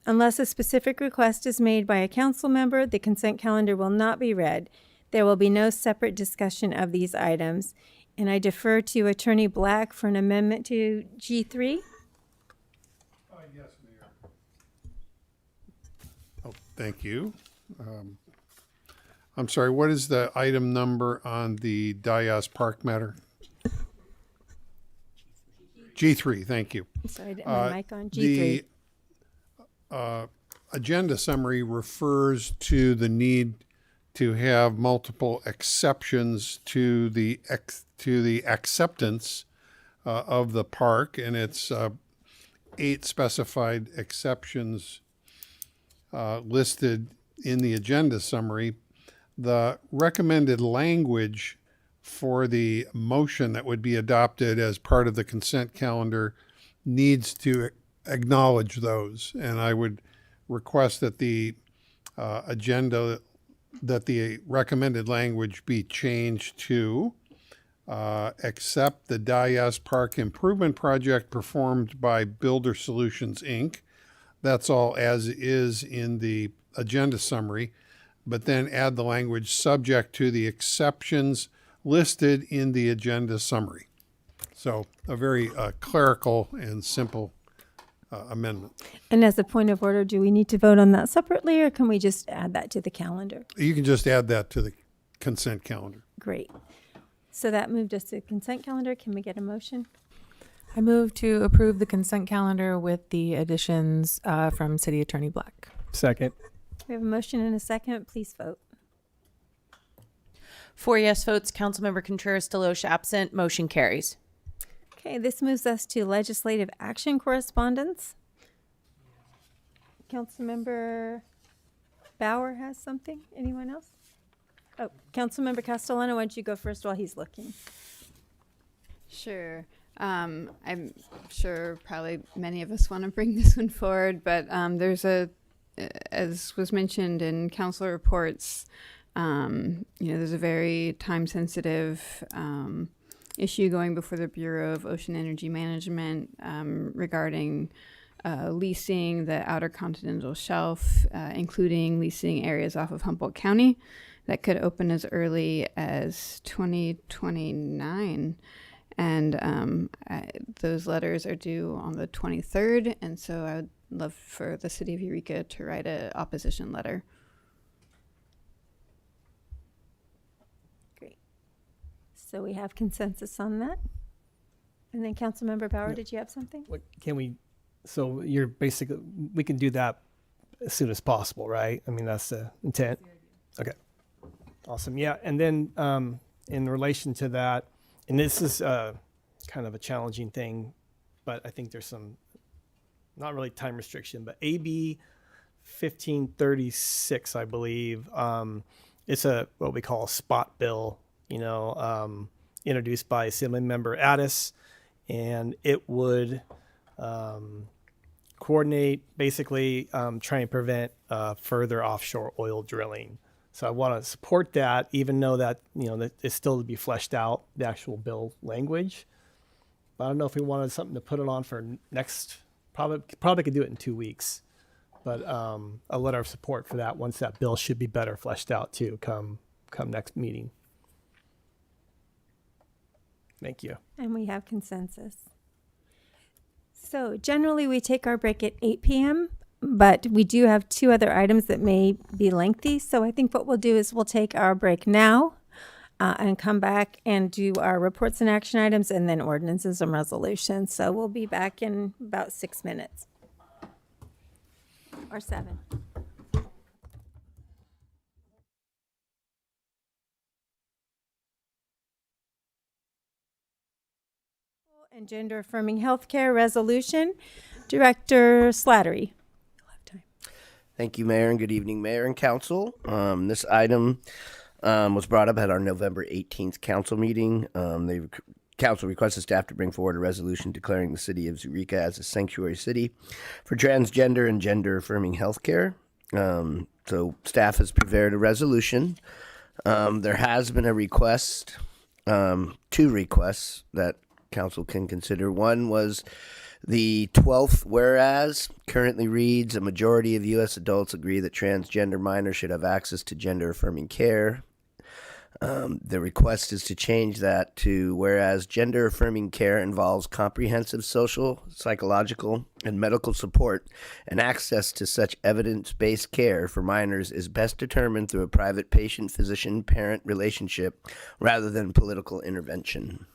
Unless a specific request is made by a council member, the consent calendar will not be read. There will be no separate discussion of these items. And I defer to Attorney Black for an amendment to G3. Yes, Mayor. Oh, thank you. I'm sorry, what is the item number on the Dias Park matter? G3, thank you. Sorry, I didn't have my mic on. G3. The agenda summary refers to the need to have multiple exceptions to the acceptance of the park, and it's 8 specified exceptions listed in the agenda summary. The recommended language for the motion that would be adopted as part of the consent calendar needs to acknowledge those, and I would request that the the recommended language be changed to accept the Dias Park improvement project performed by Builder Solutions, Inc. That's all as is in the agenda summary, but then add the language subject to the exceptions listed in the agenda summary. So a very clerical and simple amendment. And as a point of order, do we need to vote on that separately, or can we just add that to the calendar? You can just add that to the consent calendar. Great. So that moved us to consent calendar. Can we get a motion? I move to approve the consent calendar with the additions from City Attorney Black. Second. We have a motion and a second. Please vote. 4 yes votes, Councilmember Contreras Deloche absent, motion carries. Okay, this moves us to legislative action correspondence. Councilmember Bauer has something. Anyone else? Oh, Councilmember Castellano, why don't you go first while he's looking? Sure. I'm sure probably many of us want to bring this one forward, but there's as was mentioned in council reports, there's a very time-sensitive issue going before the Bureau of Ocean Energy Management regarding leasing the Outer Continental Shelf, including leasing areas off of Humboldt County that could open as early as 2029. And those letters are due on the 23rd, and so I would love for the City of Eureka to write an opposition letter. Great. So we have consensus on that. And then Councilmember Bauer, did you have something? What can we? So you're basically, we can do that as soon as possible, right? I mean, that's the intent. Okay. Awesome. Yeah. And then in relation to that, and this is kind of a challenging thing, but I think there's some, not really time restriction, but AB 1536, I believe, it's what we call a spot bill, introduced by Assemblymember Addis, and it would coordinate, basically try and prevent further offshore oil drilling. So I want to support that, even though that, that it's still to be fleshed out, the actual bill language. But I don't know if we wanted something to put it on for next, probably could do it in 2 weeks. But a letter of support for that once that bill should be better fleshed out too, come next meeting. Thank you. And we have consensus. So generally, we take our break at 8 p.m., but we do have two other items that may be lengthy. So I think what we'll do is we'll take our break now and come back and do our reports and action items and then ordinances and resolutions. So we'll be back in about 6 minutes or 7. And gender affirming healthcare resolution. Director Slattery. Thank you, Mayor, and good evening, Mayor and Council. This item was brought up at our November 18th council meeting. Council requested staff to bring forward a resolution declaring the city of Eureka as a sanctuary city for transgender and gender affirming healthcare. So staff has prepared a resolution. There has been a request, 2 requests that Council can consider. One was the 12th whereas currently reads, a majority of U.S. adults agree that transgender minors should have access to gender affirming care. The request is to change that to whereas gender affirming care involves comprehensive social, psychological, and medical support, and access to such evidence-based care for minors is best determined through a private patient-physician-parent relationship rather than political intervention.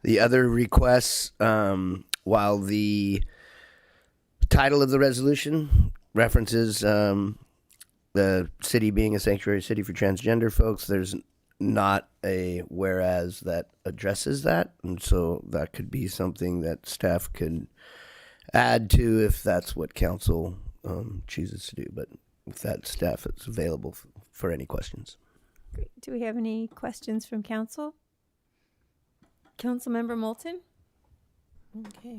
The other requests, while the title of the resolution references the city being a sanctuary city for transgender folks, there's not a whereas that addresses that. And so that could be something that staff could add to if that's what council chooses to do. But if that staff is available for any questions. Great. Do we have any questions from council? Councilmember Moulton? Okay.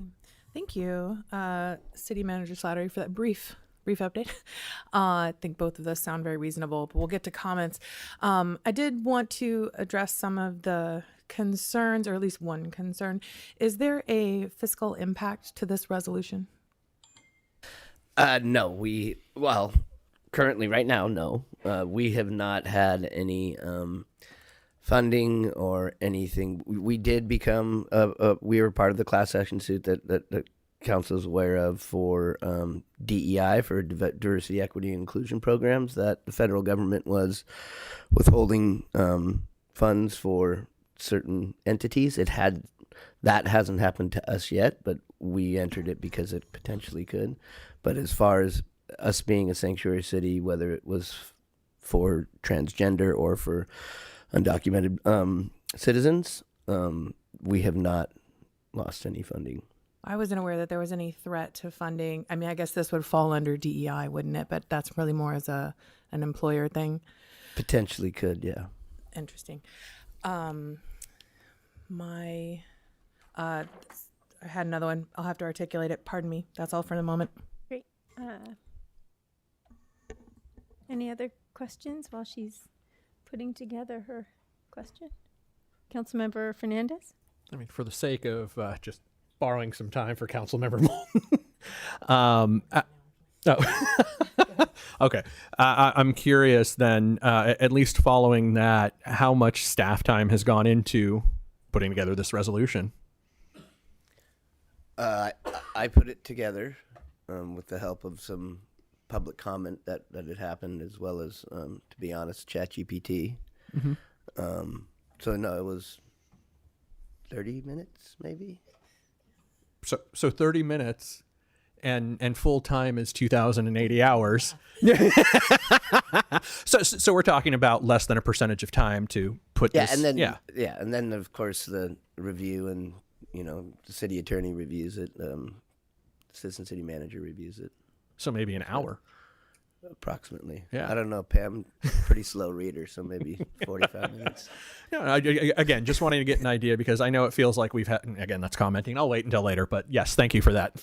Thank you, City Manager Slattery, for that brief update. I think both of those sound very reasonable, but we'll get to comments. I did want to address some of the concerns, or at least one concern. Is there a fiscal impact to this resolution? No, currently right now, no. We have not had any funding or anything. We did become, we were part of the class action suit that council is aware of for DEI, for diversity, equity, and inclusion programs, that the federal government was withholding funds for certain entities. That hasn't happened to us yet, but we entered it because it potentially could. But as far as us being a sanctuary city, whether it was for transgender or for undocumented citizens, we have not lost any funding. I wasn't aware that there was any threat to funding. I mean, I guess this would fall under DEI, wouldn't it? But that's really more as an employer thing. Potentially could, yeah. Interesting. I had another one. I'll have to articulate it. Pardon me. That's all for the moment. Great. Any other questions while she's putting together her question? Councilmember Fernandez? I mean, for the sake of just borrowing some time for Councilmember Moulton. Okay. I'm curious then, at least following that, how much staff time has gone into putting together this resolution? I put it together with the help of some public comment that had happened, as well as, to be honest, ChatGPT. Mm-hmm. So no, it was 30 minutes, maybe. So 30 minutes, and full time is 2,080 hours. So we're talking about less than a percentage of time to put this. And then of course the review, and the city attorney reviews it, assistant city manager reviews it. So maybe an hour. Approximately. Yeah. I don't know, Pam, pretty slow reader, so maybe 45 minutes. No, again, just wanting to get an idea, because I know it feels like we've had, again, that's commenting. I'll wait until later, but yes, thank you for that.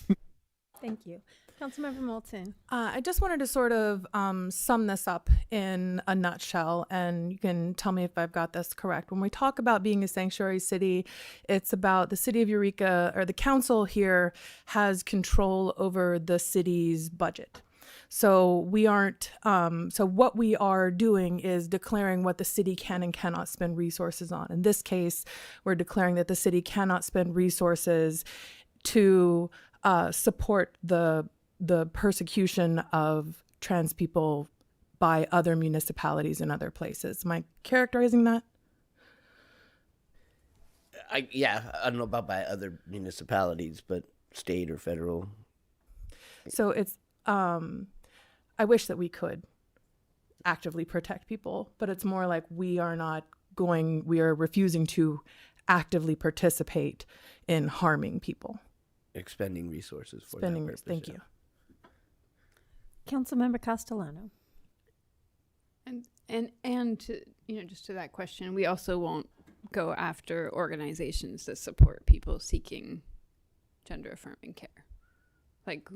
Thank you. Councilmember Moulton. I just wanted to sort of sum this up in a nutshell, and you can tell me if I've got this correct. When we talk about being a sanctuary city, it's about the city of Eureka, or the council here has control over the city's budget. So we aren't, so what we are doing is declaring what the city can and cannot spend resources on. In this case, we're declaring that the city cannot spend resources to support the persecution of trans people by other municipalities and other places. Am I characterizing that? I don't know about by other municipalities, but state or federal. So it's, I wish that we could actively protect people, but it's more like we are refusing to actively participate in harming people. Expending resources for that purpose. Thank you. Councilmember Castellano. And to, just to that question, we also won't go after organizations that support people seeking gender affirming care. Like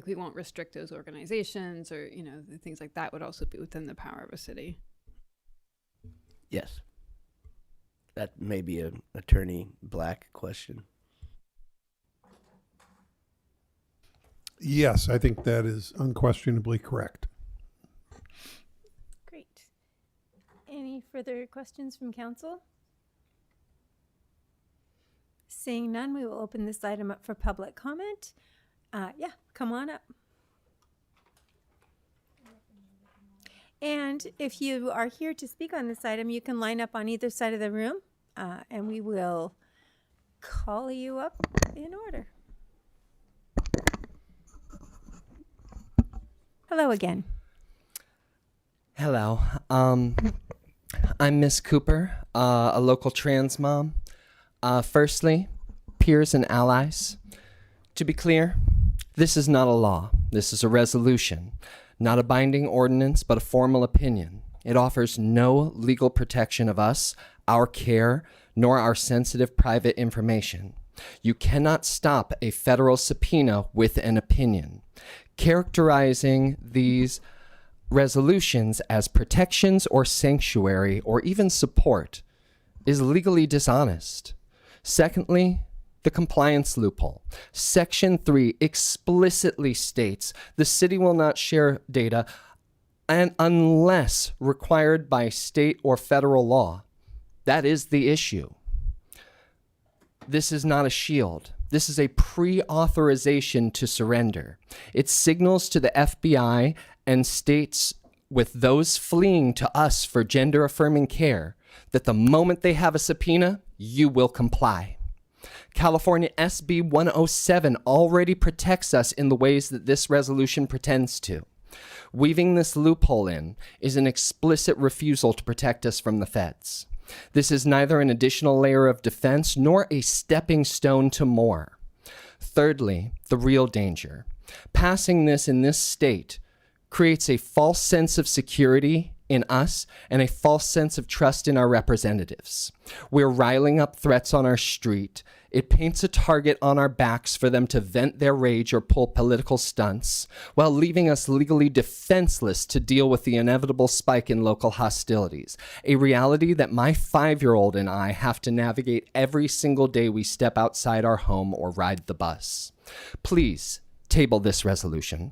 we won't restrict those organizations, or things like that would also be within the power of a city. Yes. That may be an Attorney Black question. Yes, I think that is unquestionably correct. Great. Any further questions from council? Seeing none, we will open this item up for public comment. Come on up. And if you are here to speak on this item, you can line up on either side of the room, and we will call you up in order. Hello again. Hello. I'm Miss Cooper, a local trans mom. Firstly, peers and allies. To be clear, this is not a law. This is a resolution, not a binding ordinance, but a formal opinion. It offers no legal protection of us, our care, nor our sensitive private information. You cannot stop a federal subpoena with an opinion. Characterizing these resolutions as protections or sanctuary or even support is legally dishonest. Secondly, the compliance loophole. Section 3 explicitly states the city will not share data unless required by state or federal law. That is the issue. This is not a shield. This is a pre-authorization to surrender. It signals to the FBI and states with those fleeing to us for gender-affirming care that the moment they have a subpoena, you will comply. California SB 107 already protects us in the ways that this resolution pretends to. Weaving this loophole in is an explicit refusal to protect us from the feds. This is neither an additional layer of defense nor a stepping stone to more. Thirdly, the real danger. Passing this in this state creates a false sense of security in us and a false sense of trust in our representatives. We're riling up threats on our street. It paints a target on our backs for them to vent their rage or pull political stunts, while leaving us legally defenseless to deal with the inevitable spike in local hostilities, a reality that my 5-year-old and I have to navigate every single day we step outside our home or ride the bus. Please table this resolution.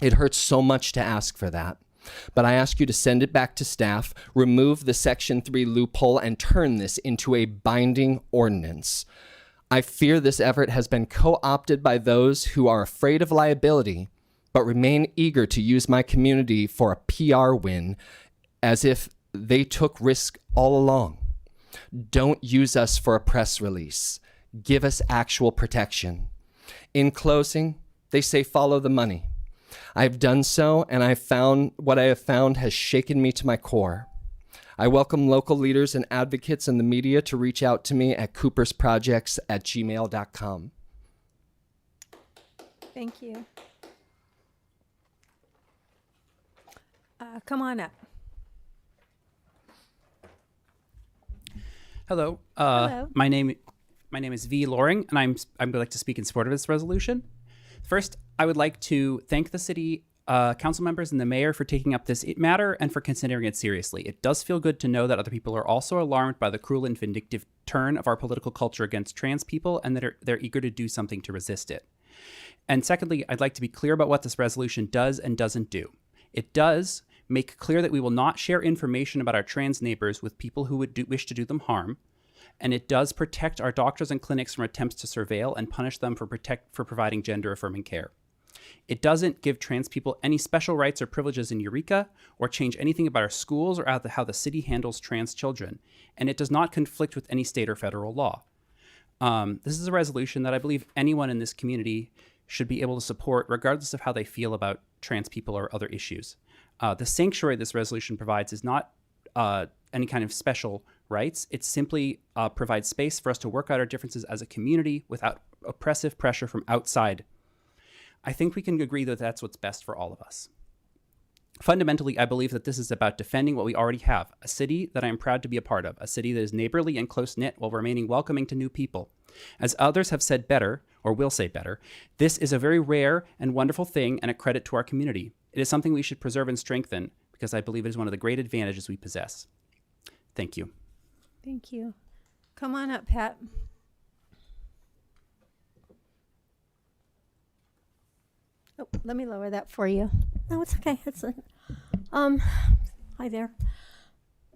It hurts so much to ask for that. But I ask you to send it back to staff, remove the Section 3 loophole, and turn this into a binding ordinance. I fear this effort has been co-opted by those who are afraid of liability, but remain eager to use my community for a PR win as if they took risk all along. Don't use us for a press release. Give us actual protection. In closing, they say follow the money. I've done so, and what I have found has shaken me to my core. I welcome local leaders and advocates in the media to reach out to me at coopersprojects@gmail.com. Thank you. Come on up. Hello. Hello. My name is V. Loring, and I would like to speak in support of this resolution. First, I would like to thank the city council members and the mayor for taking up this matter and for considering it seriously. It does feel good to know that other people are also alarmed by the cruel and vindictive turn of our political culture against trans people, and that they're eager to do something to resist it. And secondly, I'd like to be clear about what this resolution does and doesn't do. It does make clear that we will not share information about our trans neighbors with people who would wish to do them harm. and it does protect our doctors and clinics from attempts to surveil and punish them for providing gender-affirming care. It doesn't give trans people any special rights or privileges in Eureka or change anything about our schools or how the city handles trans children, and it does not conflict with any state or federal law. This is a resolution that I believe anyone in this community should be able to support regardless of how they feel about trans people or other issues. The sanctuary this resolution provides is not any kind of special rights. It simply provides space for us to work out our differences as a community without oppressive pressure from outside. I think we can agree that that's what's best for all of us. Fundamentally, I believe that this is about defending what we already have, a city that I am proud to be a part of, a city that is neighborly and close-knit while remaining welcoming to new people. As others have said better, or will say better, this is a very rare and wonderful thing and a credit to our community. It is something we should preserve and strengthen because I believe it is one of the great advantages we possess. Thank you. Thank you. Come on up, Pat. Oh, let me lower that for you. No, it's okay. Hi there.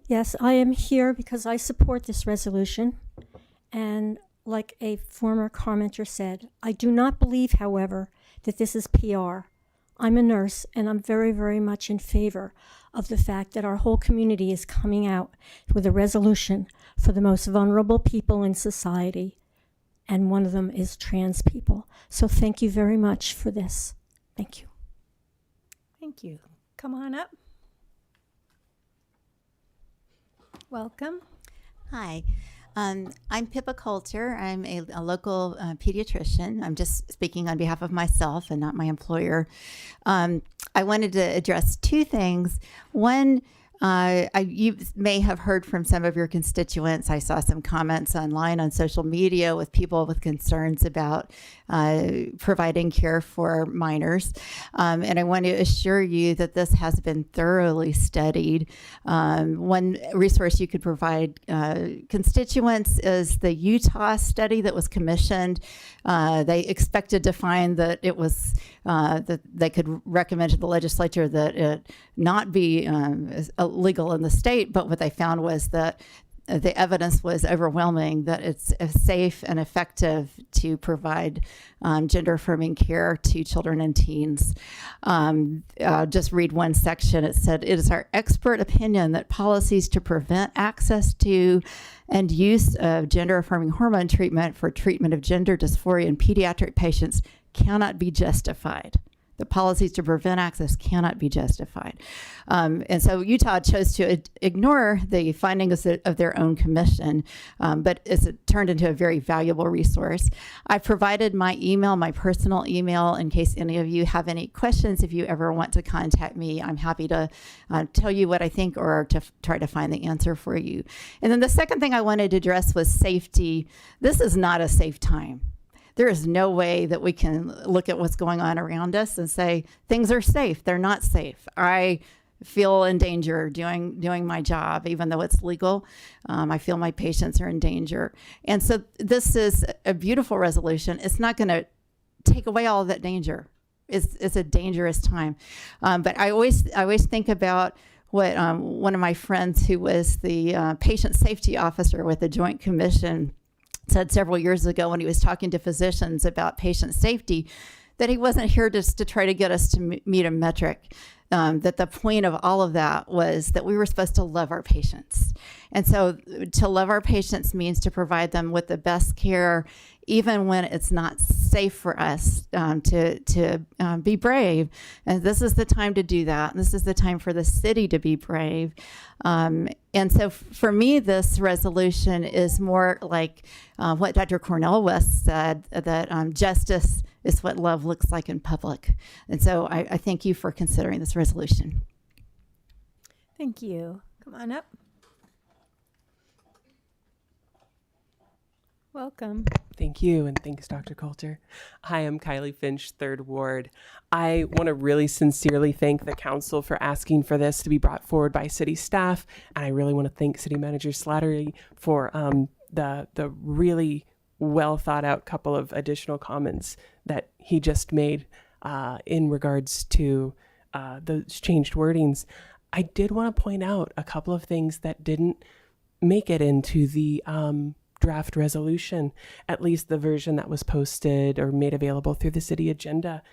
Yes, I am here because I support this resolution. And like a former commenter said, I do not believe, however, that this is PR. I'm a nurse, and I'm very, very much in favor of the fact that our whole community is coming out with a resolution for the most vulnerable people in society, and one of them is trans people. So thank you very much for this. Thank you. Thank you. Come on up. Welcome. Hi. I'm Pippa Coulter. I'm a local pediatrician. I'm just speaking on behalf of myself and not my employer. I wanted to address two things. One, you may have heard from some of your constituents. I saw some comments online on social media with people with concerns about providing care for minors. And I want to assure you that this has been thoroughly studied. One resource you could provide constituents is the Utah study that was commissioned. They expected to find that it was, that they could recommend to the legislature that it not be illegal in the state, but what they found was that the evidence was overwhelming that it's safe and effective to provide gender-affirming care to children and teens. Just read one section. It said, "It is our expert opinion that policies to prevent access to and use of gender-affirming hormone treatment for treatment of gender dysphoria in pediatric patients cannot be justified." The policies to prevent access cannot be justified. And so Utah chose to ignore the findings of their own commission, but it's turned into a very valuable resource. I provided my email, my personal email, in case any of you have any questions. If you ever want to contact me, I'm happy to tell you what I think or to try to find the answer for you. And then the second thing I wanted to address was safety. This is not a safe time. There is no way that we can look at what's going on around us and say things are safe. They're not safe. I feel in danger doing my job, even though it's legal. I feel my patients are in danger. And so this is a beautiful resolution. It's not going to take away all of that danger. It's a dangerous time. But I always think about what one of my friends who was the patient safety officer with the Joint Commission said several years ago when he was talking to physicians about patient safety, that he wasn't here just to try to get us to meet a metric, that the point of all of that was that we were supposed to love our patients. And so to love our patients means to provide them with the best care, even when it's not safe for us to be brave. And this is the time to do that. And this is the time for the city to be brave. And so for me, this resolution is more like what Dr. Cornel West said, that justice is what love looks like in public. And so I thank you for considering this resolution. Thank you. Come on up. Welcome. Thank you, and thanks, Dr. Coulter. Hi, I'm Kylie Finch, 3rd Ward. I want to really sincerely thank the council for asking for this to be brought forward by city staff, and I really want to thank City Manager Slattery for the really well thought out couple of additional comments that he just made in regards to those changed wordings. I did want to point out a couple of things that didn't make it into the draft resolution, at least the version that was posted or made available through the city agenda.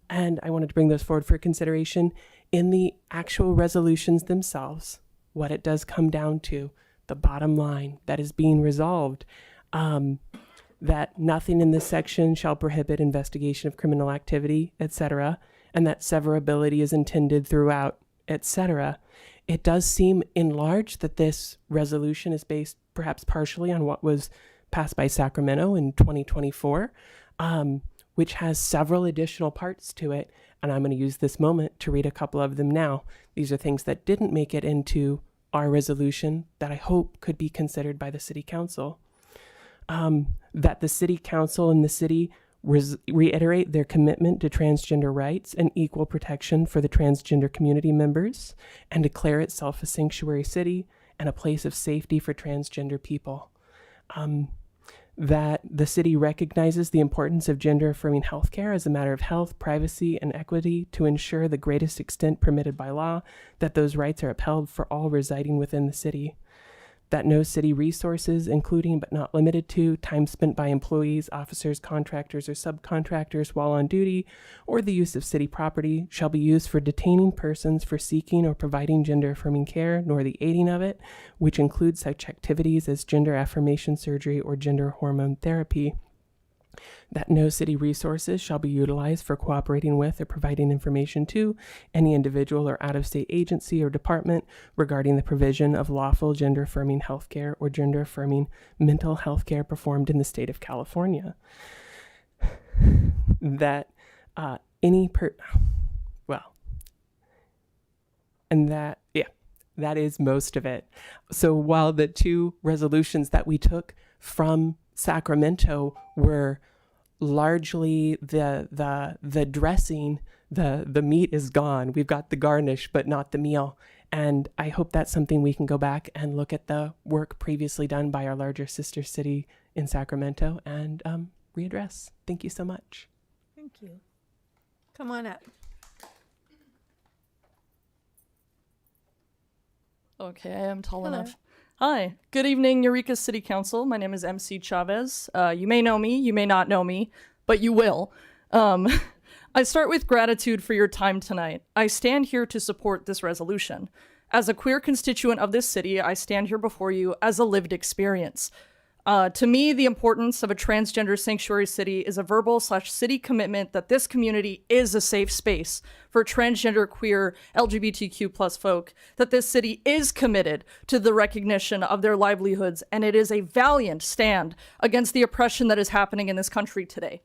And I wanted to bring those forward for consideration in the actual resolutions themselves, what it does come down to, the bottom line that is being resolved, that nothing in this section shall prohibit investigation of criminal activity, etc., and that severability is intended throughout, etc. It does seem in large that this resolution is based perhaps partially on what was passed by Sacramento in 2024, which has several additional parts to it. And I'm going to use this moment to read a couple of them now. These are things that didn't make it into our resolution that I hope could be considered by the city council. That the city council and the city reiterate their commitment to transgender rights and equal protection for the transgender community members, and declare itself a sanctuary city and a place of safety for transgender people. That the city recognizes the importance of gender-affirming healthcare as a matter of health, privacy, and equity to ensure the greatest extent permitted by law, that those rights are upheld for all residing within the city. That no city resources, including but not limited to time spent by employees, officers, contractors, or subcontractors while on duty, or the use of city property, shall be used for detaining persons for seeking or providing gender-affirming care, nor the aiding of it, which includes such activities as gender affirmation surgery or gender hormone therapy. That no city resources shall be utilized for cooperating with or providing information to any individual or out-of-state agency or department regarding the provision of lawful gender-affirming healthcare or gender-affirming mental health care performed in the state of California. That that is most of it. So while the two resolutions that we took from Sacramento were largely the dressing, the meat is gone. We've got the garnish, but not the meal. And I hope that's something we can go back and look at the work previously done by our larger sister city in Sacramento and readdress. Thank you so much. Thank you. Come on up. Okay, I am tall Hello. enough. Hi, good evening, Eureka City Council. My name is MC Chavez. You may know me, you may not know me, but you will. I start with gratitude for your time tonight. I stand here to support this resolution. As a queer constituent of this city, I stand here before you as a lived experience. To me, the importance of a transgender sanctuary city is a verbal/city commitment that this community is a safe space for transgender, queer, LGBTQ+ folk, that this city is committed to the recognition of their livelihoods, and it is a valiant stand against the oppression that is happening in this country today.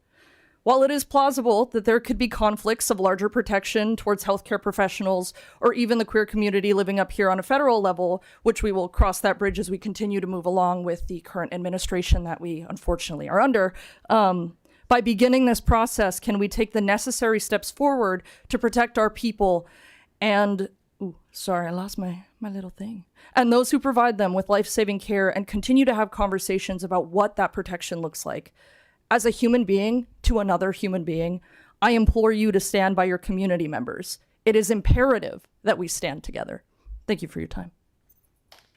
While it is plausible that there could be conflicts of larger protection towards healthcare professionals or even the queer community living up here on a federal level, which we will cross that bridge as we continue to move along with the current administration that we unfortunately are under, by beginning this process, can we take the necessary steps forward to protect our people and, sorry, I lost my little thing, and those who provide them with life-saving care, and continue to have conversations about what that protection looks like. As a human being to another human being, I implore you to stand by your community members. It is imperative that we stand together. Thank you for your time.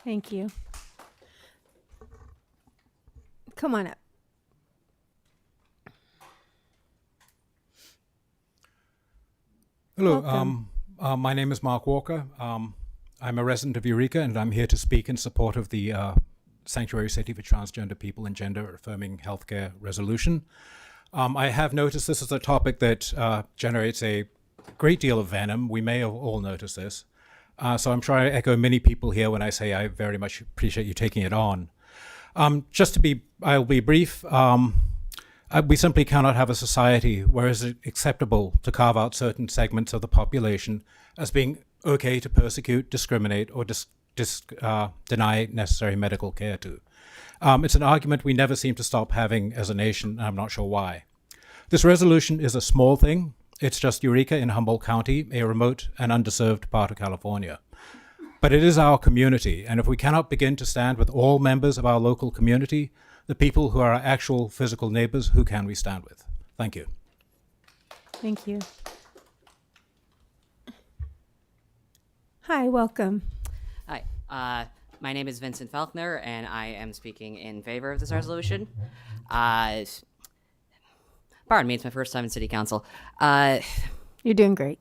Thank you. Come on up. Hello, Welcome. my name is Mark Walker. I'm a resident of Eureka, and I'm here to speak in support of the Sanctuary City for Transgender People and Gender Affirming Healthcare resolution. I have noticed this is a topic that generates a great deal of venom. We may have all noticed this. So I'm trying to echo many people here when I say I very much appreciate you taking it on. I'll be brief. We simply cannot have a society where it's acceptable to carve out certain segments of the population as being okay to persecute, discriminate, or deny necessary medical care to. It's an argument we never seem to stop having as a nation, and I'm not sure why. This resolution is a small thing. It's just Eureka in Humboldt County, a remote and underserved part of California. But it is our community, and if we cannot begin to stand with all members of our local community, the people who are our actual physical neighbors, who can we stand with? Thank you. Thank you. Hi, welcome. Hi. My name is Vincent Faulkner, and I am speaking in favor of this resolution. Pardon me, it's my first time in City Council. You're doing great.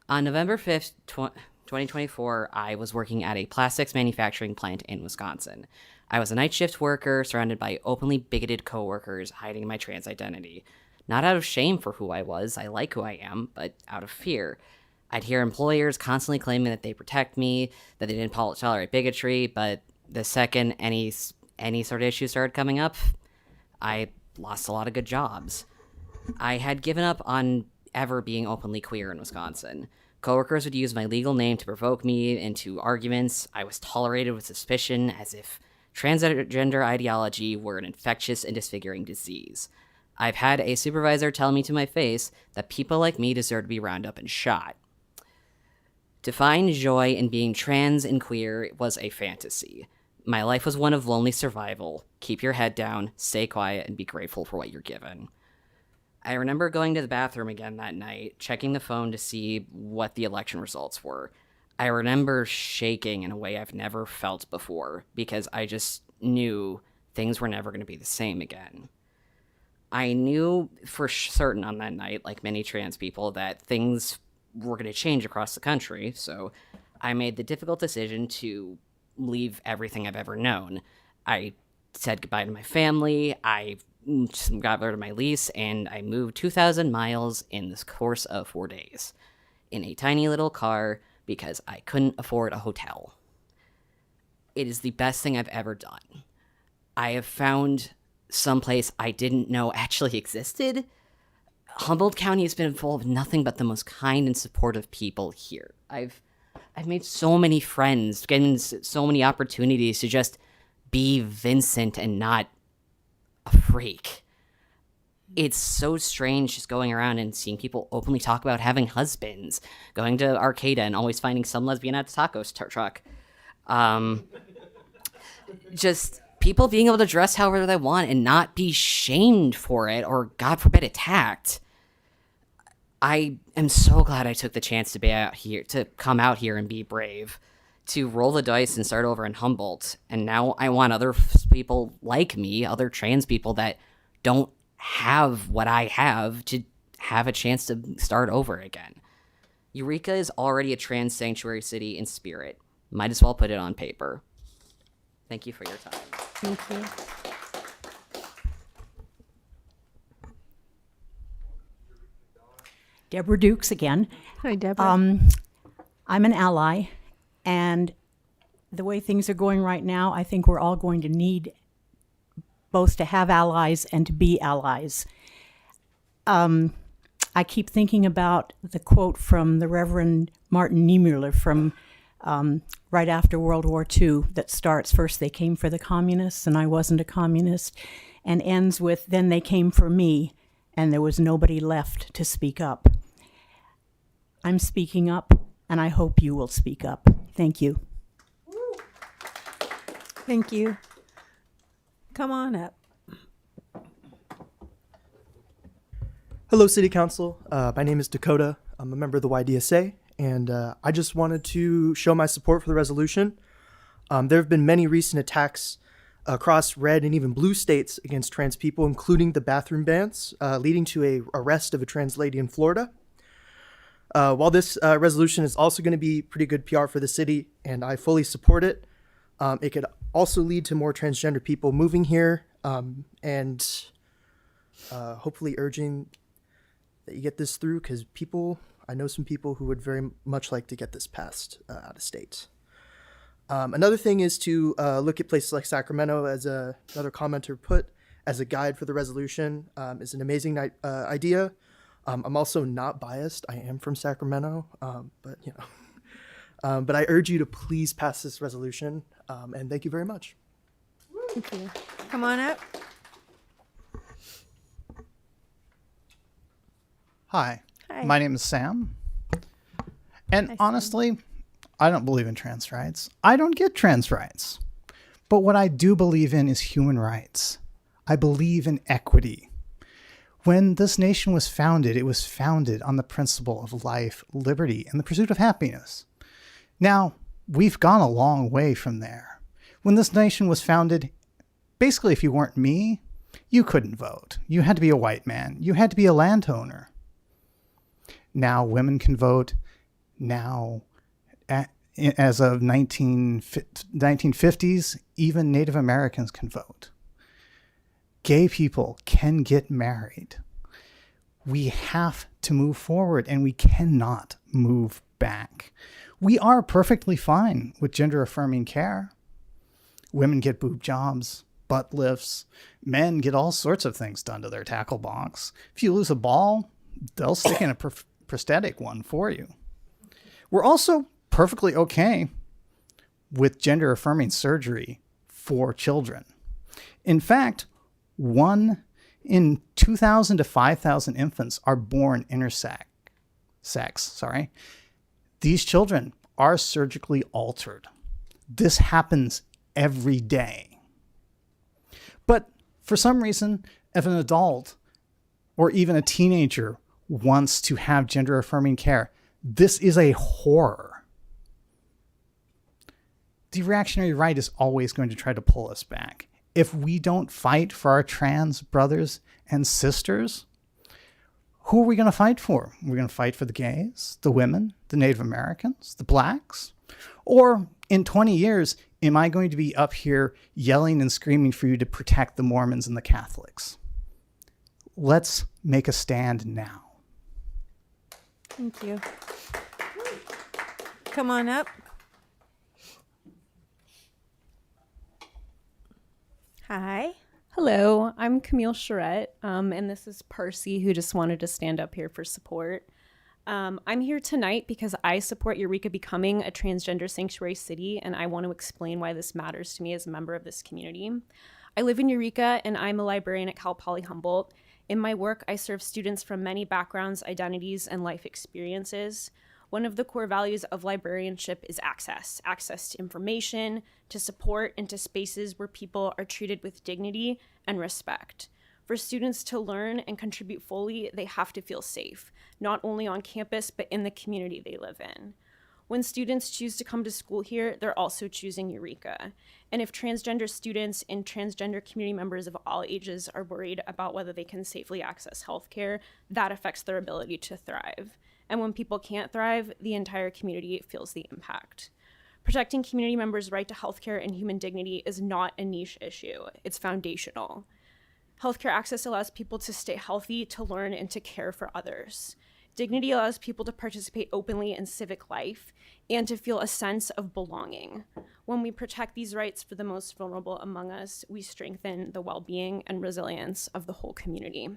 On November 5th, 2024, I was working at a plastics manufacturing plant in Wisconsin. I was a night shift worker surrounded by openly bigoted coworkers hiding my trans identity. Not out of shame for who I was, I like who I am, but out of fear. I'd hear employers constantly claiming that they protect me, that they didn't tolerate bigotry, but the second any sort of issue started coming up, I lost a lot of good jobs. I had given up on ever being openly queer in Wisconsin. Coworkers would use my legal name to provoke me into arguments. I was tolerated with suspicion as if transgender ideology were an infectious and disfiguring disease. I've had a supervisor tell me to my face that people like me deserve to be rounded up and shot. To find joy in being trans and queer was a fantasy. My life was one of lonely survival. Keep your head down, stay quiet, and be grateful for what you're given. I remember going to the bathroom again that night, checking the phone to see what the election results were. I remember shaking in a way I've never felt before, because I just knew things were never going to be the same again. I knew for certain on that night, like many trans people, that things were going to change across the country, so I made the difficult decision to leave everything I've ever known. I said goodbye to my family, I got rid of my lease, and I moved 2,000 miles in the course of 4 days in a tiny little car because I couldn't afford a hotel. It is the best thing I've ever done. I have found someplace I didn't know actually existed. Humboldt County has been full of nothing but the most kind and supportive people here. I've made so many friends, getting so many opportunities to just be Vincent and not a freak. It's so strange just going around and seeing people openly talk about having husbands, going to Arcata and always finding some lesbian at the taco truck. Just people being able to dress however they want and not be shamed for it or, God forbid, attacked. I am so glad I took the chance to be out here, to come out here and be brave, to roll the dice and start over in Humboldt. And now I want other people like me, other trans people that don't have what I have, to have a chance to start over again. Eureka is already a trans sanctuary city in spirit. Might as well put it on paper. Thank you for your time. Thank you. Deborah Dukes again. Hi, Deborah. I'm an ally, and the way things are going right now, I think we're all going to need both to have allies and to be allies. I keep thinking about the quote from the Reverend Martin Niemöller from right after World War II that starts, first they came for the communists and I wasn't a communist, and ends with, then they came for me and there was nobody left to speak up. I'm speaking up, and I hope you will speak up. Thank you. Thank you. Come on up. Hello, City Council. My name is Dakota. I'm a member of the YDSA, and I just wanted to show my support for the resolution. There have been many recent attacks across red and even blue states against trans people, including the bathroom bans, leading to an arrest of a trans lady in Florida. While this resolution is also going to be pretty good PR for the city, and I fully support it, it could also lead to more transgender people moving here, and hopefully urging that you get this through, because I know some people who would very much like to get this passed out of state. Another thing is to look at places like Sacramento, as another commenter put, as a guide for the resolution. Is an amazing idea. I'm also not biased. I am from Sacramento, but but I urge you to please pass this resolution, and thank you very much. Thank you. Come on up. Hi. Hi. My name is Sam. And honestly, I don't believe in trans rights. I don't get trans rights. But what I do believe in is human rights. I believe in equity. When this nation was founded, it was founded on the principle of life, liberty, and the pursuit of happiness. Now, we've gone a long way from there, When this nation was founded, basically, if you weren't me, you couldn't vote. You had to be a white man. You had to be a landowner. Now women can vote. Now, as of 1950s, even Native Americans can vote. Gay people can get married. We have to move forward, and we cannot move back. We are perfectly fine with gender-affirming care. Women get boob jobs, butt lifts. Men get all sorts of things done to their tackle box. If you lose a ball, they'll stick in a prosthetic one for you. We're also perfectly okay with gender-affirming surgery for children. In fact, 1 in 2,000 to 5,000 infants are born intersex. These children are surgically altered. This happens every day. But for some reason, if an adult or even a teenager wants to have gender-affirming care, this is a horror. The reactionary right is always going to try to pull us back. If we don't fight for our trans brothers and sisters, who are we going to fight for? We're going to fight for the gays, the women, the Native Americans, the blacks? Or in 20 years, am I going to be up here yelling and screaming for you to protect the Mormons and the Catholics? Let's make a stand now. Thank you. Come on up. Hi. Hello, I'm Camille Charette, and this is Percy, who just wanted to stand up here for support. I'm here tonight because I support Eureka becoming a transgender sanctuary city, and I want to explain why this matters to me as a member of this community. I live in Eureka, and I'm a librarian at Cal Poly Humboldt. In my work, I serve students from many backgrounds, identities, and life experiences. One of the core values of librarianship is access to information, to support, and to spaces where people are treated with dignity and respect. For students to learn and contribute fully, they have to feel safe, not only on campus, but in the community they live in. When students choose to come to school here, they're also choosing Eureka. And if transgender students and transgender community members of all ages are worried about whether they can safely access healthcare, that affects their ability to thrive. And when people can't thrive, the entire community feels the impact. Protecting community members' right to healthcare and human dignity is not a niche issue, it's foundational. Healthcare access allows people to stay healthy, to learn, and to care for others. Dignity allows people to participate openly in civic life and to feel a sense of belonging. When we protect these rights for the most vulnerable among us, we strengthen the well-being and resilience of the whole community.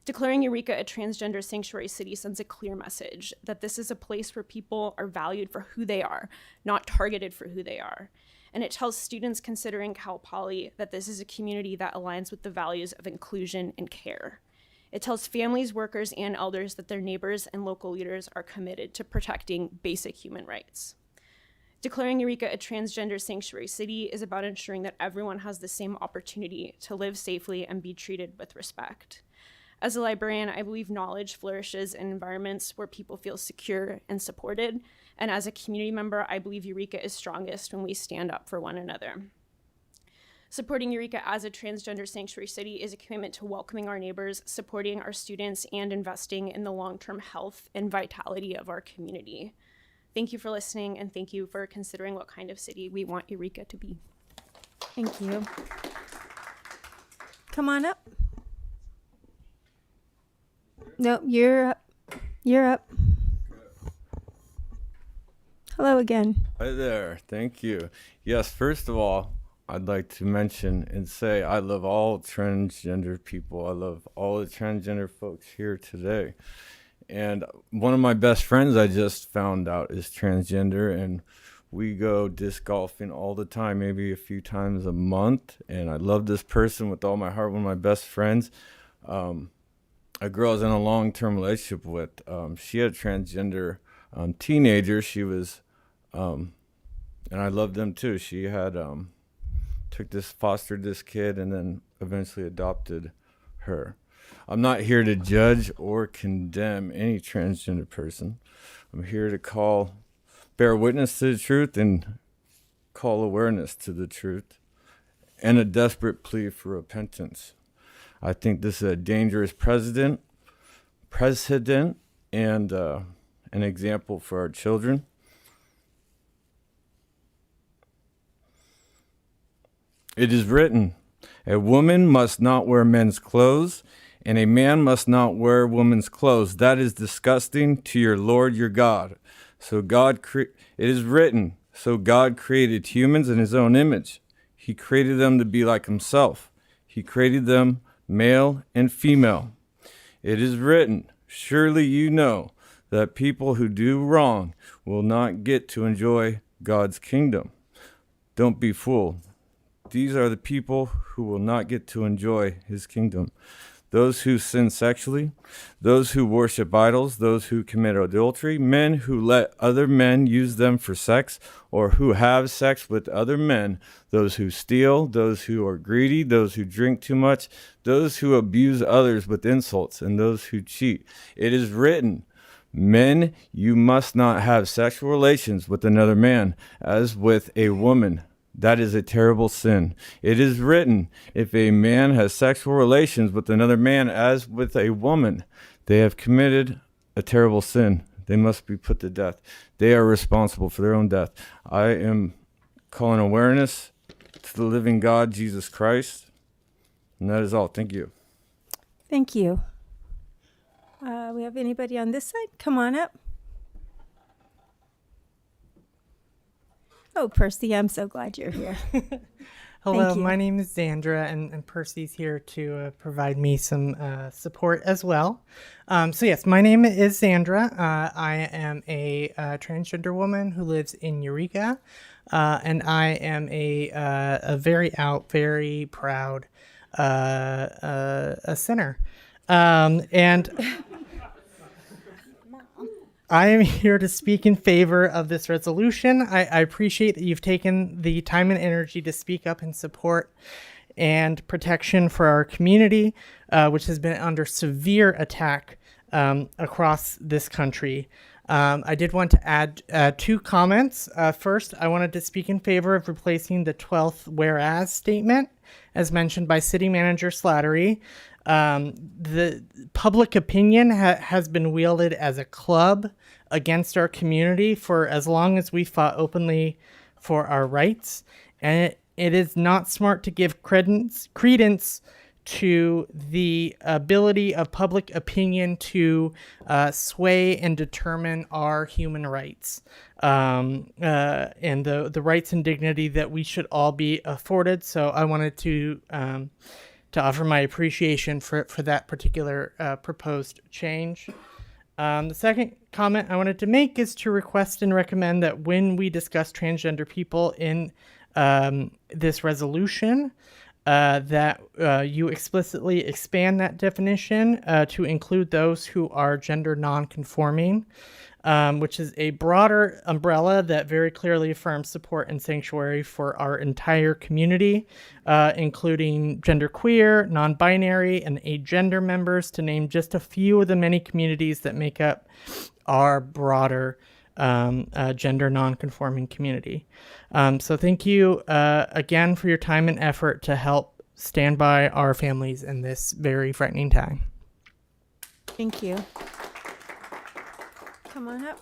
Declaring Eureka a transgender sanctuary city sends a clear message that this is a place where people are valued for who they are, not targeted for who they are. And it tells students considering Cal Poly that this is a community that aligns with the values of inclusion and care. It tells families, workers, and elders that their neighbors and local leaders are committed to protecting basic human rights. Declaring Eureka a transgender sanctuary city is about ensuring that everyone has the same opportunity to live safely and be treated with respect. As a librarian, I believe knowledge flourishes in environments where people feel secure and supported. And as a community member, I believe Eureka is strongest when we stand up for one another. Supporting Eureka as a transgender sanctuary city is a commitment to welcoming our neighbors, supporting our students, and investing in the long-term health and vitality of our community. Thank you for listening, and thank you for considering what kind of city we want Eureka to be. Thank you. Come on up. No, you're up. You're up. Hello again. Hi there. Thank you. Yes, first of all, I'd like to mention and say I love all transgender people. I love all the transgender folks here today. And one of my best friends I just found out is transgender, and we go disc golfing all the time, maybe a few times a month. And I love this person with all my heart, one of my best friends. A girl I was in a long-term relationship with, she had a transgender teenager. She was, and I loved them too. She had fostered this kid and then eventually adopted her. I'm not here to judge or condemn any transgender person. I'm here to bear witness to the truth and call awareness to the truth and a desperate plea for repentance. I think this is a dangerous precedent and an example for our children. It is written, a woman must not wear men's clothes, and a man must not wear woman's clothes. That is disgusting to your Lord your God. It is written, so God created humans in his own image. He created them to be like himself. He created them male and female. It is written, surely you know that people who do wrong will not get to enjoy God's kingdom. Don't be fooled. These are the people who will not get to enjoy his kingdom. Those who sin sexually, those who worship idols, those who commit adultery, men who let other men use them for sex or who have sex with other men, those who steal, those who are greedy, those who drink too much, those who abuse others with insults, and those who cheat. It is written, men, you must not have sexual relations with another man as with a woman. That is a terrible sin. It is written, if a man has sexual relations with another man as with a woman, they have committed a terrible sin. They must be put to death. They are responsible for their own death. I am calling awareness to the living God, Jesus Christ. And that is all. Thank you. Thank you. We have anybody on this side? Come on up. Oh, Percy, I'm so glad you're here. Hello, Thank you. my name is Zandra, and Percy's here to provide me some support as well. So yes, my name is Zandra. I am a transgender woman who lives in Eureka, and I am a very proud a sinner. And I am here to speak in favor of this resolution. I appreciate that you've taken the time and energy to speak up in support and protection for our community, which has been under severe attack across this country. I did want to add 2 comments. First, I wanted to speak in favor of replacing the 12th whereas statement, as mentioned by City Manager Slattery. The public opinion has been wielded as a club against our community for as long as we fought openly for our rights. And it is not smart to give credence to the ability of public opinion to sway and determine our human rights and the rights and dignity that we should all be afforded. So I wanted to offer my appreciation for that particular proposed change. The second comment I wanted to make is to request and recommend that when we discuss transgender people in this resolution, that you explicitly expand that definition to include those who are gender non-conforming, which is a broader umbrella that very clearly affirms support and sanctuary for our entire community, including genderqueer, non-binary, and agender members, to name just a few of the many communities that make up our broader gender non-conforming community. So thank you again for your time and effort to help stand by our families in this very frightening time. Thank you. Come on up.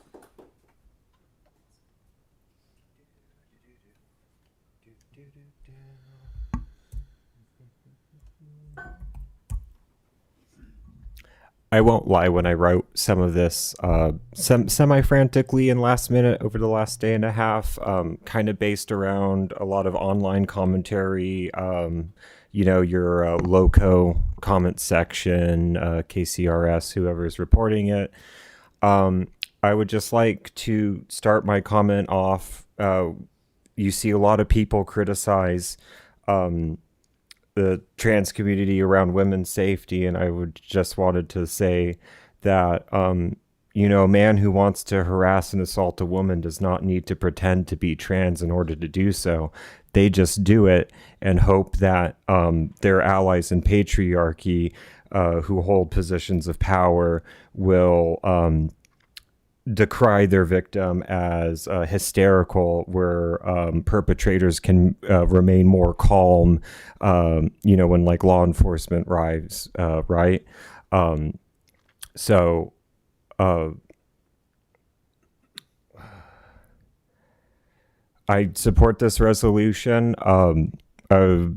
I won't lie, when I wrote some of this semi-frantically and last minute over the last day and a half, kind of based around a lot of online commentary, your LOCO comment section, KCRS, whoever's reporting it. I would just like to start my comment off. You see a lot of people criticize the trans community around women's safety, and I would just wanted to say that, a man who wants to harass and assault a woman does not need to pretend to be trans in order to do so. They just do it and hope that their allies in patriarchy who hold positions of power will decry their victim as hysterical, where perpetrators can remain more calm, when like law enforcement arrives, right? So I support this resolution. I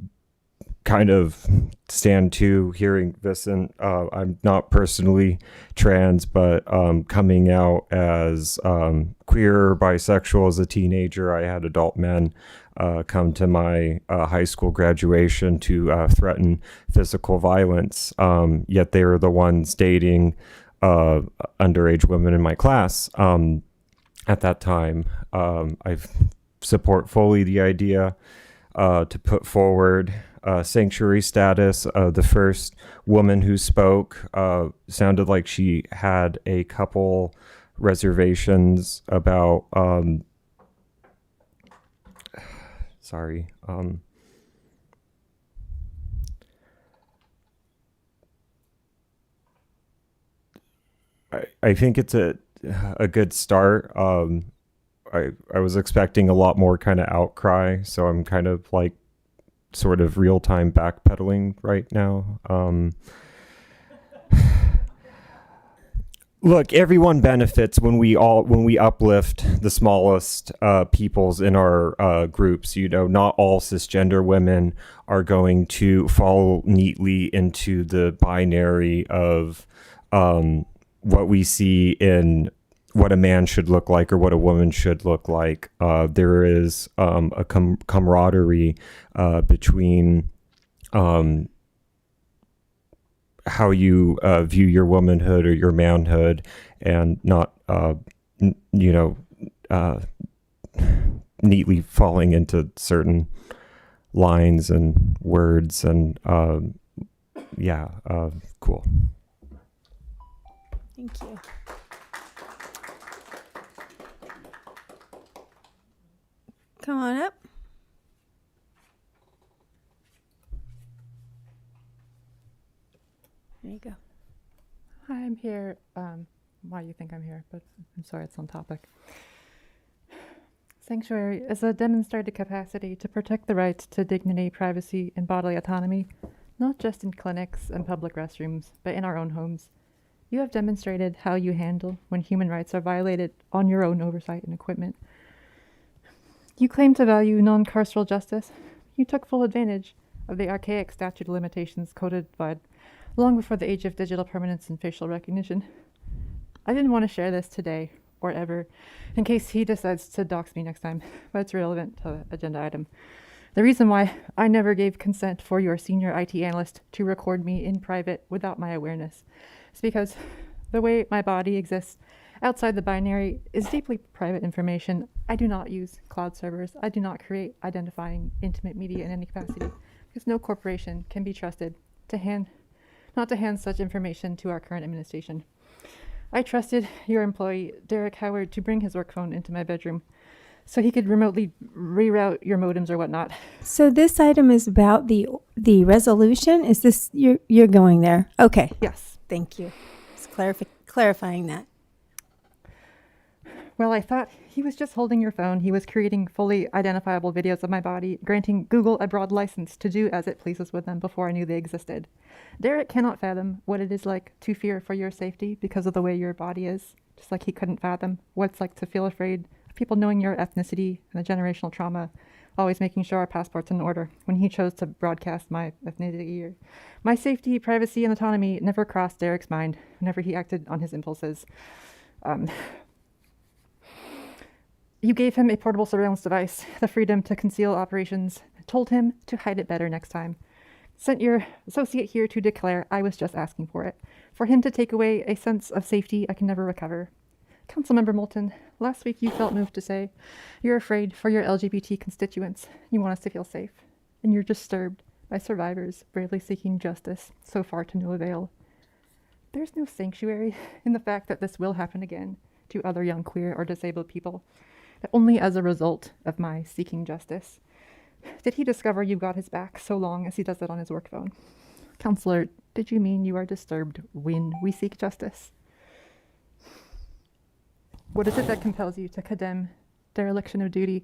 kind of stand to hearing this, and I'm not personally trans, but coming out as queer, bisexual as a teenager. I had adult men come to my high school graduation to threaten physical violence, yet they were the ones dating underage women in my class at that time. I support fully the idea to put forward sanctuary status. The first woman who spoke sounded like she had a couple reservations about I think it's a good start. I was expecting a lot more kind of outcry, so I'm kind of like sort of real-time backpedaling right now. Look, everyone benefits when we uplift the smallest peoples in our groups. Not all cisgender women are going to fall neatly into the binary of what we see in what a man should look like or what a woman should look like. There is a camaraderie between how you view your womanhood or your manhood, and not neatly falling into certain lines and words, and cool. Thank you. Come on up. There you go. Hi, I'm here. Why you think I'm here, but I'm sorry, it's on topic. Sanctuary is a demonstrated capacity to protect the rights to dignity, privacy, and bodily autonomy, not just in clinics and public restrooms, but in our own homes. You have demonstrated how you handle when human rights are violated on your own oversight and equipment. You claim to value non-carceral justice. You took full advantage of the archaic statute of limitations codified long before the age of digital permanence and facial recognition. I didn't want to share this today or ever, in case he decides to dox me next time, but it's relevant to the agenda item. The reason why I never gave consent for your senior IT analyst to record me in private without my awareness is because the way my body exists outside the binary is deeply private information. I do not use cloud servers. I do not create identifying intimate media in any capacity, because no corporation can be trusted not to hand such information to our current administration. I trusted your employee, Derek Howard, to bring his work phone into my bedroom so he could remotely reroute your modems or whatnot. So this item is about the resolution. Is this you're going there? Okay. Yes. Thank you. Just clarifying that. Well, I thought he was just holding your phone. He was creating fully identifiable videos of my body, granting Google a broad license to do as it pleases with them before I knew they existed. Derek cannot fathom what it is like to fear for your safety because of the way your body is, just like he couldn't fathom what it's like to feel afraid of people knowing your ethnicity and the generational trauma, always making sure our passport's in order when he chose to broadcast my ethnicity. My safety, privacy, and autonomy never crossed Derek's mind whenever he acted on his impulses. You gave him a portable surveillance device, the freedom to conceal operations, told him to hide it better next time. Sent your associate here to declare I was just asking for it, for him to take away a sense of safety I can never recover. Councilmember Moulton, last week you felt moved to say you're afraid for your LGBT constituents. You want us to feel safe, and you're disturbed by survivors bravely seeking justice, so far to no avail. There's no sanctuary in the fact that this will happen again to other young queer or disabled people, that only as a result of my seeking justice did he discover you got his back so long as he does it on his work phone. Counselor, did you mean you are disturbed when we seek justice? What is it that compels you to condemn dereliction of duty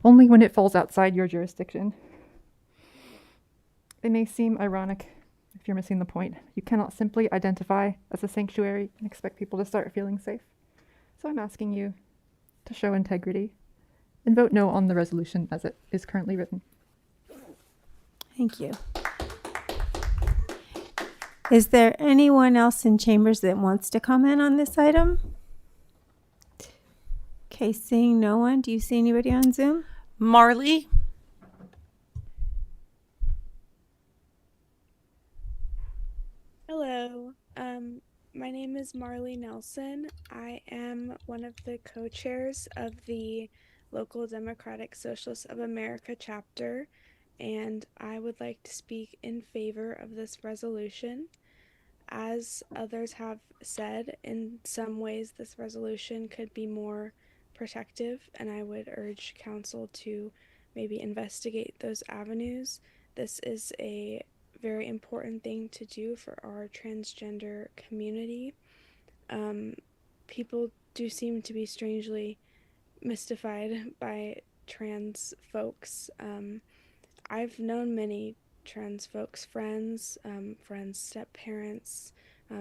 only when it falls outside your jurisdiction? It may seem ironic if you're missing the point. You cannot simply identify as a sanctuary and expect people to start feeling safe. So I'm asking you to show integrity and vote no on the resolution as it is currently written. Thank you. Is there anyone else in chambers that wants to comment on this item? Okay, seeing no one. Do you see anybody on Zoom? Marley? Hello. My name is Marley Nelson. I am one of the co-chairs of the local Democratic Socialists of America chapter, and I would like to speak in favor of this resolution. As others have said, in some ways this resolution could be more protective, and I would urge council to maybe investigate those avenues. This is a very important thing to do for our transgender community. People do seem to be strangely mystified by trans folks. I've known many trans folks, friends, step-parents,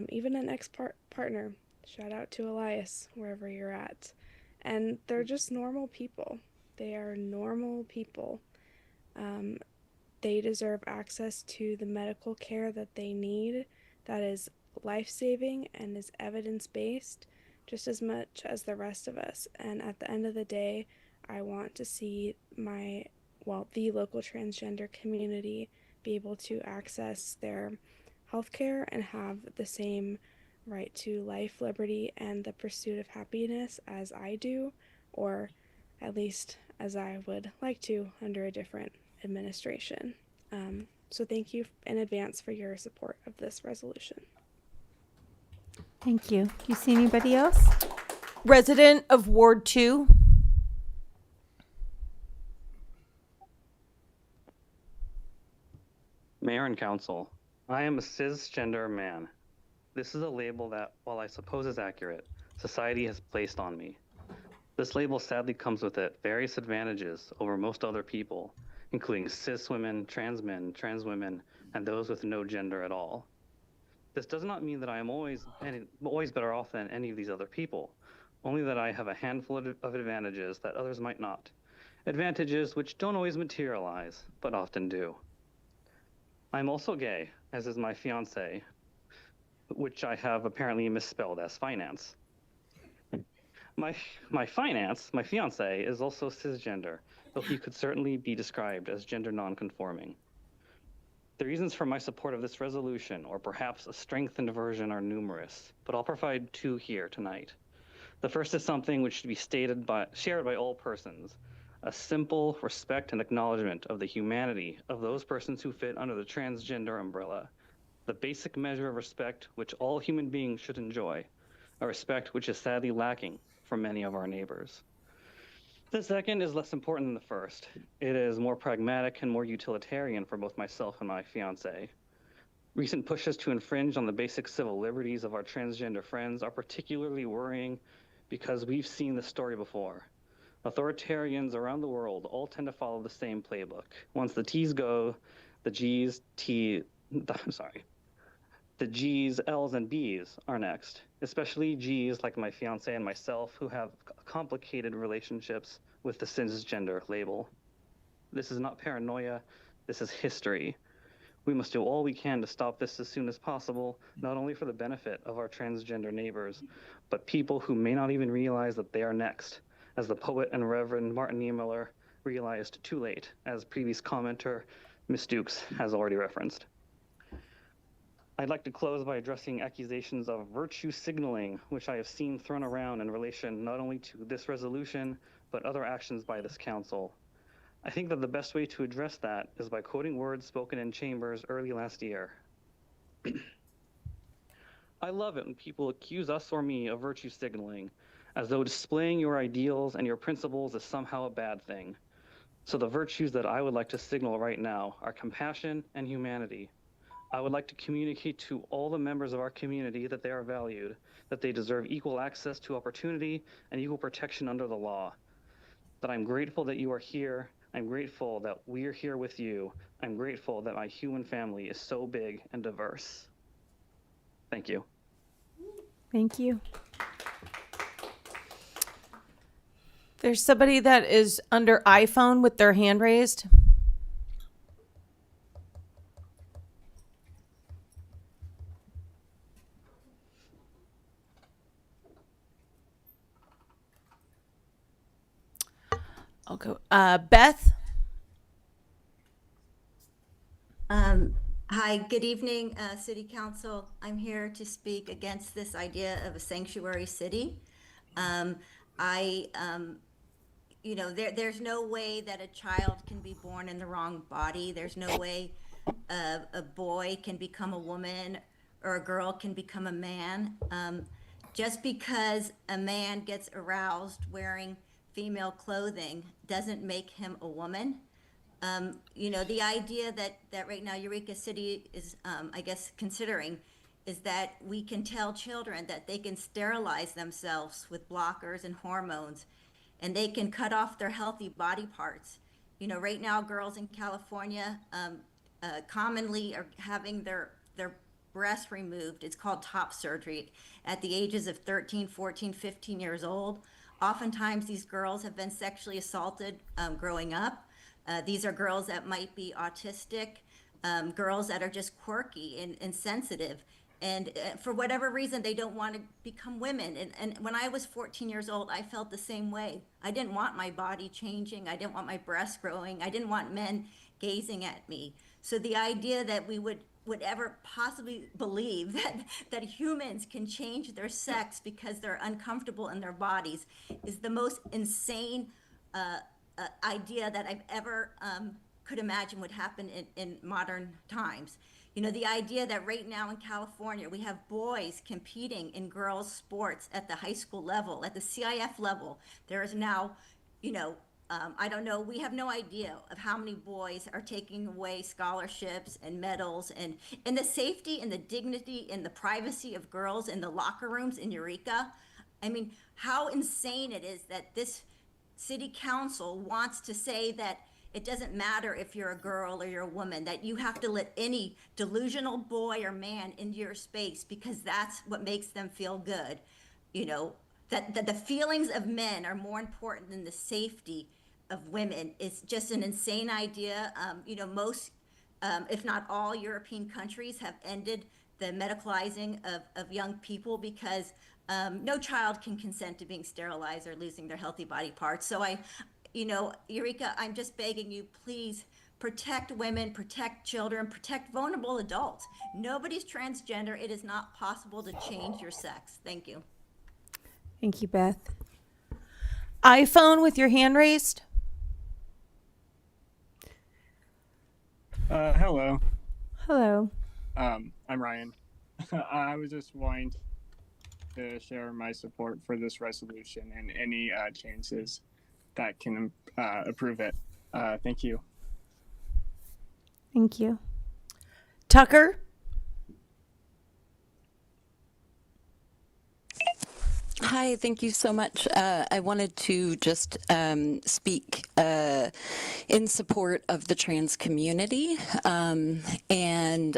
even an ex-partner. Shout out to Elias, wherever you're at. And they're just normal people. They are normal people. They deserve access to the medical care that they need that is life-saving and is evidence-based just as much as the rest of us. And at the end of the day, I want to see the local transgender community be able to access their healthcare and have the same right to life, liberty, and the pursuit of happiness as I do, or at least as I would like to under a different administration. So thank you in advance for your support of this resolution. Thank you. Do you see anybody else? Resident of Ward 2? Mayor and Council, I am a cisgender man. This is a label that, while I suppose is accurate, society has placed on me. This label sadly comes with it various advantages over most other people, including cis women, trans men, trans women, and those with no gender at all. This does not mean that I am always better off than any of these other people, only that I have a handful of advantages that others might not. Advantages which don't always materialize, but often do. I'm also gay, as is my fiance, which I have apparently misspelled as finance. My fiance, is also cisgender, though he could certainly be described as gender non-conforming. The reasons for my support of this resolution, or perhaps a strengthened version, are numerous, but I'll provide two here tonight. The first is something which should be shared by all persons, a simple respect and acknowledgement of the humanity of those persons who fit under the transgender umbrella, the basic measure of respect which all human beings should enjoy, a respect which is sadly lacking from many of our neighbors. The second is less important than the first. It is more pragmatic and more utilitarian for both myself and my fiance. Recent pushes to infringe on the basic civil liberties of our transgender friends are particularly worrying because we've seen this story before. Authoritarians around the world all tend to follow the same playbook. Once the T's go, the G's, L's, and B's are next, especially G's like my fiance and myself who have complicated relationships with the cisgender label. This is not paranoia, this is history. We must do all we can to stop this as soon as possible, not only for the benefit of our transgender neighbors, but people who may not even realize that they are next, as the poet and Reverend Martin Niemöller realized too late, as previous commenter Ms. Dukes has already referenced. I'd like to close by addressing accusations of virtue signaling, which I have seen thrown around in relation not only to this resolution, but other actions by this council. I think that the best way to address that is by quoting words spoken in chambers early last year. I love it when people accuse us or me of virtue signaling, as though displaying your ideals and your principles is somehow a bad thing. So the virtues that I would like to signal right now are compassion and humanity. I would like to communicate to all the members of our community that they are valued, that they deserve equal access to opportunity and equal protection under the law. That I'm grateful that you are here. I'm grateful that we are here with you. I'm grateful that my human family is so big and diverse. Thank you. Thank you. There's somebody that is under iPhone with their hand raised. I'll go. Beth? Hi, good evening, City Council. I'm here to speak against this idea of a sanctuary city. There's no way that a child can be born in the wrong body. There's no way a boy can become a woman or a girl can become a man. Just because a man gets aroused wearing female clothing doesn't make him a woman. The idea that right now Eureka City is, I guess, considering is that we can tell children that they can sterilize themselves with blockers and hormones, and they can cut off their healthy body parts. Right now, girls in California commonly are having their breasts removed. It's called top surgery at the ages of 13, 14, 15 years old. Oftentimes, these girls have been sexually assaulted growing up. These are girls that might be autistic, girls that are just quirky and sensitive. And for whatever reason, they don't want to become women. And when I was 14 years old, I felt the same way. I didn't want my body changing. I didn't want my breasts growing. I didn't want men gazing at me. So the idea that we would ever possibly believe that humans can change their sex because they're uncomfortable in their bodies is the most insane idea that I've ever could imagine would happen in modern times. The idea that right now in California, we have boys competing in girls' sports at the high school level, at the CIF level. There is now, I don't know, we have no idea of how many boys are taking away scholarships and medals, and the safety and the dignity and the privacy of girls in the locker rooms in Eureka. I mean, how insane it is that this city council wants to say that it doesn't matter if you're a girl or you're a woman, that you have to let any delusional boy or man into your space because that's what makes them feel good. That the feelings of men are more important than the safety of women is just an insane idea. Most, if not all, European countries have ended the medicalizing of young people because no child can consent to being sterilized or losing their healthy body parts. So Eureka, I'm just begging you, please protect women, protect children, protect vulnerable adults. Nobody's transgender. It is not possible to change your sex. Thank you. Thank you, Beth. iPhone with your hand raised. Hello. Hello. I'm Ryan. I was just wanting to share my support for this resolution and any changes that can approve it. Thank you. Thank you. Tucker? Hi, thank you so much. I wanted to just speak in support of the trans community and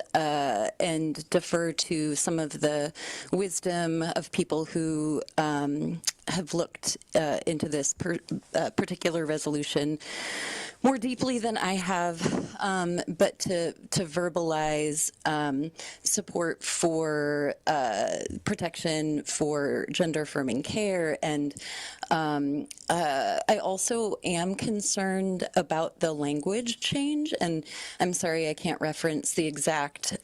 defer to some of the wisdom of people who have looked into this particular resolution more deeply than I have, but to verbalize support for protection for gender affirming care. And I also am concerned about the language change, and I'm sorry I can't reference the exact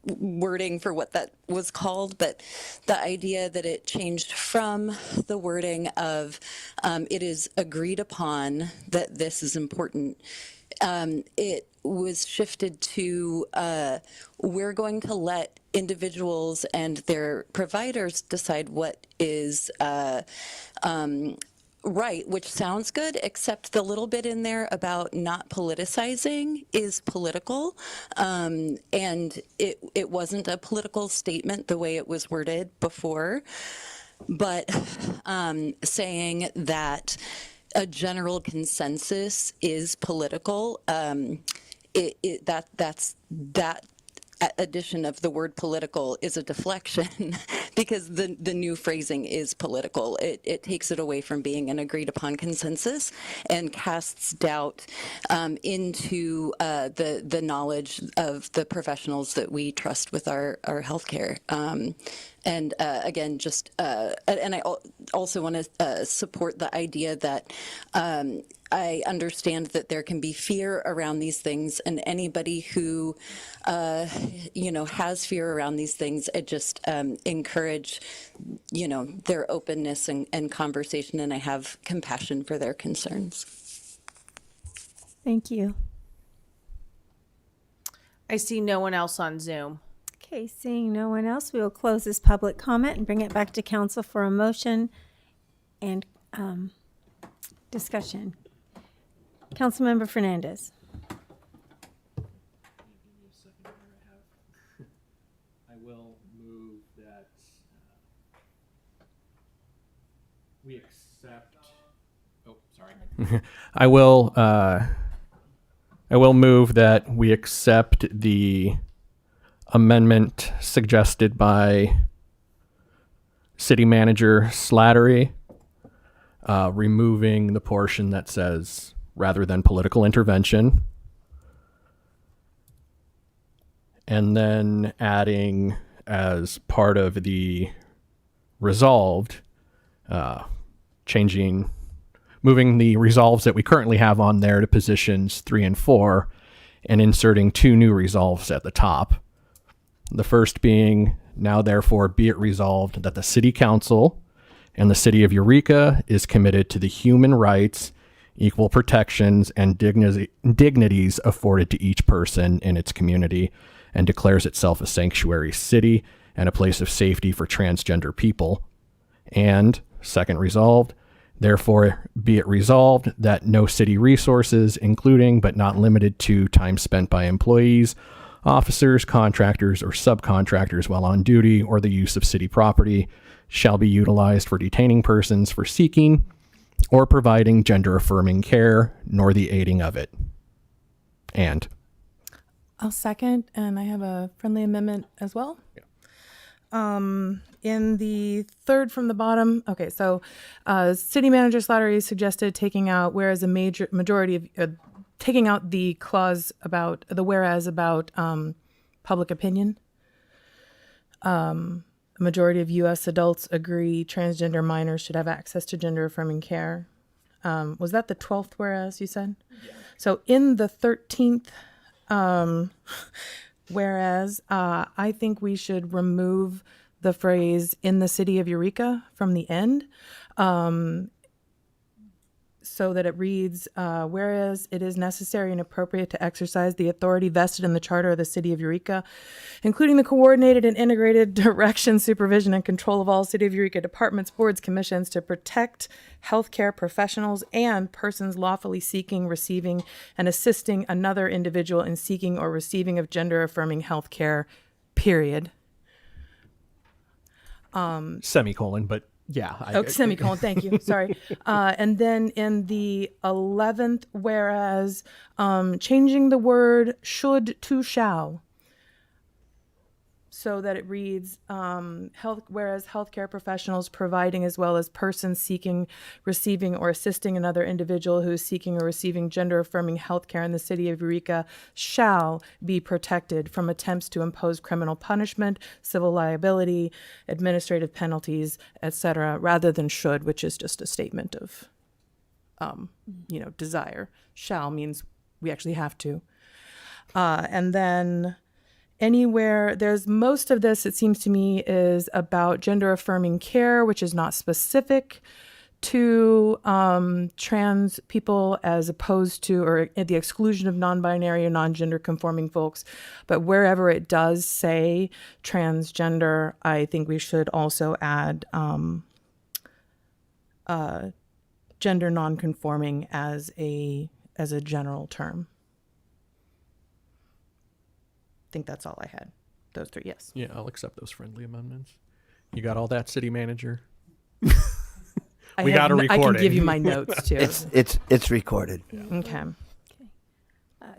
wording for what that was called, but the idea that it changed from the wording of it is agreed upon that this is important, it was shifted to we're going to let individuals and their providers decide what is right, which sounds good, except the little bit in there about not politicizing is political. And it wasn't a political statement the way it was worded before, but saying that a general consensus is political, that addition of the word political is a deflection because the new phrasing is political. It takes it away from being an agreed upon consensus and casts doubt into the knowledge of the professionals that we trust with our healthcare. And again, and I also want to support the idea that I understand that there can be fear around these things, and anybody who, has fear around these things, I just encourage, their openness and conversation, and I have compassion for their concerns. Thank you. I see no one else on Zoom. Okay, seeing no one else, we will close this public comment and bring it back to council for a motion and discussion. Councilmember Fernandez. I will move that we accept. Oh, sorry. I will move that we accept the amendment suggested by City Manager Slattery, removing the portion that says rather than political intervention, and then adding as part of the resolved, moving the resolves that we currently have on there to positions 3 and 4 and inserting 2 new resolves at the top. The first being, now therefore be it resolved that the City Council and the City of Eureka is committed to the human rights, equal protections, and dignities afforded to each person in its community, and declares itself a sanctuary city and a place of safety for transgender people. And second resolved, therefore be it resolved that no city resources, including but not limited to time spent by employees, officers, contractors, or subcontractors while on duty, or the use of city property, shall be utilized for detaining persons for seeking or providing gender-affirming care, nor the aiding of it. And I'll second, and I have a friendly amendment as well. In the third from the bottom, okay, so City Manager Slattery suggested taking out, whereas a majority of taking out the clause about the whereas about public opinion. A majority of U.S. adults agree transgender minors should have access to gender-affirming care. Was that the 12th whereas you said? Yeah. So in the 13th whereas, I think we should remove the phrase "in the City of Eureka" from the end, so that it reads, whereas it is necessary and appropriate to exercise the authority vested in the Charter of the City of Eureka, including the coordinated and integrated direction, supervision, and control of all City of Eureka departments, boards, commissions to protect healthcare professionals and persons lawfully seeking, receiving, and assisting another individual in seeking or receiving of gender-affirming healthcare, period. Semicolon, but yeah. Semicolon, thank you, sorry. And then in the 11th whereas, changing the word should to shall, so that it reads, whereas healthcare professionals providing as well as persons seeking, receiving, or assisting another individual who is seeking or receiving gender-affirming healthcare in the City of Eureka shall be protected from attempts to impose criminal punishment, civil liability, administrative penalties, etc., rather than should, which is just a statement of, desire. Shall means we actually have to. And then anywhere, there's most of this, it seems to me, is about gender-affirming care, which is not specific to trans people as opposed to, or at the exclusion of non-binary or non-gender conforming folks. But wherever it does say transgender, I think we should also add gender nonconforming as a general term. I think that's all I had. Those three, yes. Yeah, I'll accept those friendly amendments. You got all that, city manager? We got a recording. I can give you my notes too. It's recorded. Okay.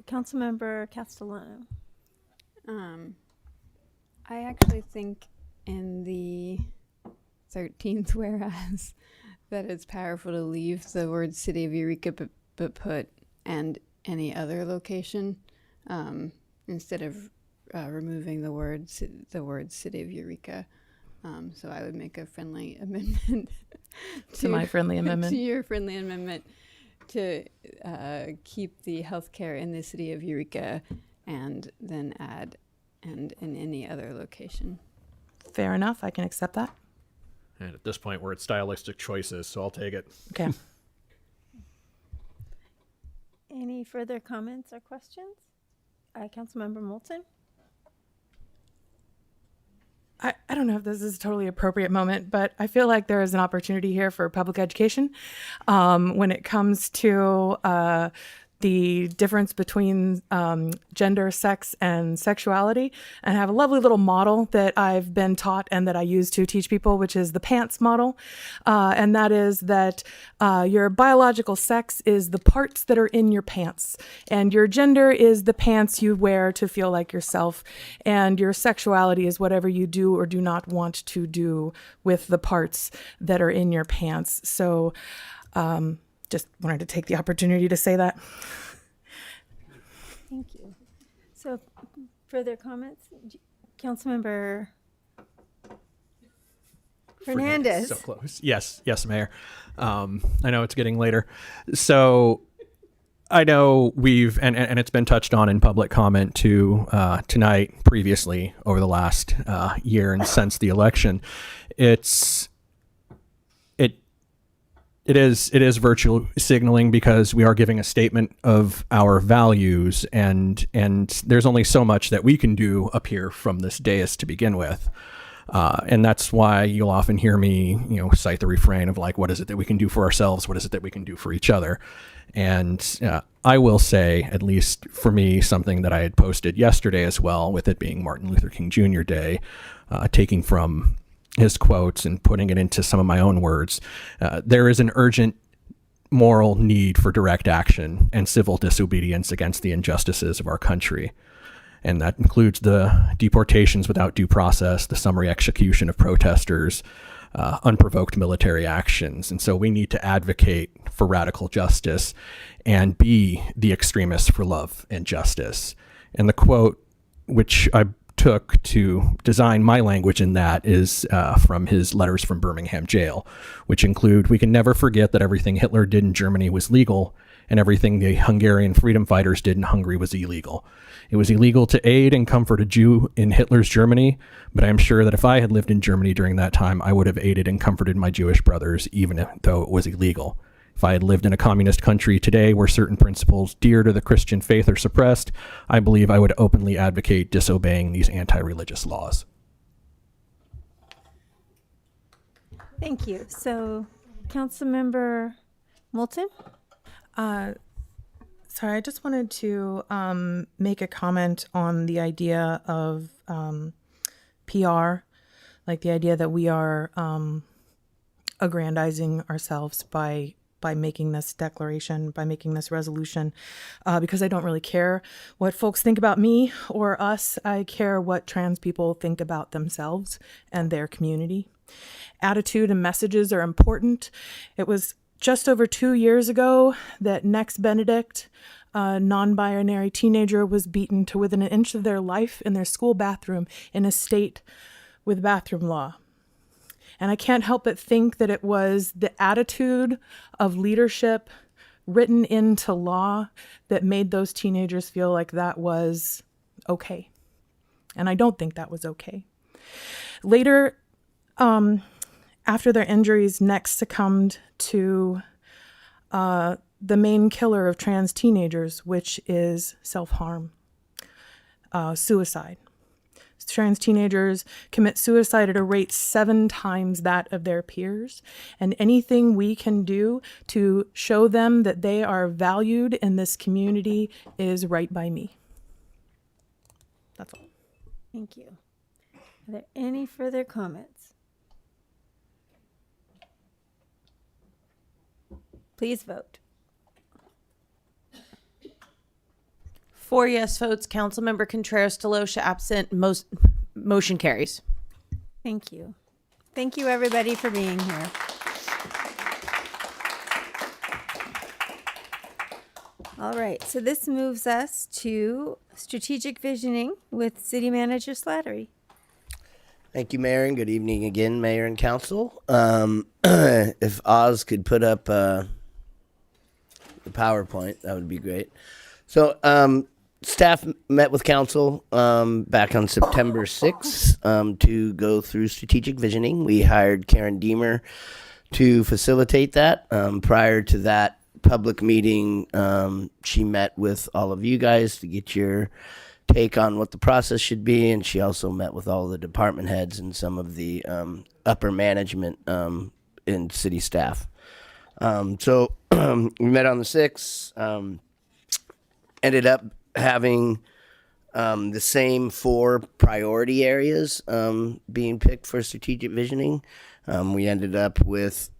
Councilmember Castellano. I actually think in the 13th whereas that it's powerful to leave the word City of Eureka but put and any other location instead of removing the word City of Eureka. So I would make a friendly amendment to my friendly amendment. To your friendly amendment to keep the healthcare in the City of Eureka and then add and in any other location. Fair enough. I can accept that. And at this point, we're at stylistic choices, so I'll take it. Okay. Any further comments or questions? Councilmember Moulton? I don't know if this is a totally appropriate moment, but I feel like there is an opportunity here for public education when it comes to the difference between gender, sex, and sexuality. And I have a lovely little model that I've been taught and that I use to teach people, which is the PANTS model. And that is that your biological sex is the parts that are in your pants. And your gender is the pants you wear to feel like yourself. And your sexuality is whatever you do or do not want to do with the parts that are in your pants. So, just wanted to take the opportunity to say that. Thank you. So, further comments? Councilmember Hernandez. So close. Yes, Mayor. I know it's getting later. So I know we've, and it's been touched on in public comment too tonight, previously, over the last year and since the election. It is virtue signaling because we are giving a statement of our values, and there's only so much that we can do up here from this dais to begin with. And that's why you'll often hear me, cite the refrain of like, what is it that we can do for ourselves? What is it that we can do for each other? And I will say, at least for me, something that I had posted yesterday as well, with it being Martin Luther King Jr. Day, taking from his quotes and putting it into some of my own words, there is an urgent moral need for direct action and civil disobedience against the injustices of our country. And that includes the deportations without due process, the summary execution of protesters, unprovoked military actions. And so we need to advocate for radical justice and be the extremists for love and justice. And the quote, which I took to design my language in that, is from his letters from Birmingham jail, which include, "We can never forget that everything Hitler did in Germany was legal, and everything the Hungarian freedom fighters did in Hungary was illegal. It was illegal to aid and comfort a Jew in Hitler's Germany, but I am sure that if I had lived in Germany during that time, I would have aided and comforted my Jewish brothers, even though it was illegal. If I had lived in a communist country today where certain principles dear to the Christian faith are suppressed, I believe I would openly advocate disobeying these anti-religious laws." Thank you. So, Councilmember Moulton? Sorry, I just wanted to make a comment on the idea of PR, like the idea that we are aggrandizing ourselves by making this declaration, by making this resolution, because I don't really care what folks think about me or us. I care what trans people think about themselves and their community. Attitude and messages are important. It was just over 2 years ago that Nex Benedict, a non-binary teenager, was beaten to within an inch of their life in their school bathroom in a state with bathroom law. And I can't help but think that it was the attitude of leadership written into law that made those teenagers feel like that was okay. And I don't think that was okay. Later, after their injuries, Nex succumbed to the main killer of trans teenagers, which is self-harm, suicide. trans teenagers commit suicide at a rate 7 times that of their peers. And anything we can do to show them that they are valued in this community is right by me. That's all. Thank you. Are there any further comments? Please vote. 4 yes votes. Councilmember Contreras DeLocia absent. Motion carries. Thank you. Thank you, everybody, for being here. All right, so this moves us to strategic visioning with City Manager Slattery. Thank you, Mayor, and good evening again, Mayor and Council. If Oz could put up the PowerPoint, that would be great. So, staff met with Council back on September 6th to go through strategic visioning. We hired Karen Deemer to facilitate that. Prior to that public meeting, she met with all of you guys to get your take on what the process should be, and she also met with all the department heads and some of the upper management in city staff. So we met on the 6th, ended up having the same 4 priority areas being picked for strategic visioning. We ended up with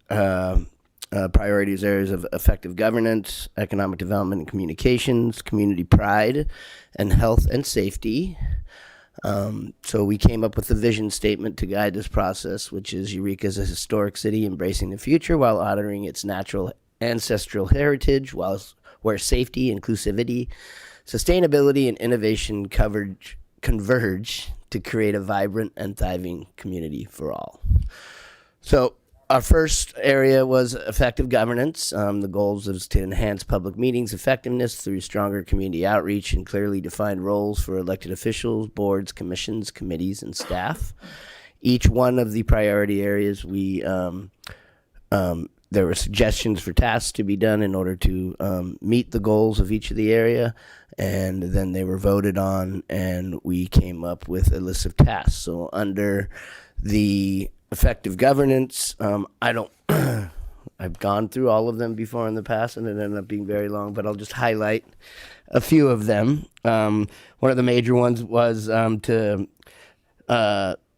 priorities areas of effective governance, economic development and communications, community pride, and health and safety. So we came up with a vision statement to guide this process, which is Eureka is a historic city embracing the future while honoring its natural ancestral heritage, where safety, inclusivity, sustainability, and innovation converge to create a vibrant and thriving community for all. So our first area was effective governance. The goals is to enhance public meetings effectiveness through stronger community outreach and clearly defined roles for elected officials, boards, commissions, committees, and staff. Each one of the priority areas, there were suggestions for tasks to be done in order to meet the goals of each of the area, and then they were voted on, and we came up with a list of tasks. So under the effective governance, I've gone through all of them before in the past, and it ended up being very long, but I'll just highlight a few of them. One of the major ones was to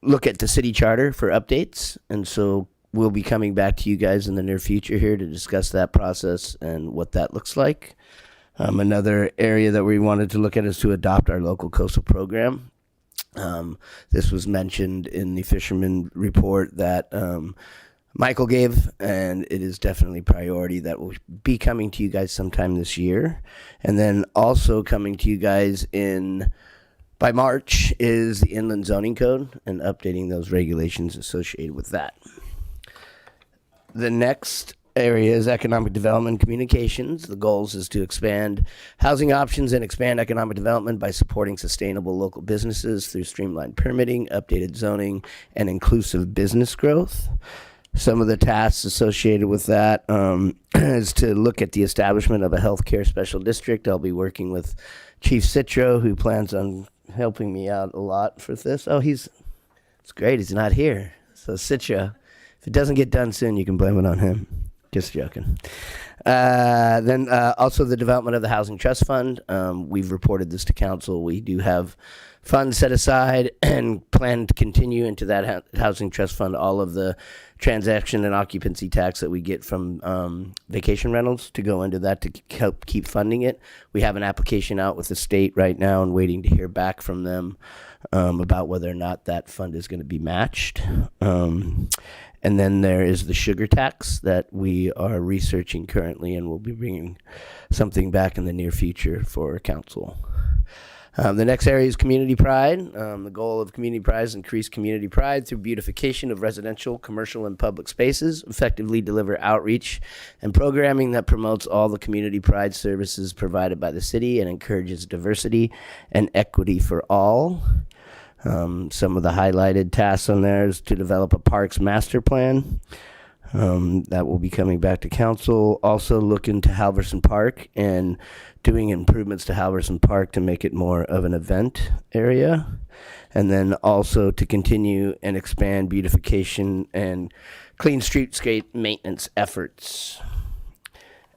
look at the city charter for updates, and so we'll be coming back to you guys in the near future here to discuss that process and what that looks like. Another area that we wanted to look at is to adopt our local coastal program. This was mentioned in the fisherman report that Michael gave, and it is definitely priority that will be coming to you guys sometime this year. And then also coming to you guys by March is the inland zoning code and updating those regulations associated with that. The next area is economic development and communications. The goals is to expand housing options and expand economic development by supporting sustainable local businesses through streamlined permitting, updated zoning, and inclusive business growth. Some of the tasks associated with that is to look at the establishment of a healthcare special district. I'll be working with Chief Citro, who plans on helping me out a lot for this. Oh, it's great. He's not here. So Citro, if it doesn't get done soon, you can blame it on him. Just joking. Then also the development of the Housing Trust Fund. We've reported this to council. We do have funds set aside and plan to continue into that Housing Trust Fund all of the transaction and occupancy tax that we get from vacation rentals to go into that to help keep funding it. We have an application out with the state right now and waiting to hear back from them about whether or not that fund is going to be matched. And then there is the sugar tax that we are researching currently, and we'll be bringing something back in the near future for council. The next area is community pride. The goal of community pride is increase community pride through beautification of residential, commercial, and public spaces, effectively deliver outreach and programming that promotes all the community pride services provided by the city and encourages diversity and equity for all. Some of the highlighted tasks on there is to develop a parks master plan. That will be coming back to council. Also look into Halverson Park and doing improvements to Halverson Park to make it more of an event area. and then also to continue and expand beautification and clean streetscape maintenance efforts.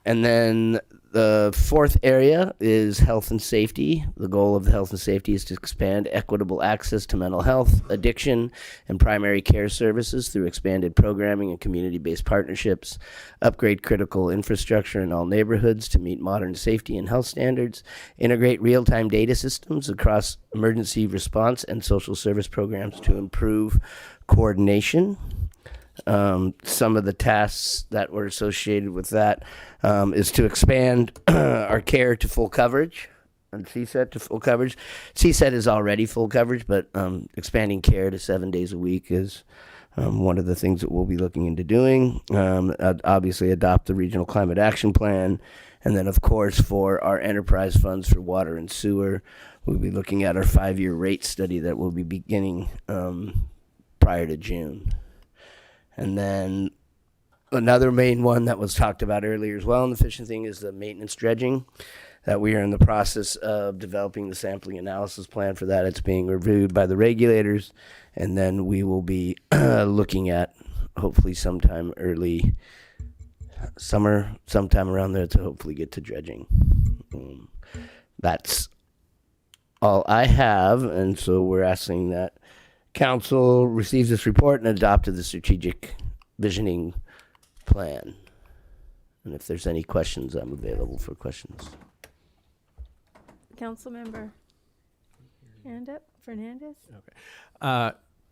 And then the fourth area is health and safety. The goal of the health and safety is to expand equitable access to mental health, addiction, and primary care services through expanded programming and community-based partnerships, upgrade critical infrastructure in all neighborhoods to meet modern safety and health standards, integrate real-time data systems across emergency response and social service programs to improve coordination. Some of the tasks that were associated with that is to expand our care to full coverage and CSET to full coverage. CSET is already full coverage, but expanding care to 7 days a week is one of the things that we'll be looking into doing. Obviously, adopt the Regional Climate Action Plan. And then, of course, for our enterprise funds for water and sewer, we'll be looking at our 5-year rate study that will be beginning prior to June. And then another main one that was talked about earlier as well in the fishing thing is the maintenance dredging, that we are in the process of developing the sampling analysis plan for that. It's being reviewed by the regulators, and then we will be looking at hopefully sometime early summer, sometime around there, to hopefully get to dredging. That's all I have, and so we're asking that Council receives this report and adopted the strategic visioning plan. And if there's any questions, I'm available for questions. Councilmember hand up, Fernandez.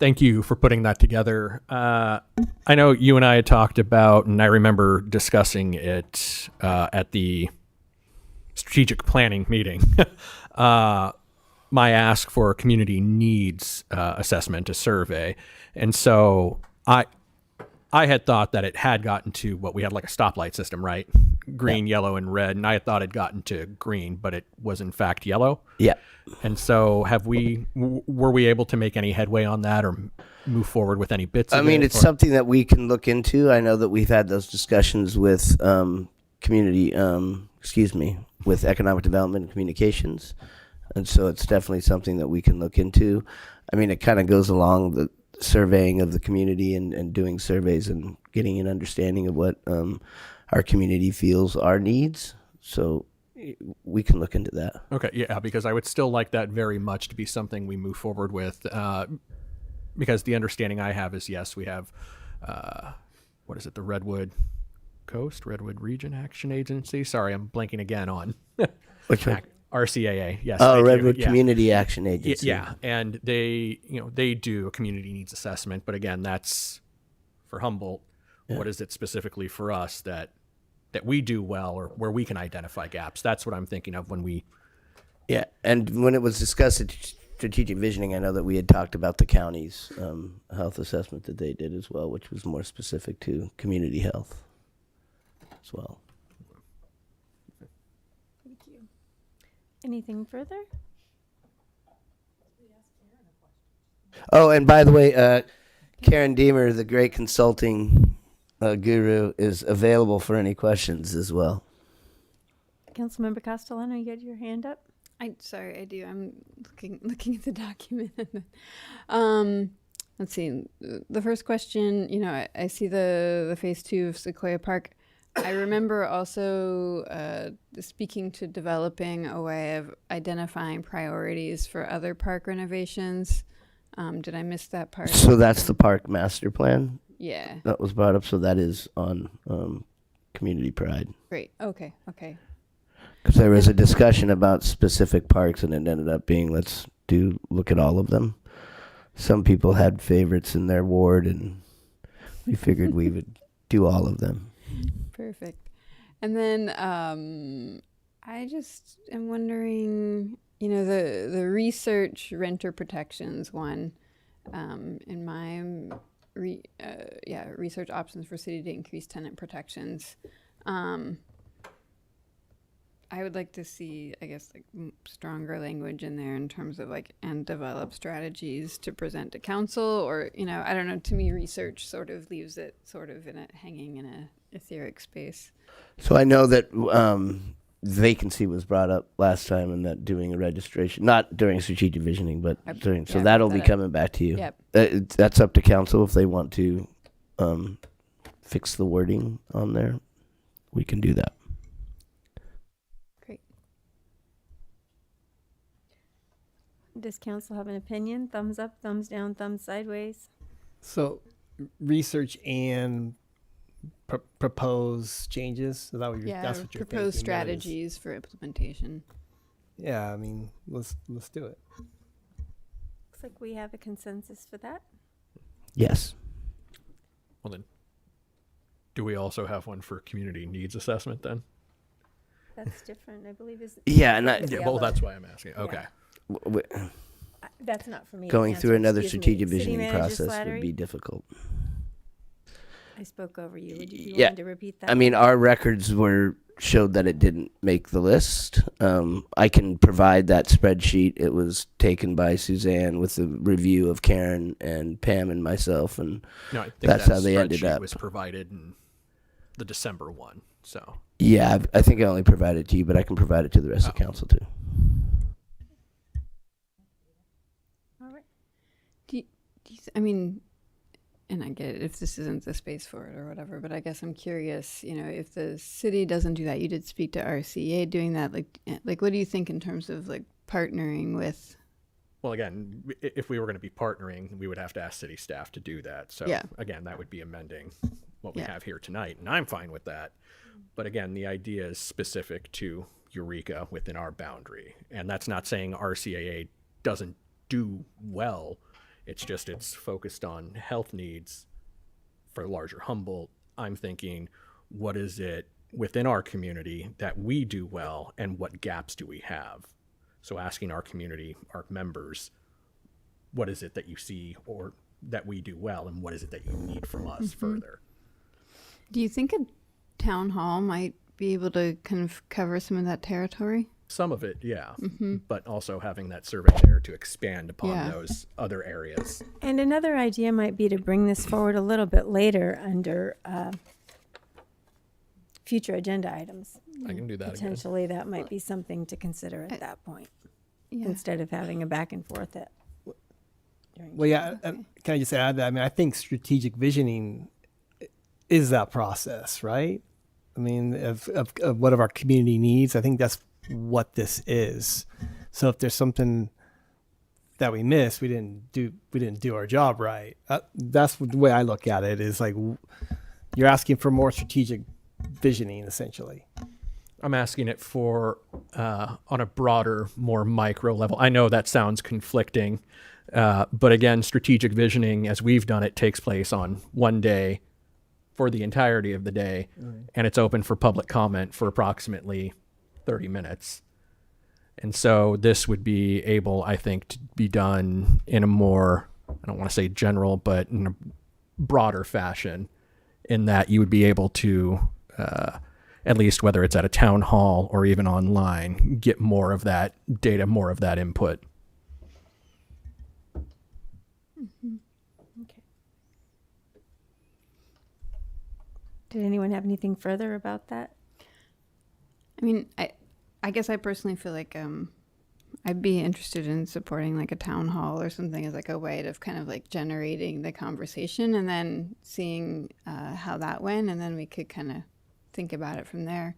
Thank you for putting that together. I know you and I had talked about, and I remember discussing it at the strategic planning meeting. My ask for a community needs assessment, a survey. And so I had thought that it had gotten to what we had, like a stoplight system, right? Green, yellow, and red. And I had thought it gotten to green, but it was in fact yellow. Yeah. And so were we able to make any headway on that or move forward with any bits of it? I mean, it's something that we can look into. I know that we've had those discussions with with economic development and communications. And so it's definitely something that we can look into. I mean, it kind of goes along the surveying of the community and doing surveys and getting an understanding of what our community feels our needs. So we can look into that. Okay, yeah, because I would still like that very much to be something we move forward with. Because the understanding I have is, yes, we have, the Redwood Region Action Agency? Sorry, I'm blanking again on. Which one? RCAA, yes. Oh, Redwood Community Action Agency. Yeah, and they do a community needs assessment, but again, that's for Humboldt. Yeah. What is it specifically for us that we do well, or where we can identify gaps? That's what I'm thinking of when we. Yeah, and when it was discussed at strategic visioning, I know that we had talked about the county's health assessment that they did as well, which was more specific to community health as well. Anything further? Oh, and by the way, Karen Deemer, the great consulting guru, is available for any questions as well. Councilmember Castellano, you got your hand up? Sorry, I do. I'm looking at the document. Let's see. The first question, I see the phase 2 of Sequoia Park. I remember also speaking to developing a way of identifying priorities for other park renovations. Did I miss that part? So that's the park master plan? Yeah. That was brought up, so that is on Community Pride. Great. Okay. Because there was a discussion about specific parks, and it ended up being, look at all of them. Some people had favorites in their ward, and we figured we would do all of them. Perfect. And then I just am wondering, the research renter protections one, in my research options for city to increase tenant protections. I would like to see, I guess, stronger language in there in terms of and develop strategies to present to council, or, I don't know, to me, research sort of leaves it sort of hanging in a etheric space. So I know that vacancy was brought up last time, and that doing a registration, not during strategic visioning, but during. So yeah, that'll be that I- coming back to you. Yep. That's up to council if they want to fix the wording on there. We can do that. Great. Does council have an opinion? Thumbs up, thumbs down, thumbs sideways? So, research and propose changes. Is that what you're, Yeah, that's what you're propose thinking, that is- strategies for implementation. Yeah, I mean, let's do it. Looks like we have a consensus for that. Yes. Well then, do we also have one for community needs assessment then? That's different, I believe. Is Yeah, and is Yeah, yellow. well, that's why I'm asking. Okay. That's not for me. to Going answer, through another excuse me. strategic City visioning Manager process would Slattery? be difficult. I spoke over you. Would you be Yeah, willing to repeat that? I mean, our records showed that it didn't make the list. I can provide that spreadsheet. It was taken by Suzanne with a review of Karen and Pam and myself, and No, I think that's that how they ended spreadsheet up. was provided in the December one. So Yeah, I think I only provided it to you, but I can provide it to the rest of council too. All right. I mean, and I get it if this isn't the space for it or whatever, but I guess I'm curious, if the city doesn't do that, you did speak to RCA doing that. Like, what do you think in terms of like partnering with? well, again, if we were going to be partnering, we would have to ask city staff to do that. So Yeah. again, that would be amending what we Yeah. have here tonight, and I'm fine with that. But again, the idea is specific to Eureka within our boundary, and that's not saying RCAA doesn't do well. It's just it's focused on health needs for larger Humboldt. I'm thinking, what is it within our community that we do well, and what gaps do we have? So asking our community, our members, what is it that you see or that we do well, and what is it that you need from us further? Do you think a town hall might be able to kind of cover some of that territory? Some of it, yeah, Mhm. but also having that survey there to expand upon Yeah. those other areas. And another idea might be to bring this forward a little bit later under future agenda items. I can do that again. Potentially, that might be something to consider at that point, Yeah. instead of having a back and forth at. Well, yeah. Can I just add that? I mean, I think strategic visioning is that process, right? I mean, of what of our community needs. I think that's what this is. So if there's something that we missed, we didn't do our job right. That's the way I look at it. Is like you're asking for more strategic visioning, essentially. I'm asking it for on a broader, more micro level. I know that sounds conflicting, but again, strategic visioning, as we've done it, takes place on one day for the entirety of the day, and it's open for public comment for approximately 30 minutes. And so this would be able, I think, to be done in a more, I don't want to say general, but in a broader fashion, in that you would be able to, at least whether it's at a town hall or even online, get more of that data, more of that input. Okay. Did anyone have anything further about that? I mean, I guess I personally feel like I'd be interested in supporting like a town hall or something as like a way of kind of like generating the conversation and then seeing how that went, and then we could kind of think about it from there.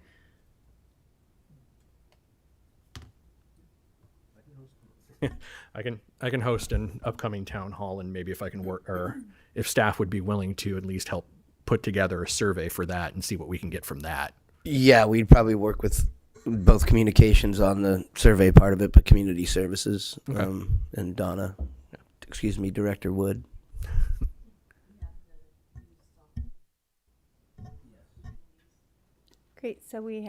I can host an upcoming town hall, and maybe if I can work, or if staff would be willing to at least help put together a survey for that and see what we can get from that. Yeah, we'd probably work with both communications on the survey part of it, but community services, Okay. and Donna, Director Wood. Great, so we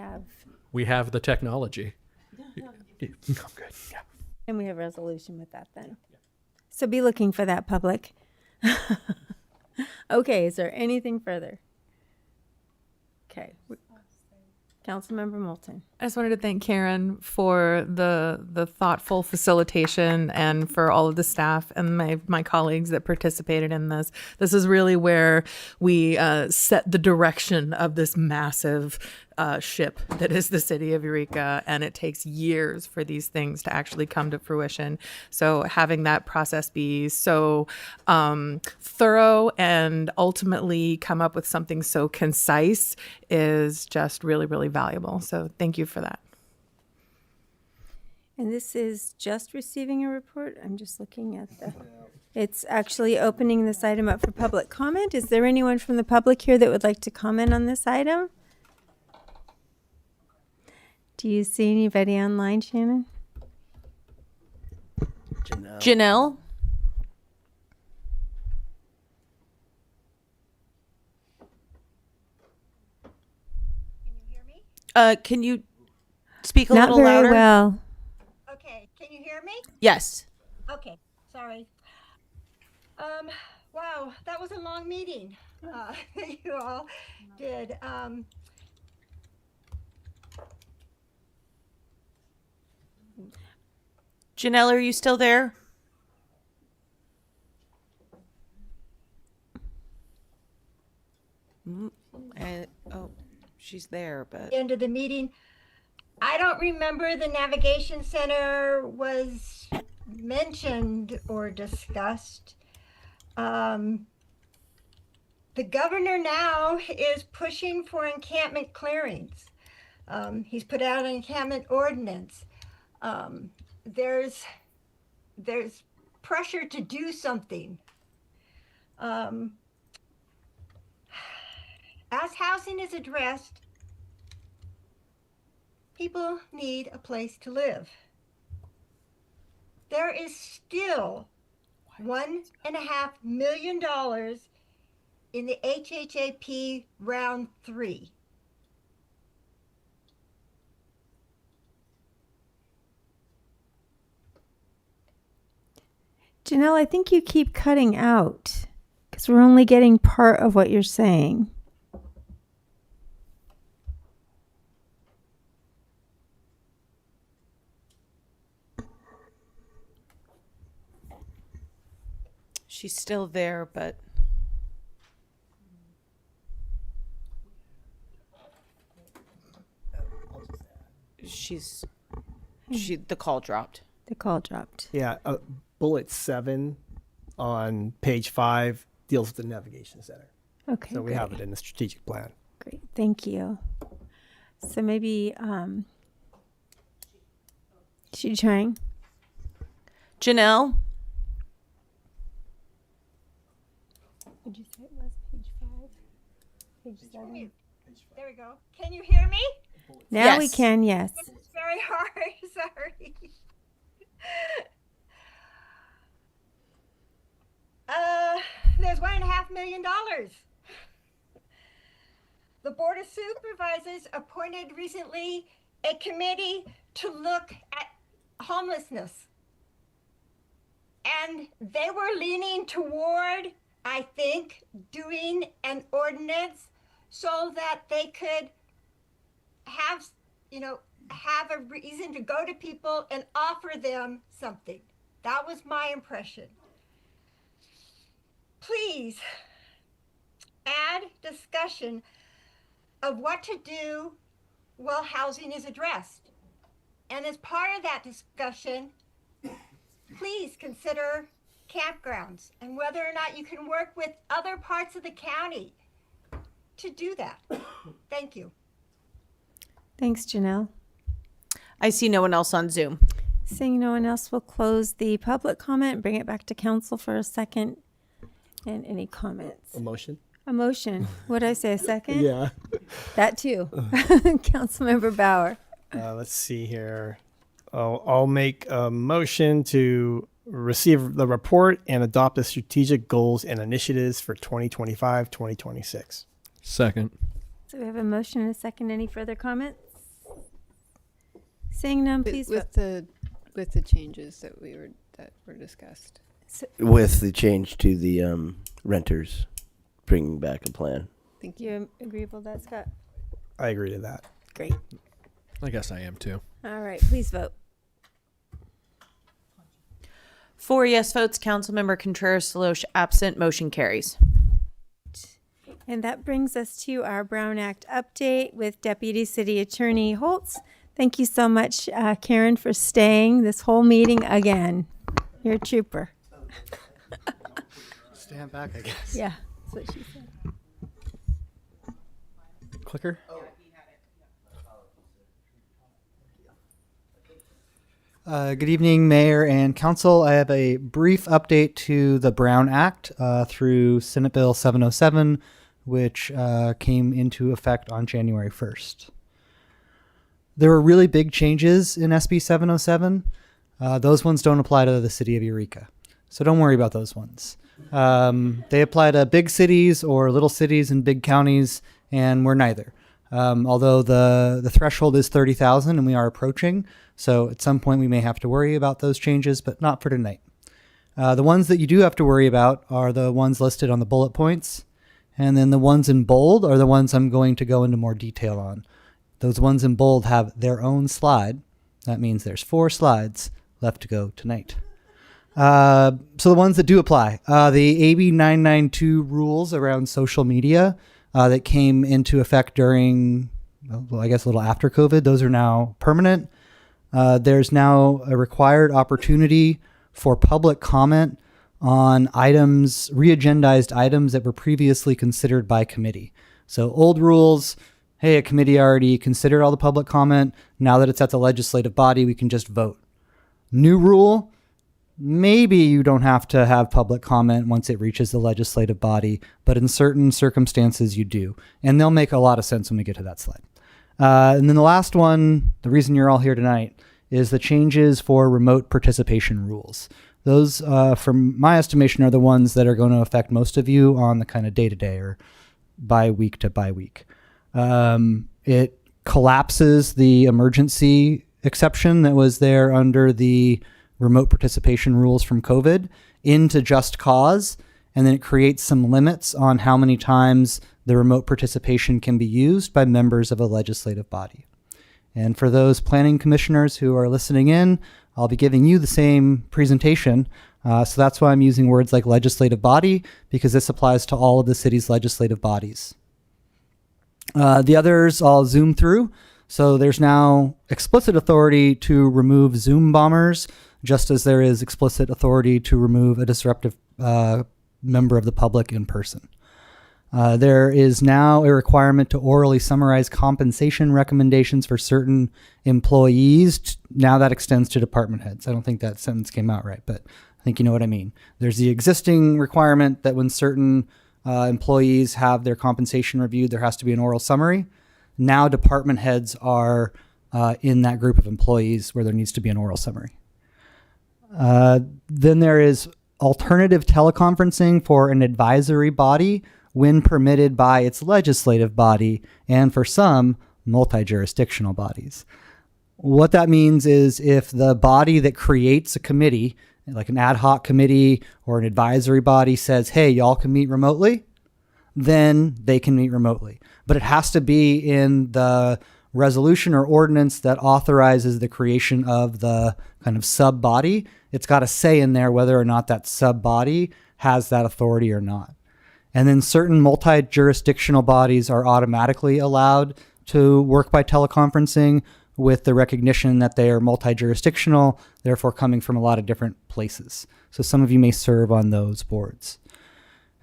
have the technology. I'm good. Yeah. and we have a resolution with that then. So be looking for that, public. Okay, is there anything further? Okay. Councilmember Moulton. I just wanted to thank Karen for the thoughtful facilitation and for all of the staff and my colleagues that participated in this. This is really where we set the direction of this massive ship that is the city of Eureka, and it takes years for these things to actually come to fruition. So having that process be so thorough and ultimately come up with something so concise is just really, really valuable. So thank you for that. And this is just receiving a report? I'm just looking at the... It's actually opening this item up for public comment. Is there anyone from the public here that would like to comment on this item? Do you see anybody online, Shannon? Janelle? Can you speak a Not little very louder? well. Okay, can you hear me? Yes. Okay, sorry. Wow, that was a long meeting. You all did. Janelle, are you still there? Oh, she's there, but End of the meeting. I don't remember the navigation center was mentioned or discussed. The governor now is pushing for encampment clearings. He's put out an encampment ordinance. There's pressure to do something. As housing is addressed, people need a place to live. There is still $1.5 million in the HHAP round 3. Janelle, I think you keep cutting out because we're only getting part of what you're saying. she's still there, but the call dropped. The call dropped. Yeah, bullet 7 on page 5 deals with the navigation center. Okay, So we great. have it in the strategic plan. Great, thank you. So maybe, she trying? Janelle? Would you say it was page 5? Page 7? There we go. Can you hear me? Now we can, yes. It's very hard. Sorry. There's $1.5 million. The Board of Supervisors appointed recently a committee to look at homelessness. And they were leaning toward, I think, doing an ordinance so that they could have, have a reason to go to people and offer them something. That was my impression. Please add discussion of what to do while housing is addressed. And as part of that discussion, please consider campgrounds and whether or not you can work with other parts of the county to do that. Thank you. Thanks, Janelle. I see no one else on Zoom. Seeing no one else, we'll close the public comment and bring it back to council for a second. And any comments? A motion? A motion. What did I say, a second? Yeah. That too. Councilmember Bauer. Let's see here. I'll make a motion to receive the report and adopt the strategic goals and initiatives for 2025-2026. Second. So we have a motion and a second. Any further comments? Seeing none, please with the changes that were discussed. With the change to the renters, bringing back a plan. Think you agreeable with that, Scott? I agree to that. Great. I guess I am too. All right, please vote. 4 yes votes, Councilmember Contreras-Deloche absent, motion carries. And that brings us to our Brown Act update with Deputy City Attorney Holtz. Thank you so much, Karen, for staying this whole meeting again. You're a trooper. Stand back, I guess. Yeah, that's what she said. Clicker. Good evening, Mayor and Council. I have a brief update to the Brown Act through Senate Bill 707, which came into effect on January 1st. There were really big changes in SB 707. Those ones don't apply to the city of Eureka, so don't worry about those ones. They apply to big cities or little cities and big counties, and we're neither. Although the threshold is 30,000 and we are approaching, so at some point we may have to worry about those changes, but not for tonight. The ones that you do have to worry about are the ones listed on the bullet points, and then the ones in bold are the ones I'm going to go into more detail on. Those ones in bold have their own slide. That means there's 4 slides left to go tonight. So the ones that do apply, the AB 992 rules around social media that came into effect during, well, I guess a little after COVID, those are now permanent. There's now a required opportunity for public comment on items, re-agendized items that were previously considered by committee. So old rules, hey, a committee already considered all the public comment. Now that it's at the legislative body, we can just vote. New rule, maybe you don't have to have public comment once it reaches the legislative body, but in certain circumstances you do. And they'll make a lot of sense when we get to that slide. And then the last one, the reason you're all here tonight, is the changes for remote participation rules. Those, from my estimation, are the ones that are going to affect most of you on the kind of day-to-day or bi-week to bi-week. It collapses the emergency exception that was there under the remote participation rules from COVID into just cause, and then it creates some limits on how many times the remote participation can be used by members of a legislative body. And for those planning commissioners who are listening in, I'll be giving you the same presentation. So that's why I'm using words like legislative body, because this applies to all of the city's legislative bodies. The others I'll zoom through. So there's now explicit authority to remove Zoom bombers, just as there is explicit authority to remove a disruptive member of the public in person. There is now a requirement to orally summarize compensation recommendations for certain employees. Now that extends to department heads. I don't think that sentence came out right, but I think you know what I mean. There's the existing requirement that when certain employees have their compensation reviewed, there has to be an oral summary. Now department heads are in that group of employees where there needs to be an oral summary. Then there is alternative teleconferencing for an advisory body when permitted by its legislative body, and for some, multi-jurisdictional bodies. What that means is if the body that creates a committee, like an ad hoc committee or an advisory body, says, hey, y'all can meet remotely, then they can meet remotely. But it has to be in the resolution or ordinance that authorizes the creation of the kind of sub body. It's got to say in there whether or not that sub body has that authority or not. And then certain multi-jurisdictional bodies are automatically allowed to work by teleconferencing with the recognition that they are multi-jurisdictional, therefore coming from a lot of different places. So some of you may serve on those boards.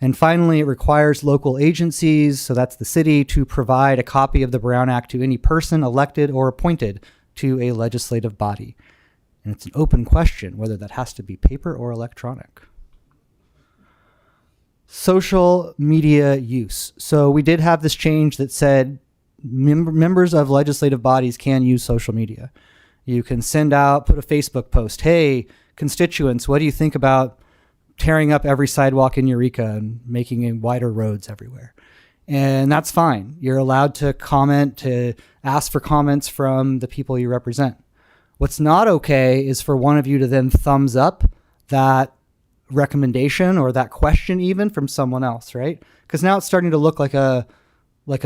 And finally, it requires local agencies, so that's the city, to provide a copy of the Brown Act to any person elected or appointed to a legislative body. And it's an open question whether that has to be paper or electronic. Social media use. So we did have this change that said members of legislative bodies can use social media. You can send out, put a Facebook post, hey, constituents, what do you think about tearing up every sidewalk in Eureka and making wider roads everywhere? And that's fine. You're allowed to comment, to ask for comments from the people you represent. What's not okay is for one of you to then thumbs up that recommendation or that question even from someone else, right? Because now it's starting to look like a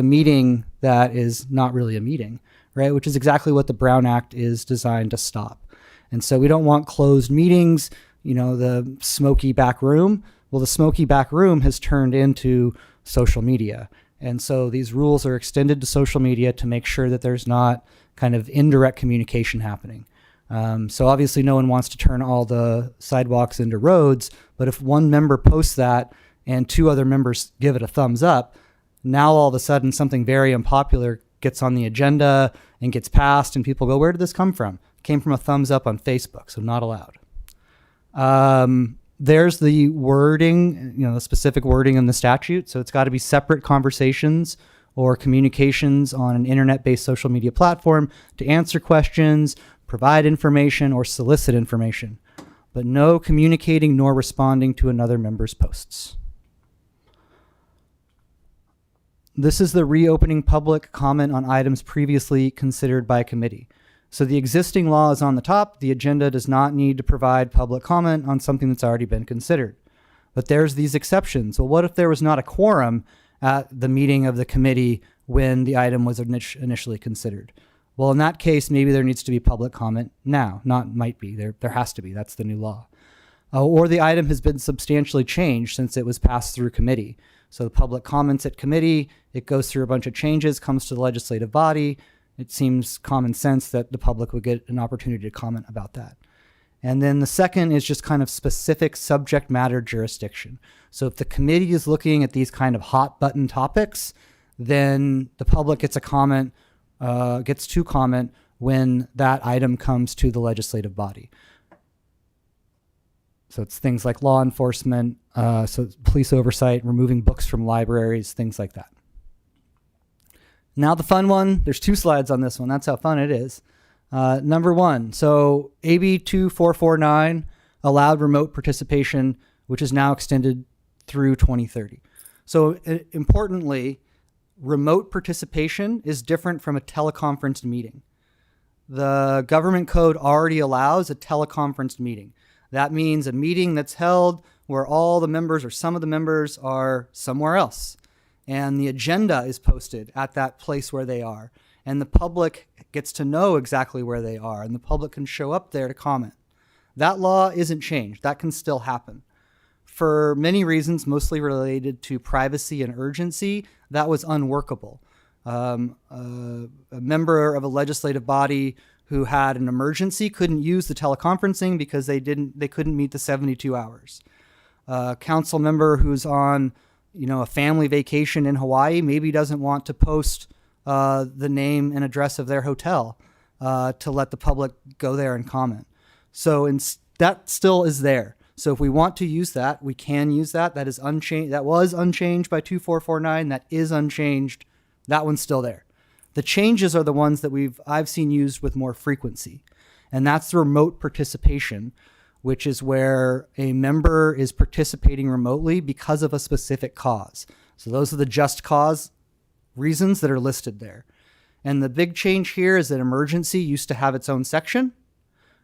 meeting that is not really a meeting, right? Which is exactly what the Brown Act is designed to stop. And so we don't want closed meetings, you know, the smoky back room, Well, the smoky back room has turned into social media. And so these rules are extended to social media to make sure that there's not kind of indirect communication happening. So obviously no one wants to turn all the sidewalks into roads, but if one member posts that and 2 other members give it a thumbs up, now all of a sudden something very unpopular gets on the agenda and gets passed, and people go, where did this come from? It came from a thumbs up on Facebook, so not allowed. There's the wording, the specific wording in the statute. So it's got to be separate conversations or communications on an internet-based social media platform to answer questions, provide information, or solicit information, but no communicating nor responding to another member's posts. This is the reopening public comment on items previously considered by committee. So the existing law is on the top. The agenda does not need to provide public comment on something that's already been considered. But there's these exceptions. Well, what if there was not a quorum at the meeting of the committee when the item was initially considered? Well, in that case, maybe there needs to be public comment now. Not might be. There has to be. That's the new law. Or the item has been substantially changed since it was passed through committee. So the public comments at committee, it goes through a bunch of changes, comes to the legislative body. It seems common sense that the public would get an opportunity to comment about that. And then the second is just kind of specific subject matter jurisdiction. So if the committee is looking at these kind of hot button topics, then the public gets to comment when that item comes to the legislative body. So it's things like law enforcement, so police oversight, removing books from libraries, things like that. Now the fun one, there's 2 slides on this one. That's how fun it is. Number 1, so AB 2449 allowed remote participation, which is now extended through 2030. So importantly, remote participation is different from a teleconferenced meeting. The government code already allows a teleconferenced meeting. That means a meeting that's held where all the members or some of the members are somewhere else. And the agenda is posted at that place where they are. And the public gets to know exactly where they are. And the public can show up there to comment. That law isn't changed. That can still happen. For many reasons, mostly related to privacy and urgency, that was unworkable. A member of a legislative body who had an emergency couldn't use the teleconferencing because they couldn't meet the 72 hours. A council member who's on a family vacation in Hawaii maybe doesn't want to post the name and address of their hotel to let the public go there and comment. So that still is there. So if we want to use that, we can use that. That is unchanged. That was unchanged by 2449. That is unchanged. That one's still there. The changes are the ones that I've seen used with more frequency. And that's the remote participation, which is where a member is participating remotely because of a specific cause. So those are the just cause reasons that are listed there. And the big change here is that emergency used to have its own section.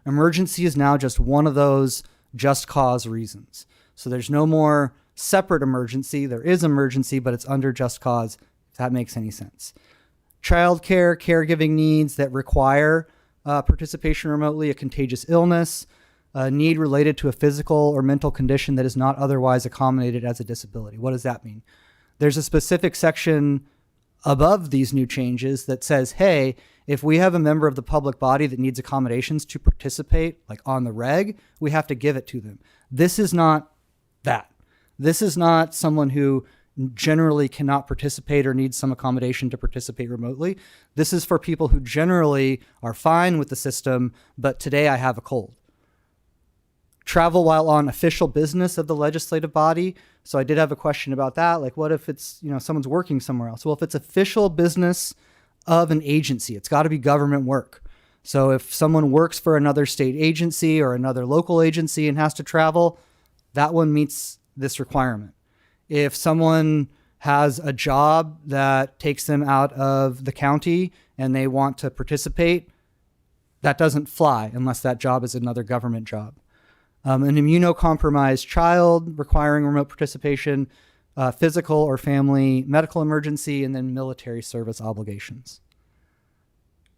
Emergency is now just one of those just cause reasons. So there's no more separate emergency. There is emergency, but it's under just cause, if that makes any sense. Childcare, caregiving needs that require participation remotely, a contagious illness, a need related to a physical or mental condition that is not otherwise accommodated as a disability. What does that mean? There's a specific section above these new changes that says, hey, if we have a member of the public body that needs accommodations to participate, like on the reg, we have to give it to them. This is not that. This is not someone who generally cannot participate or needs some accommodation to participate remotely. This is for people who generally are fine with the system, but today I have a cold. Travel while on official business of the legislative body. So I did have a question about that. Like, what if it's, someone's working somewhere else? Well, if it's official business of an agency, it's got to be government work. So if someone works for another state agency or another local agency and has to travel, that one meets this requirement. If someone has a job that takes them out of the county and they want to participate, that doesn't fly unless that job is another government job. An immunocompromised child requiring remote participation, physical or family medical emergency, and then military service obligations.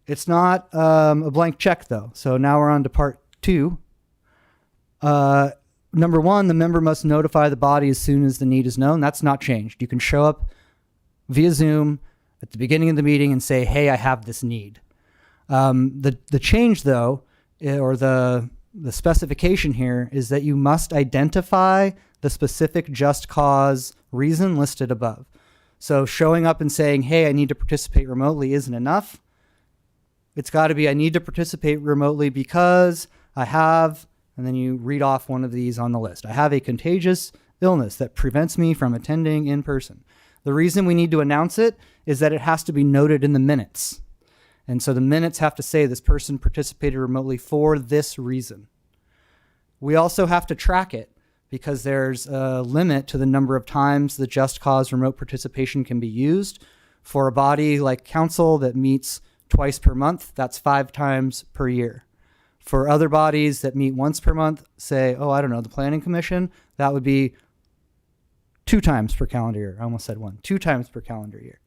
It's not a blank check, though. So now we're on to part 2. number one, the member must notify the body as soon as the need is known. That's not changed. You can show up via Zoom at the beginning of the meeting and say, hey, I have this need. The change, though, or the specification here is that you must identify the specific just cause reason listed above. So showing up and saying, hey, I need to participate remotely isn't enough. It's got to be, I need to participate remotely because I have, and then you read off one of these on the list. I have a contagious illness that prevents me from attending in person. The reason we need to announce it is that it has to be noted in the minutes. And so the minutes have to say this person participated remotely for this reason. We also have to track it because there's a limit to the number of times the just cause remote participation can be used. For a body like council that meets twice per month, that's 5 times per year. For other bodies that meet once per month, say, the Planning Commission, that would be 2 times per calendar year. I almost said 1. 2 times per calendar year.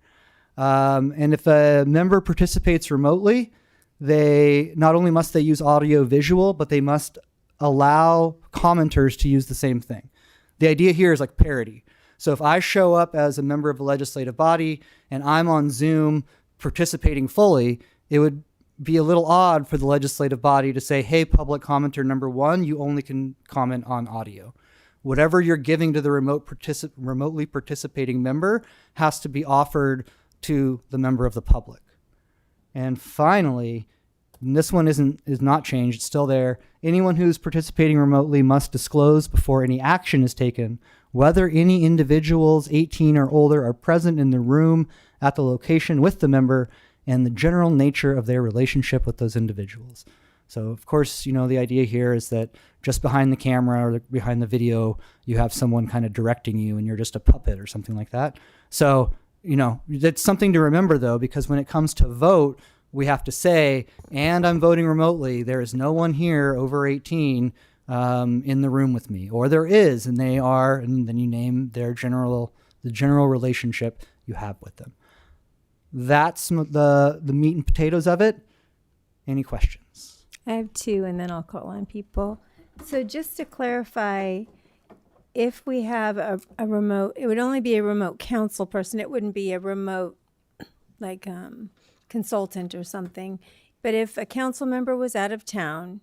And if a member participates remotely, they not only must they use audio visual, but they must allow commenters to use the same thing. The idea here is like parity. So if I show up as a member of a legislative body and I'm on Zoom participating fully, it would be a little odd for the legislative body to say, hey, public commenter number 1, you only can comment on audio. Whatever you're giving to the remotely participating member has to be offered to the member of the public. And finally, and this one is not changed, it's still there. Anyone who's participating remotely must disclose before any action is taken whether any individuals 18 or older are present in the room at the location with the member and the general nature of their relationship with those individuals. So of course, the idea here is that just behind the camera or behind the video, you have someone kind of directing you and you're just a puppet or something like that. So, that's something to remember though, because when it comes to vote, we have to say, and I'm voting remotely, there is no one here over 18 in the room with me, or there is, and they are, and then you name the general relationship you have with them. That's the meat and potatoes of it. Any questions? I have 2, and then I'll call on people. So just to clarify, if we have a remote, it would only be a remote council person. It wouldn't be a remote, consultant or something. But if a council member was out of town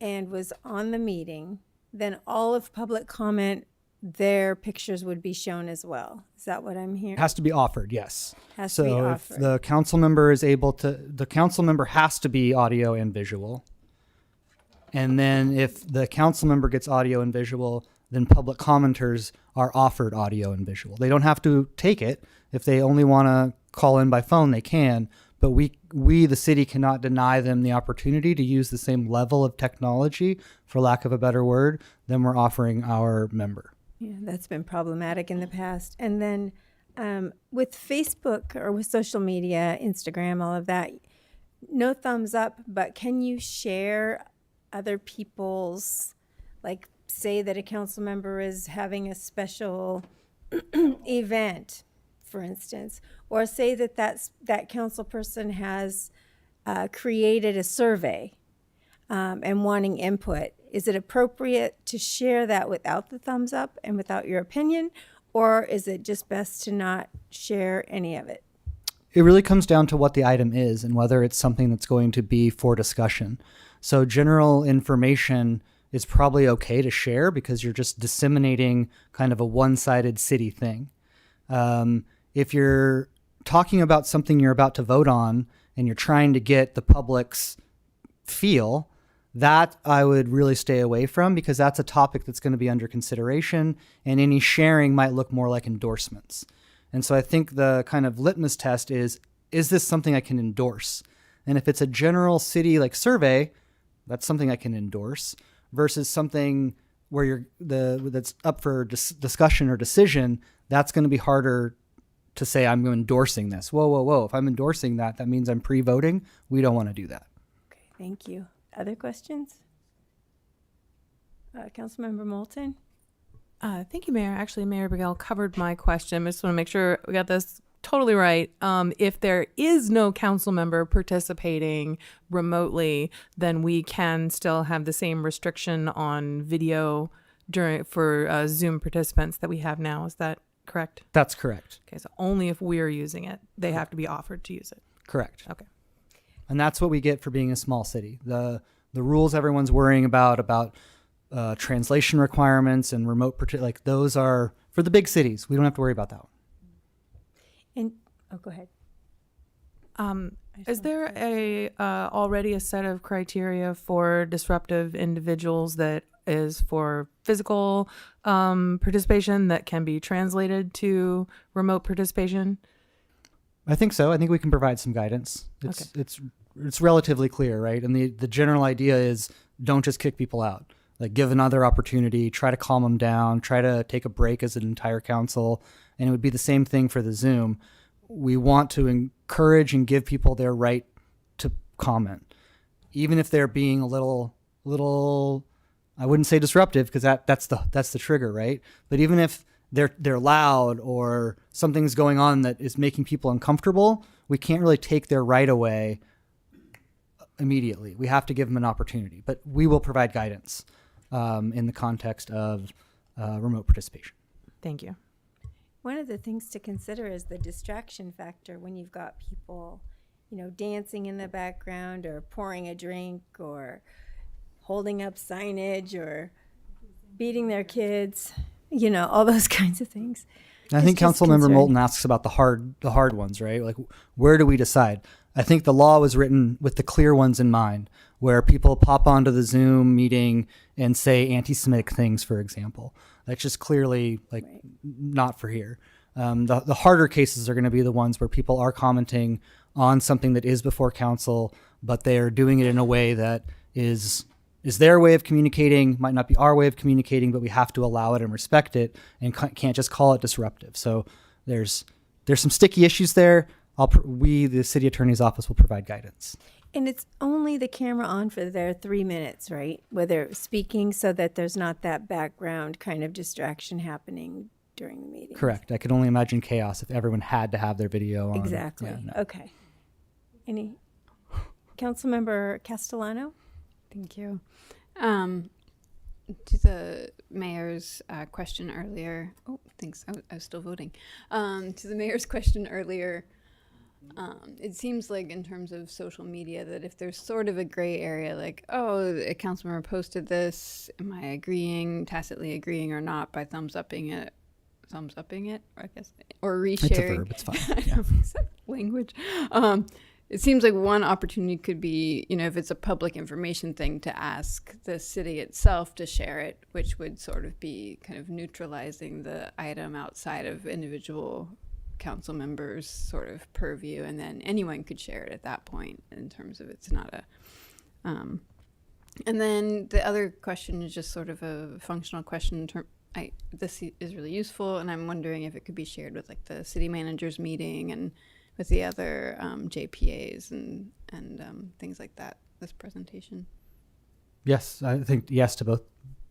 and was on the meeting, then all of public comment, their pictures would be shown as well. Is that what I'm hearing? It has to be offered, yes. Has to be offered. If the council member is able to, the council member has to be audio and visual. And then if the council member gets audio and visual, then public commenters are offered audio and visual. They don't have to take it. If they only want to call in by phone, they can. But we, the city, cannot deny them the opportunity to use the same level of technology, for lack of a better word, than we're offering our member. Yeah, that's been problematic in the past. And then with Facebook or with social media, Instagram, all of that, no thumbs up, but can you share other people's, say that a council member is having a special event, for instance, or say that council person has created a survey and wanting input. Is it appropriate to share that without the thumbs up and without your opinion, or is it just best to not share any of it? It really comes down to what the item is and whether it's something that's going to be for discussion. So general information is probably okay to share because you're just disseminating kind of a one-sided city thing. If you're talking about something you're about to vote on and you're trying to get the public's feel, that I would really stay away from because that's a topic that's going to be under consideration and any sharing might look more like endorsements. And so I think the kind of litmus test is this something I can endorse? And if it's a general city survey, that's something I can endorse versus something where that's up for discussion or decision, that's going to be harder to say I'm endorsing this. Whoa. If I'm endorsing that, that means I'm pre-voting. We don't want to do that. Okay, thank you. Other questions? Councilmember Moulton? Thank you, Mayor. Actually, Mayor Begel covered my question. I just want to make sure we got this totally right. If there is no council member participating remotely, then we can still have the same restriction on video for Zoom participants that we have now. Is that correct? That's correct. Okay, so only if we're using it, they have to be offered to use it. Correct. Okay. And that's what we get for being a small city. The rules everyone's worrying about translation requirements and like those are for the big cities. We don't have to worry about that one. And go ahead. Is there already a set of criteria for disruptive individuals that is for physical participation that can be translated to remote participation? I think so. I think we can provide some guidance. It's relatively clear, right? And the general idea is don't just kick people out. Like give another opportunity, try to calm them down, try to take a break as an entire council. And it would be the same thing for the Zoom. We want to encourage and give people their right to comment, even if they're being a little, I wouldn't say disruptive because that's the trigger, right? But even if they're loud or something's going on that is making people uncomfortable, we can't really take their right away immediately. We have to give them an opportunity, but we will provide guidance in the context of remote participation. Thank you. One of the things to consider is the distraction factor when you've got people, dancing in the background or pouring a drink or holding up signage or beating their kids, all those kinds of things. I think Councilmember Moulton asks about the hard ones, right? Like, where do we decide? I think the law was written with the clear ones in mind, where people pop onto the Zoom meeting and say anti-Semitic things, for example. That's just clearly not for here. The harder cases are going to be the ones where people are commenting on something that is before council, but they are doing it in a way that is their way of communicating, might not be our way of communicating, but we have to allow it and respect it and can't just call it disruptive. So there's some sticky issues there. The city attorney's office will provide guidance. And it's only the camera on for their 3 minutes, right? Where they're speaking so that there's not that background kind of distraction happening during the meeting. Correct. I could only imagine chaos if everyone had to have their video on. Exactly. Yeah, no. Okay. Any Councilmember Castellano? Thank you. To the mayor's question earlier. Oh, thanks. I was still voting. To the mayor's question earlier, it seems like in terms of social media that if there's sort of a gray area, like, oh, a council member posted this, am I tacitly agreeing or not by thumbs upping it, I guess, or resharing. It's a verb. It's fine. Yeah. Language. It seems like one opportunity could be, if it's a public information thing, to ask the city itself to share it, which would sort of be kind of neutralizing the item outside of individual council members' sort of purview, and then anyone could share it at that point in terms of it's not a and then the other question is just sort of a functional question. This is really useful, and I'm wondering if it could be shared with like the city managers meeting and with the other JPAs and things like that, this presentation. Yes, I think yes to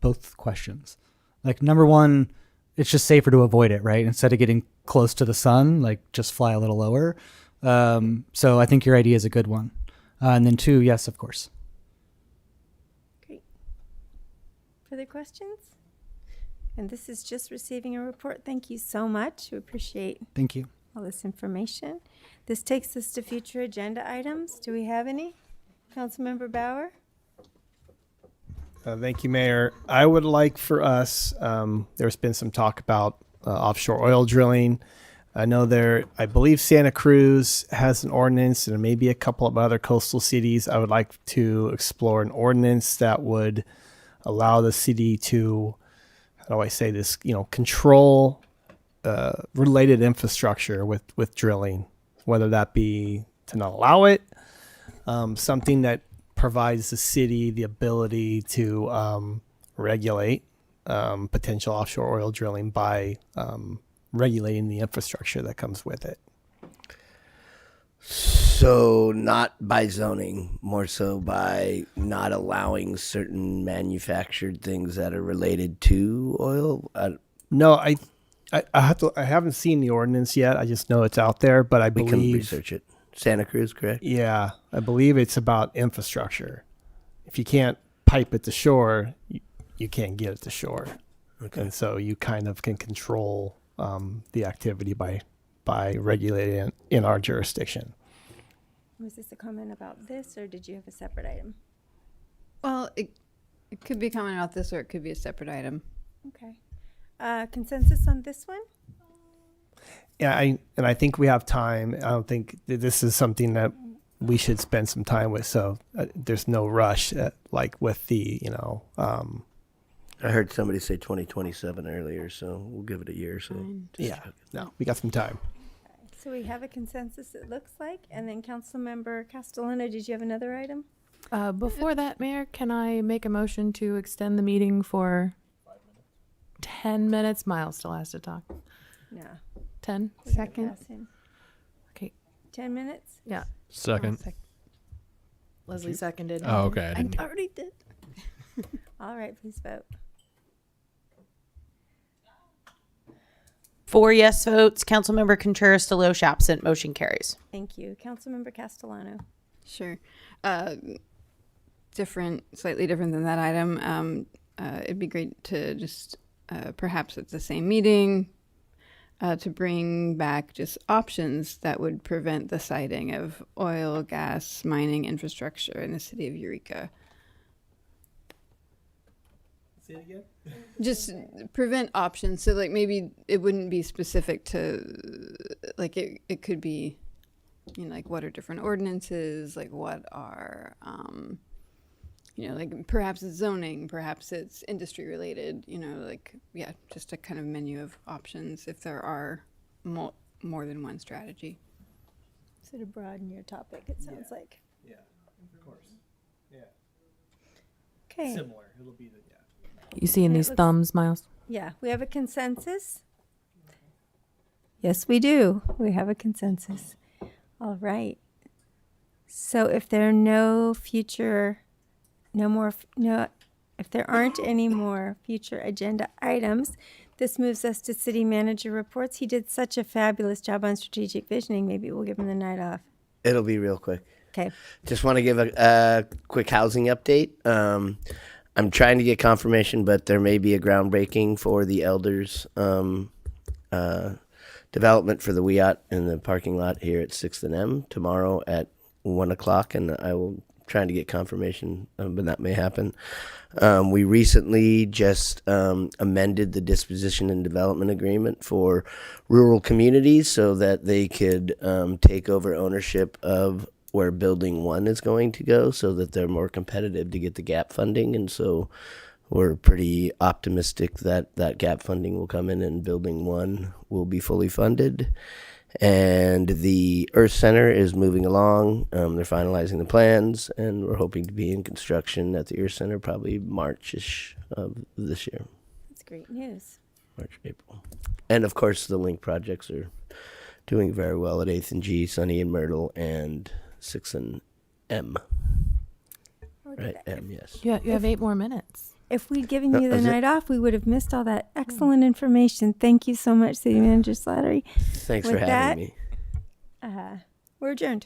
both questions. Like, number one, it's just safer to avoid it, right? Instead of getting close to the sun, like just fly a little lower. So I think your idea is a good one. And then two, yes, of course. Great. Further questions? And this is just receiving a report. Thank you so much. We appreciate Thank you. all this information. This takes us to future agenda items. Do we have any? Councilmember Bauer? Thank you, Mayor. I would like for us, there's been some talk about offshore oil drilling. I believe Santa Cruz has an ordinance and maybe a couple of other coastal cities. I would like to explore an ordinance that would allow the city to, how do I say this, control related infrastructure with drilling, whether that be to not allow it, something that provides the city the ability to regulate potential offshore oil drilling by regulating the infrastructure that comes with it. So not by zoning, more so by not allowing certain manufactured things that are related to oil? No, I haven't seen the ordinance yet. I just know it's out there, but I believe... We can research it. Santa Cruz, correct? Yeah, I believe it's about infrastructure. If you can't pipe it to shore, you can't get it to shore. Okay. And so you kind of can control the activity by regulating it in our jurisdiction. Was this a comment about this, or did you have a separate item? Well, it could be a comment about this, or it could be a separate item. Okay. Consensus on this one? Yeah, I think we have time. I don't think that this is something that we should spend some time with. So there's no rush, like with the, I heard somebody say 2027 earlier, so we'll give it a year. So yeah, no, we got some time. So we have a consensus, it looks like. And then Councilmember Castellano, did you have another item? Before that, Mayor, can I make a motion to extend the meeting for 10 minutes? Miles still has to talk. No. 10? We're gonna Second. pass him. Okay. 10 minutes? Yeah. Second. Leslie seconded. Oh, okay. I didn't. already did. All right, please vote. 4 yes votes. Councilmember Contreras Deloche absent. Motion carries. Thank you. Councilmember Castellano. Sure. Slightly different than that item. It'd be great to just perhaps at the same meeting to bring back just options that would prevent the siting of oil, gas, mining infrastructure in the city of Eureka. Say it again. Just prevent options. So like maybe it wouldn't be specific to like it could be, like what are different ordinances, like what are like perhaps it's zoning, perhaps it's industry related, just a kind of menu of options if there are more than one strategy. So to broaden your topic, it sounds like. Yeah, of course. Yeah. Okay. Similar. It'll be the You see in And it these looks- thumbs, Miles? Yeah, we have a consensus. Yes, we do. We have a consensus. All right. So if there are if there aren't any more future agenda items, this moves us to city manager reports. He did such a fabulous job on strategic visioning. Maybe we'll give him the night off. It'll be real quick. Okay. Just want to give a quick housing update. I'm trying to get confirmation, but there may be a groundbreaking for the Elders development for the Wiyot in the parking lot here at 6th and M tomorrow at 1 o'clock, and I will try to get confirmation, but that may happen. We recently just amended the disposition and development agreement for rural communities so that they could take over ownership of where Building 1 is going to go so that they're more competitive to get the GAP funding. And so we're pretty optimistic that that GAP funding will come in and Building 1 will be fully funded. And the Earth Center is moving along. They're finalizing the plans, and we're hoping to be in construction at the Earth Center probably March-ish of this year. That's great news. March, April. And of course, the Link projects are doing very well at 8th and G, Sunny and Myrtle, and 6th and M. Right, M, yes. Yeah, you have 8 more minutes. If we'd given you the Is it? night off, we would have missed all that excellent information. Thank you so much, City Manager Slattery. Thanks With for having me. We're adjourned.